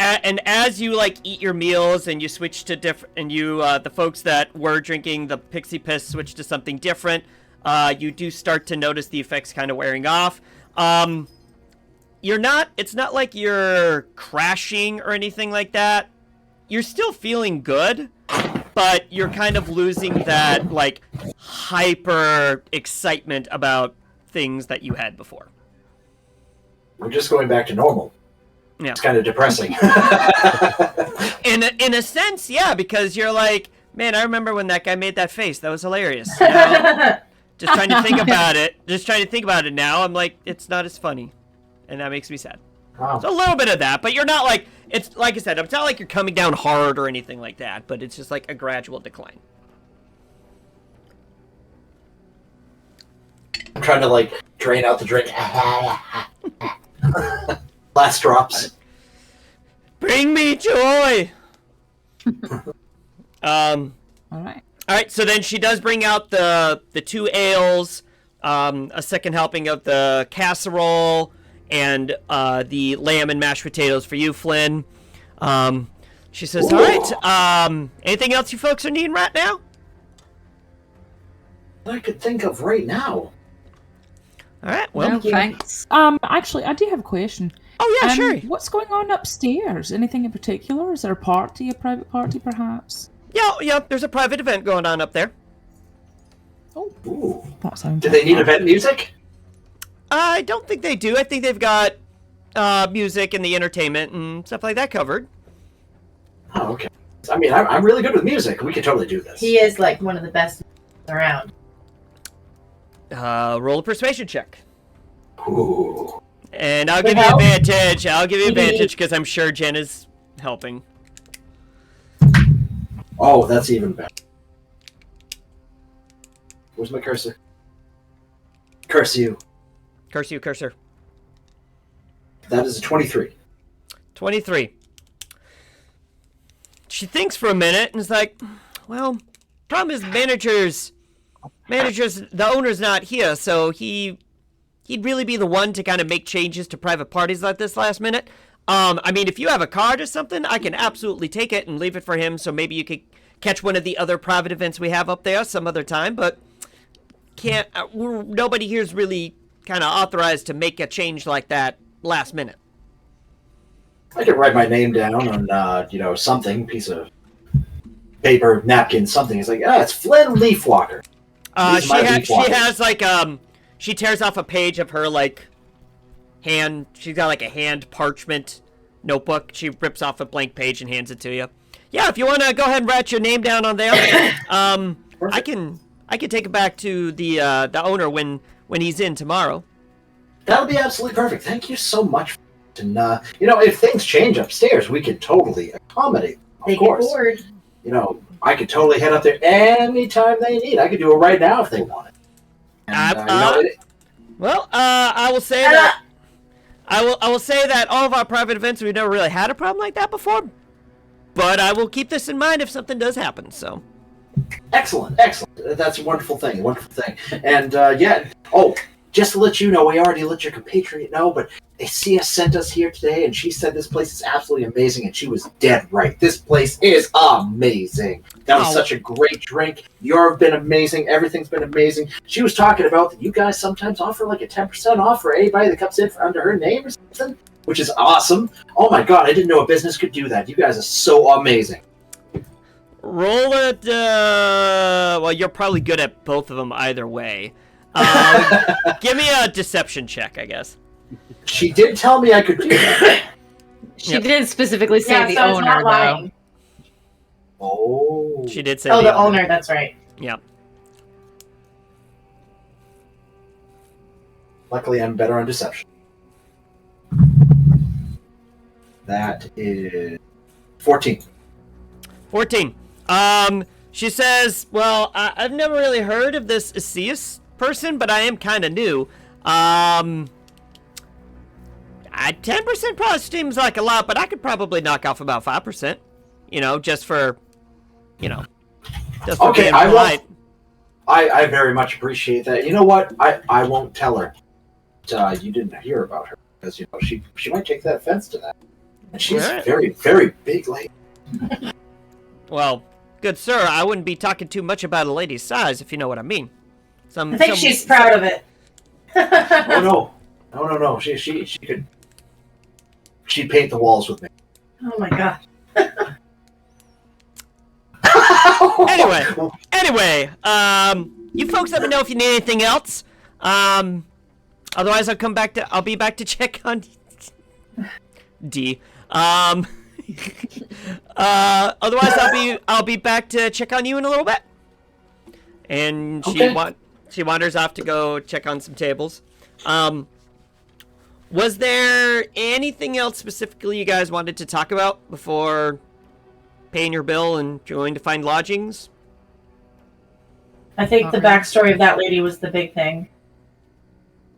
you like eat your meals and you switch to different, and you the folks that were drinking the pixie piss switch to something different, you do start to notice the effects kind of wearing off. It's not like you're crashing or anything like that. You're still feeling good, but you're kind of losing that like hyper excitement about things that you had before. We're just going back to normal. Yeah. It's kind of depressing. In a sense, yeah, because you're like, man, I remember when that guy made that face. That was hilarious. Now, just trying to think about it now, I'm like, it's not as funny. And that makes me sad. Wow. So a little bit of that, but you're not like, it's like I said, it's not like you're coming down hard or anything like that, but it's just like a gradual decline. I'm trying to like drain out the drink. Last drops. Bring me joy. All right. So then she does bring out the 2 ales, a second helping of the casserole, and the lamb and mashed potatoes for you, Flynn. She says, "All right. Anything else you folks are needing right now?" What I could think of right now. All right. Well, thanks. Actually, I do have a question. Oh yeah, sure. What's going on upstairs? Anything in particular? Is there a private party, perhaps? Yeah. There's a private event going on up there. Oh, ooh. That sounds. Do they need event music? I don't think they do. I think they've got music and the entertainment and stuff like that covered. Oh, okay. I mean, I'm really good with music. We could totally do this. He is like one of the best around. Roll a persuasion check. Ooh. And I'll give you advantage. I'll give you advantage because I'm sure Jen is helping. Oh, that's even better. Where's my cursor? Curse you. Curse you, cursor. That is a 23. 23. She thinks for a minute and is like, well, problem is managers, the owner's not here, so he'd really be the one to kind of make changes to private parties like this last minute. I mean, if you have a card or something, I can absolutely take it and leave it for him, so maybe you could catch one of the other private events we have up there some other time, but nobody here's really kind of authorized to make a change like that last minute. I could write my name down on, something, piece of paper, napkin, something. It's like, it's Flynn Leafwalker. She has like, she tears off a page of her like hand. She's got like a hand parchment notebook. She rips off a blank page and hands it to you. Yeah, if you want to go ahead and write your name down on there, I can take it back to the owner when he's in tomorrow. That'll be absolutely perfect. Thank you so much. And if things change upstairs, we could totally accommodate. They Of course. get bored. I could totally head up there anytime they need. I could do it right now if they want it. And, I will say that I will say that all of our private events, we've never really had a problem like that before. But I will keep this in mind if something does happen. So. Excellent. That's a wonderful thing. And just to let you know, we already let your compatriot know, but Acia sent us here today, and she said this place is absolutely amazing, and she was dead right. This place is amazing. That was such a great drink. You've been amazing. Everything's been amazing. She was talking about that you guys sometimes offer like a 10% off for anybody that comes in under her name or something, which is awesome. Oh my god, I didn't know a business could do that. You guys are so amazing. Roll it. Well, you're probably good at both of them either way. Give me a deception check, I guess. She did tell me I could do that. She did specifically say the so it's owner, not though. lying. Oh. She did say the owner, that's right. Yeah. Luckily, I'm better on deception. That is 14. 14. She says, well, I've never really heard of this Asius person, but I am kind of new. 10% probably seems like a lot, but I could probably knock off about 5%. Just for, just for Okay, being I polite. won't. I very much appreciate that. You know what? I won't tell her. You didn't hear about her because she might take that offense to that, and she's Right. very, very big lady. Well, good sir, I wouldn't be talking too much about a lady's size, if you know what I mean. I think she's proud of it. Oh no! She could. She'd paint the walls with me. Oh my god. Anyway, you folks let me know if you need anything else. Otherwise I'll be back to check on D. Otherwise I'll be back to check on you in a little bit. And she wanders off to go check on some tables. Was there anything else specifically you guys wanted to talk about before paying your bill and going to find lodgings? I think the backstory of that lady was the big thing.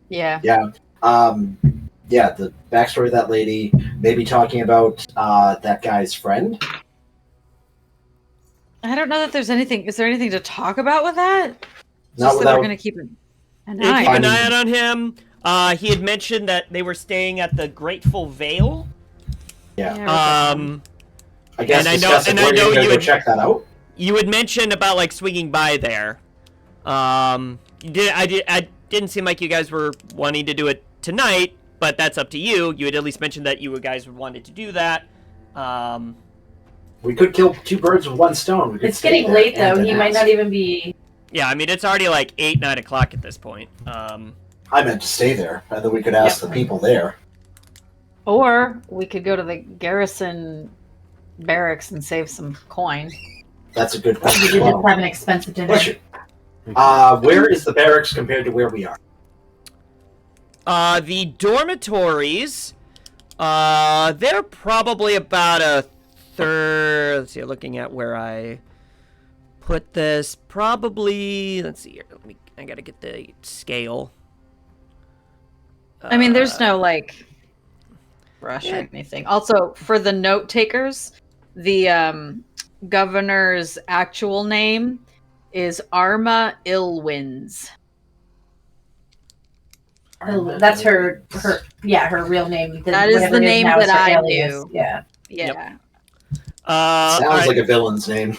Yeah. Yeah. The backstory of that lady, maybe talking about that guy's friend. I don't know that there's anything. Is there anything to talk about with that? Not Just that without. we're going to keep an Keep eye. an eye out on him. He had mentioned that they were staying at the Grateful Vale. Yeah. I guess and discussing where you're gonna go check that out. You had mentioned about like swinging by there. I didn't seem like you guys were wanting to do it tonight, but that's up to you. You had at least mentioned that you guys wanted to do that. We could kill two birds with one stone. We could It's getting late though. He might not even be. Yeah, I mean it's already like 8, 9 o'clock at this point. I meant to stay there, and then we could ask the people there. Or we could go to the garrison barracks and save some coin. That's a good point. We could just have an expensive dinner. Where is the barracks compared to where we are? The dormitories, they're probably about a third. Let's see, looking at where I put this, probably. Let's see here. I gotta get the scale. I mean, there's no like rush or anything. Also, for the note takers, the governor's actual name is Arma Illwinds. That's her real name. That is the name that I knew. Yeah. Yeah. Sounds like a villain's name.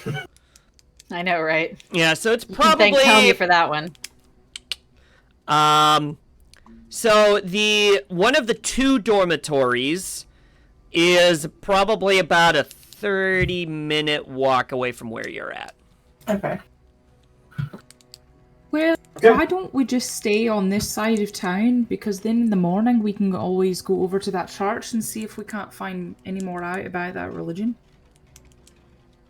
I know, right? Yeah, so it's probably. Thank Tony for that one. So one of the two dormitories is probably about a 30-minute walk away from where you're at. Okay. Well, why don't we just stay on this side of town? Because then in the morning we can always go over to that church and see if we can't find any more out about that religion.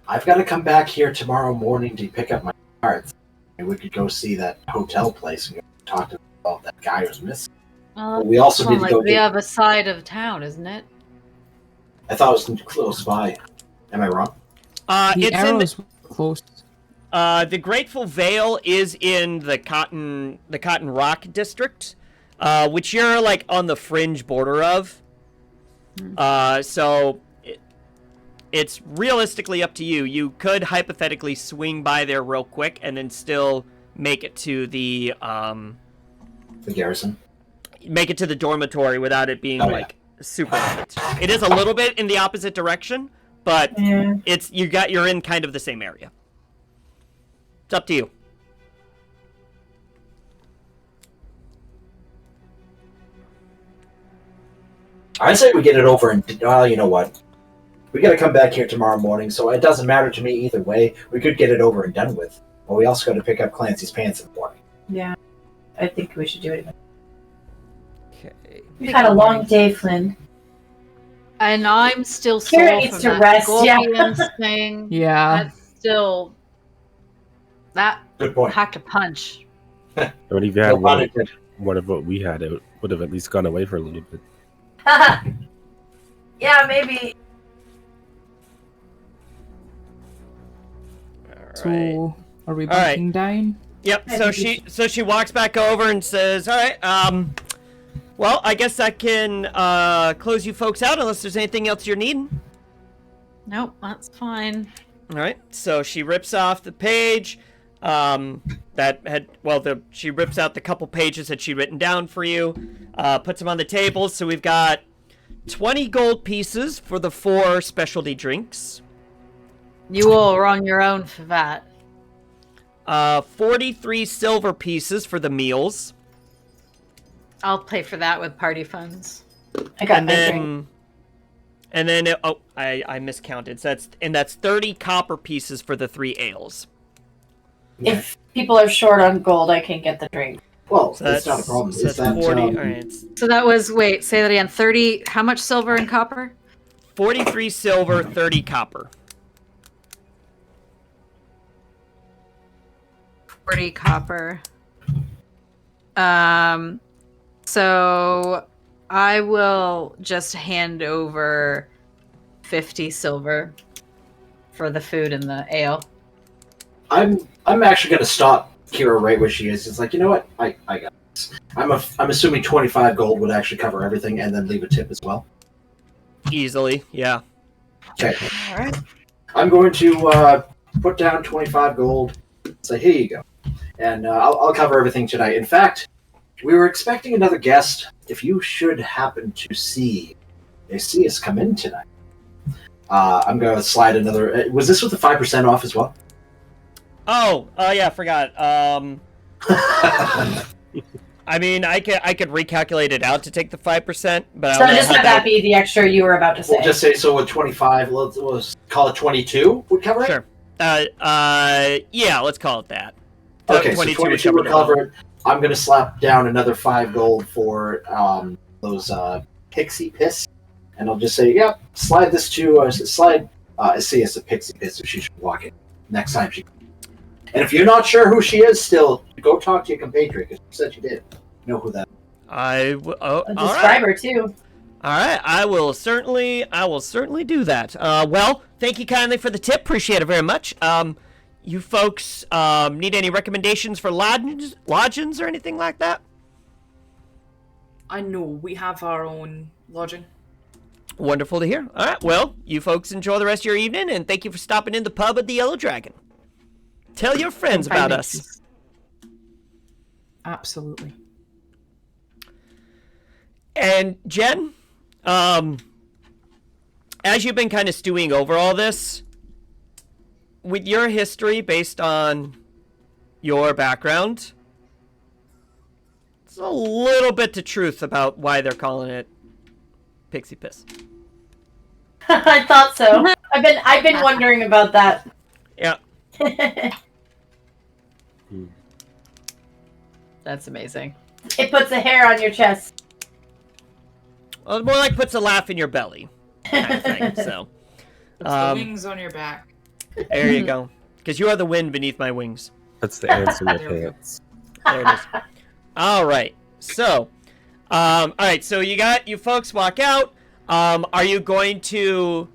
I've got to come back here tomorrow morning to pick up my cards. Maybe we could go see that hotel place and go talk to them about that guy who's missing. Well, we also well, need to like go the get. other side of town, isn't it? I thought it was close by. Am I wrong? The It's in arrow's close. the Grateful Vale is in the Cotton Rock district, which you're like on the fringe border of. So it's realistically up to you. You could hypothetically swing by there real quick and then still make it to the garrison. Make it to the dormitory without it being super late. It is a little bit in the opposite direction, but you're in kind of the same area. It's up to you. I say we get it over and well, you know what? We got to come back here tomorrow morning, so it doesn't matter to me either way. We could get it over and done with, but we also got to pick up Clancy's pants in the morning. Yeah, I think we should do it. Okay. We've had a long day, Flynn. And I'm still Kira sore needs from to that rest, yeah. scorpions thing. Yeah. That's still that Good point. packed a punch. But if you had one of what we had, it would have at least gone away for a little bit. Yeah, maybe. So, are we All right. bunking down? Yep. So she walks back over and says, "All right. Well, I guess I can close you folks out unless there's anything else you're needing." Nope, that's fine. All right. So she rips off the page she rips out the couple pages that she'd written down for you, puts them on the table. So we've got 20 gold pieces for the 4 specialty drinks. You all are on your own for that. 43 silver pieces for the meals. I'll pay for that with party funds. I got my drink. And then I miscounted. So that's 30 copper pieces for the 3 ales. If people are short on gold, I can get the drink. Well, So that's not a problem. So Is that's that 40. All right. So that was, wait, say that again. 30, how much silver and copper? 43 silver, 30 copper. 40 copper. So I will just hand over 50 silver for the food and the ale. I'm actually going to stop Kira right where she is. It's like, you know what? I got this. I'm assuming 25 gold would actually cover everything and then leave a tip as well. Easily, yeah. Okay. All right. I'm going to put down 25 gold. Say, here you go. And I'll cover everything tonight. In fact, we were expecting another guest. If you should happen to see us come in tonight, I'm going to slide another. Was this with the 5% off as well? Oh, yeah, I forgot. I mean, I could recalculate it out to take the 5%, but So just have that be the extra you were about to say. We'll just say so with 25. Let's call it 22. Would cover it. Sure. Yeah, let's call it that. Okay, 22 would cover it. I'm going to slap down another 5 gold for those pixie piss, and I'll just say, yep, slide this to slide. See, it's a pixie piss, so she should walk in next time she. And if you're not sure who she is, still go talk to your compatriot because you said you did. You know who that? I'll describe her too. All right, I will certainly do that. Well, thank you kindly for the tip. Appreciate it very much. You folks need any recommendations for lodgings or anything like that? I know we have our own lodging. Wonderful to hear. All right, well, you folks enjoy the rest of your evening, and thank you for stopping in the pub at the Yellow Dragon. Tell your friends about us. Absolutely. And Jen, as you've been kind of stewing over all this, with your history based on your background, it's a little bit to truth about why they're calling it pixie piss. I thought so. I've been wondering about that. Yeah. That's amazing. It puts a hair on your chest. Well, more like puts a laugh in your belly, kind of thing. So, Puts the wings on your back. There you go. Because you are the wind beneath my wings. That's the answer in your pants. There it is. All right. So, All right, so you folks walk out. Are you going to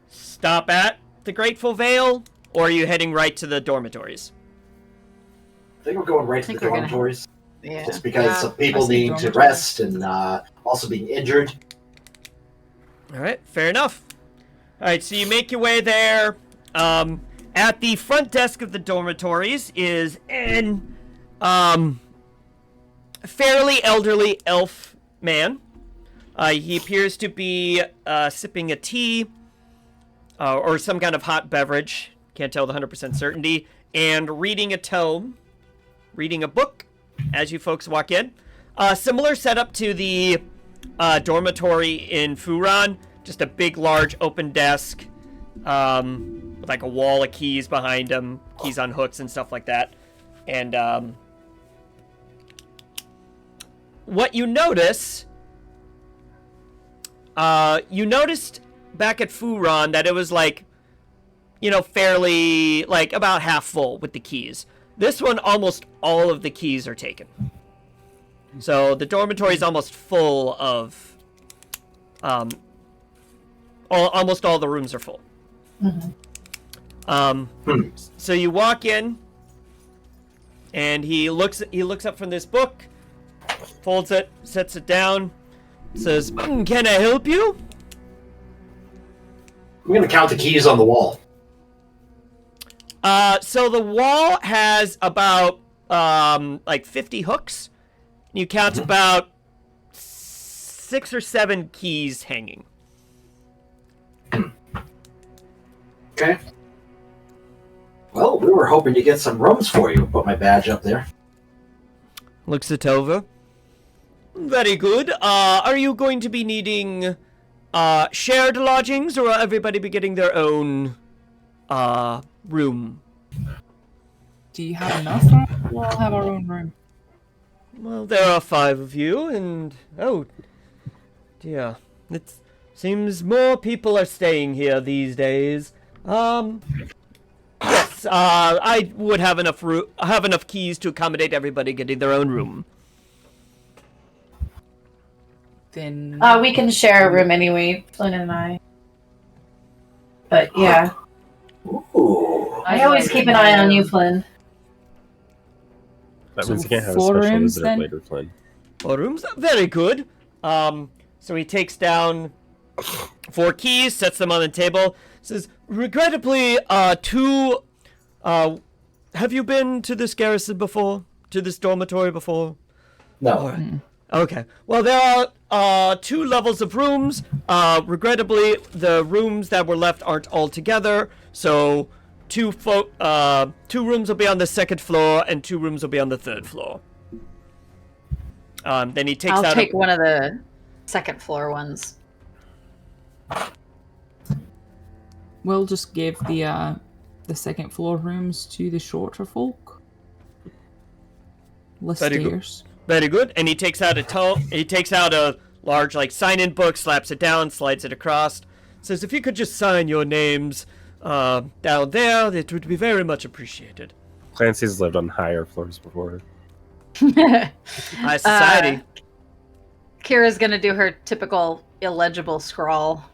stop at the Grateful Vale, or are you heading right to the dormitories? I think we're going right to the think we're gonna- dormitories. Yeah. Just because some I people see need to dormitories. rest and also being injured. All right, fair enough. All right, so you make your way there. At the front desk of the dormitories is an fairly elderly elf man. He appears to be sipping a tea or some kind of hot beverage. Can't tell with 100% certainty. And reading a tome, reading a book as you folks walk in. Similar setup to the dormitory in Furan. Just a big, large, open desk with like a wall of keys behind him, keys on hooks and stuff like that. And what you notice, you noticed back at Furan that it was like, fairly, like about half full with the keys. This one, almost all of the keys are taken. So the dormitory is almost full of, almost all the rooms are full. So you walk in, and he looks up from this book, folds it, sets it down, says, "Can I help you?" I'm gonna count the keys on the wall. So the wall has about like 50 hooks. You count about 6 or 7 keys hanging. Okay. Well, we were hoping to get some rooms for you. Put my badge up there. Looks it over. Very good. Are you going to be needing shared lodgings, or will everybody be getting their own room? Do you have enough? We'll all have our own room. Well, there are 5 of you, and oh dear, it seems more people are staying here these days. Yes, I would have enough keys to accommodate everybody getting their own room. Then We can share a room anyway, Flynn and I. But yeah, Ooh. I always keep an eye on you, Flynn. That So means you can't have a 4 special rooms, visitor then? later, Flynn. 4 rooms, very good. So he takes down 4 keys, sets them on the table, says, "Regrettably, 2. Have you been to this garrison before? To this dormitory before?" No. All right. Okay. Well, there are 2 levels of rooms. Regrettably, the rooms that were left aren't all together, so 2 rooms will be on the 2nd floor, and 2 rooms will be on the 3rd floor. Then he takes I'll out take one of the 2nd floor ones. we'll just give the 2nd floor rooms to the shorter folk. Less Very good. stairs. Very good. And he takes out a large like sign-in book, slaps it down, slides it across. Says, "If you could just sign your names down there, it would be very much appreciated." Clancy's lived on higher floors before. High society. Kira's gonna do her typical illegible scrawl.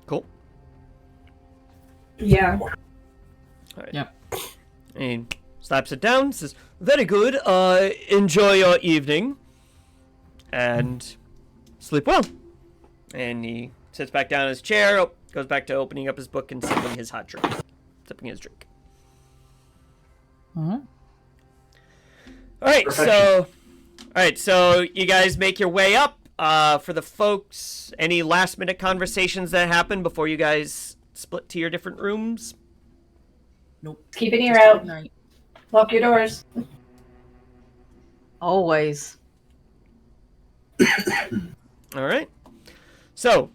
Cool. Yeah. All right. Yep. And he slaps it down. Says, "Very good. Enjoy your evening, and sleep well." And he sits back down in his chair, goes back to opening up his book and sipping his hot drink, sipping his drink. Uh-huh. All right, so you guys make your way up. For the folks, any last minute conversations that happen before you guys split to your different rooms? Nope. Keep an ear out. Night. Lock your doors. Always. All right. So,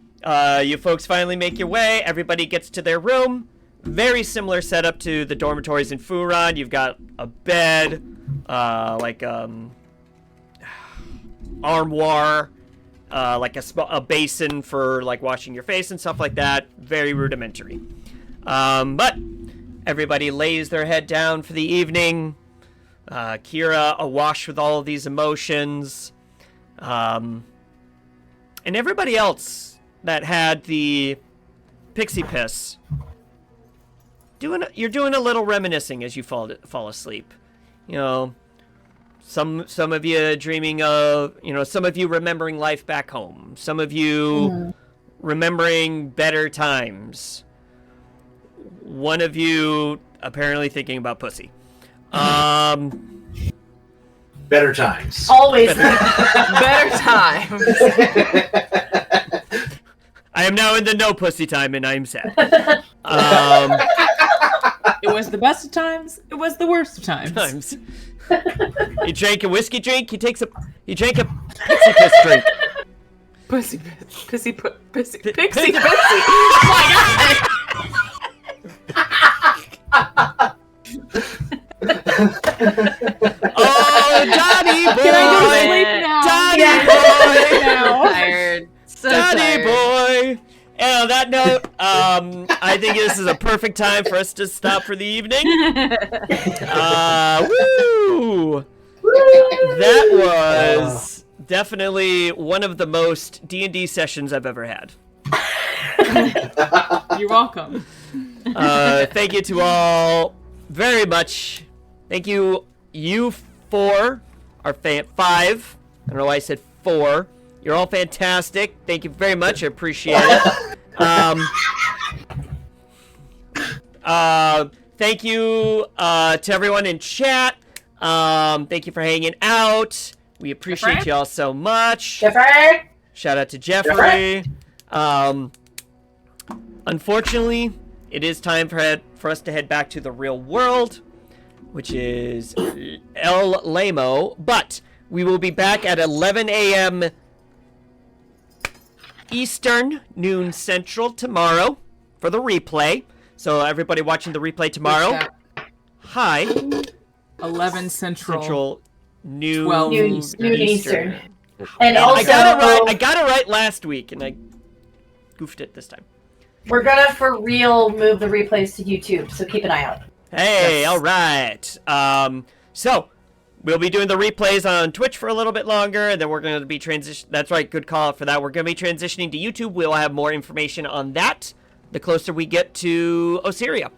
you folks finally make your way. Everybody gets to their room. Very similar setup to the dormitories in Furan. You've got a bed, armoire, like a basin for like washing your face and stuff like that. Very rudimentary. But everybody lays their head down for the evening. Kira awash with all of these emotions. And everybody else that had the pixie piss, you're doing a little reminiscing as you fall asleep. You know, some of you dreaming of, some of you remembering life back home. Some of you remembering better times. One of you apparently thinking about pussy. Better times. Always. Better times. I am now in the no pussy time, and I am sad. It was the best of times. It was the worst of times. He drank a whiskey drink. He drank a pixie piss drink. Pissy pissy pixie pissy. Oh my god! Oh, Johnny boy! Can I go to sleep now? Johnny boy! I'm tired. So Johnny tired. boy! And on that note, I think this is a perfect time for us to stop for the evening. Woo! That was definitely one of the most D&D sessions I've ever had. You're welcome. Thank you to all very much. Thank you, you four, our five. I don't know why I said four. You're all fantastic. Thank you very much. I appreciate it. Thank you to everyone in chat. Thank you for hanging out. We appreciate you all so much. Jeffrey. Shout out to Jeffrey. Unfortunately, it is time for us to head back to the real world, which is El Lamo. But we will be back at 11 a.m. Eastern, noon Central tomorrow for the replay. So everybody watching the replay tomorrow, hi. 11 Central. Noon 12 Noon Eastern. And And also, I got it right last week, and I goofed it this time. we're gonna for real move the replays to YouTube, so keep an eye out. Hey, all right. So we'll be doing the replays on Twitch for a little bit longer, and then we're going to be That's right, good call out for that. We're going to be transitioning to YouTube. We'll have more information on that the closer we get to Osiria.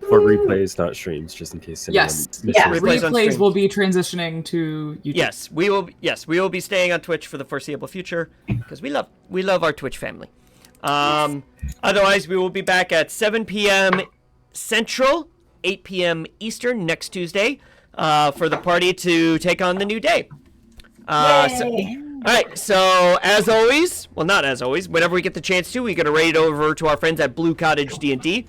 For replays, not streams, just in case. Yes. Yeah. Replays on Replays stream. will be transitioning to YouTube. Yes, we will. Yes, we will be staying on Twitch for the foreseeable future because we love our Twitch family. Otherwise, we will be back at 7 p.m. Central, 8 p.m. Eastern next Tuesday for the party to take on the new day. All right, so as always, well, not as always, whenever we get the chance to, we're going to raid over to our friends at Blue Cottage D&D.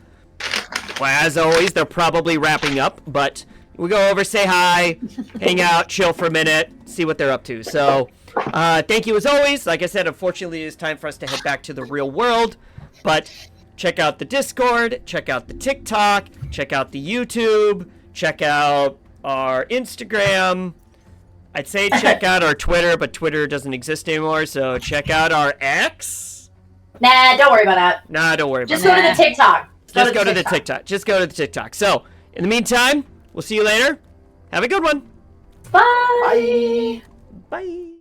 Well, as always, they're probably wrapping up, but we go over, say hi, hang out, chill for a minute, see what they're up to. So, thank you as always. Like I said, unfortunately, it's time for us to head back to the real world, but check out the Discord, check out the TikTok, check out the YouTube, check out our Instagram. I'd say check out our Twitter, but Twitter doesn't exist anymore, so check out our X. Nah, don't worry about that. Nah, don't worry about Just that. go to the TikTok. Just go to the TikTok. Just go to the TikTok. So, in the meantime, we'll see you later. Have a good one. Bye. Bye.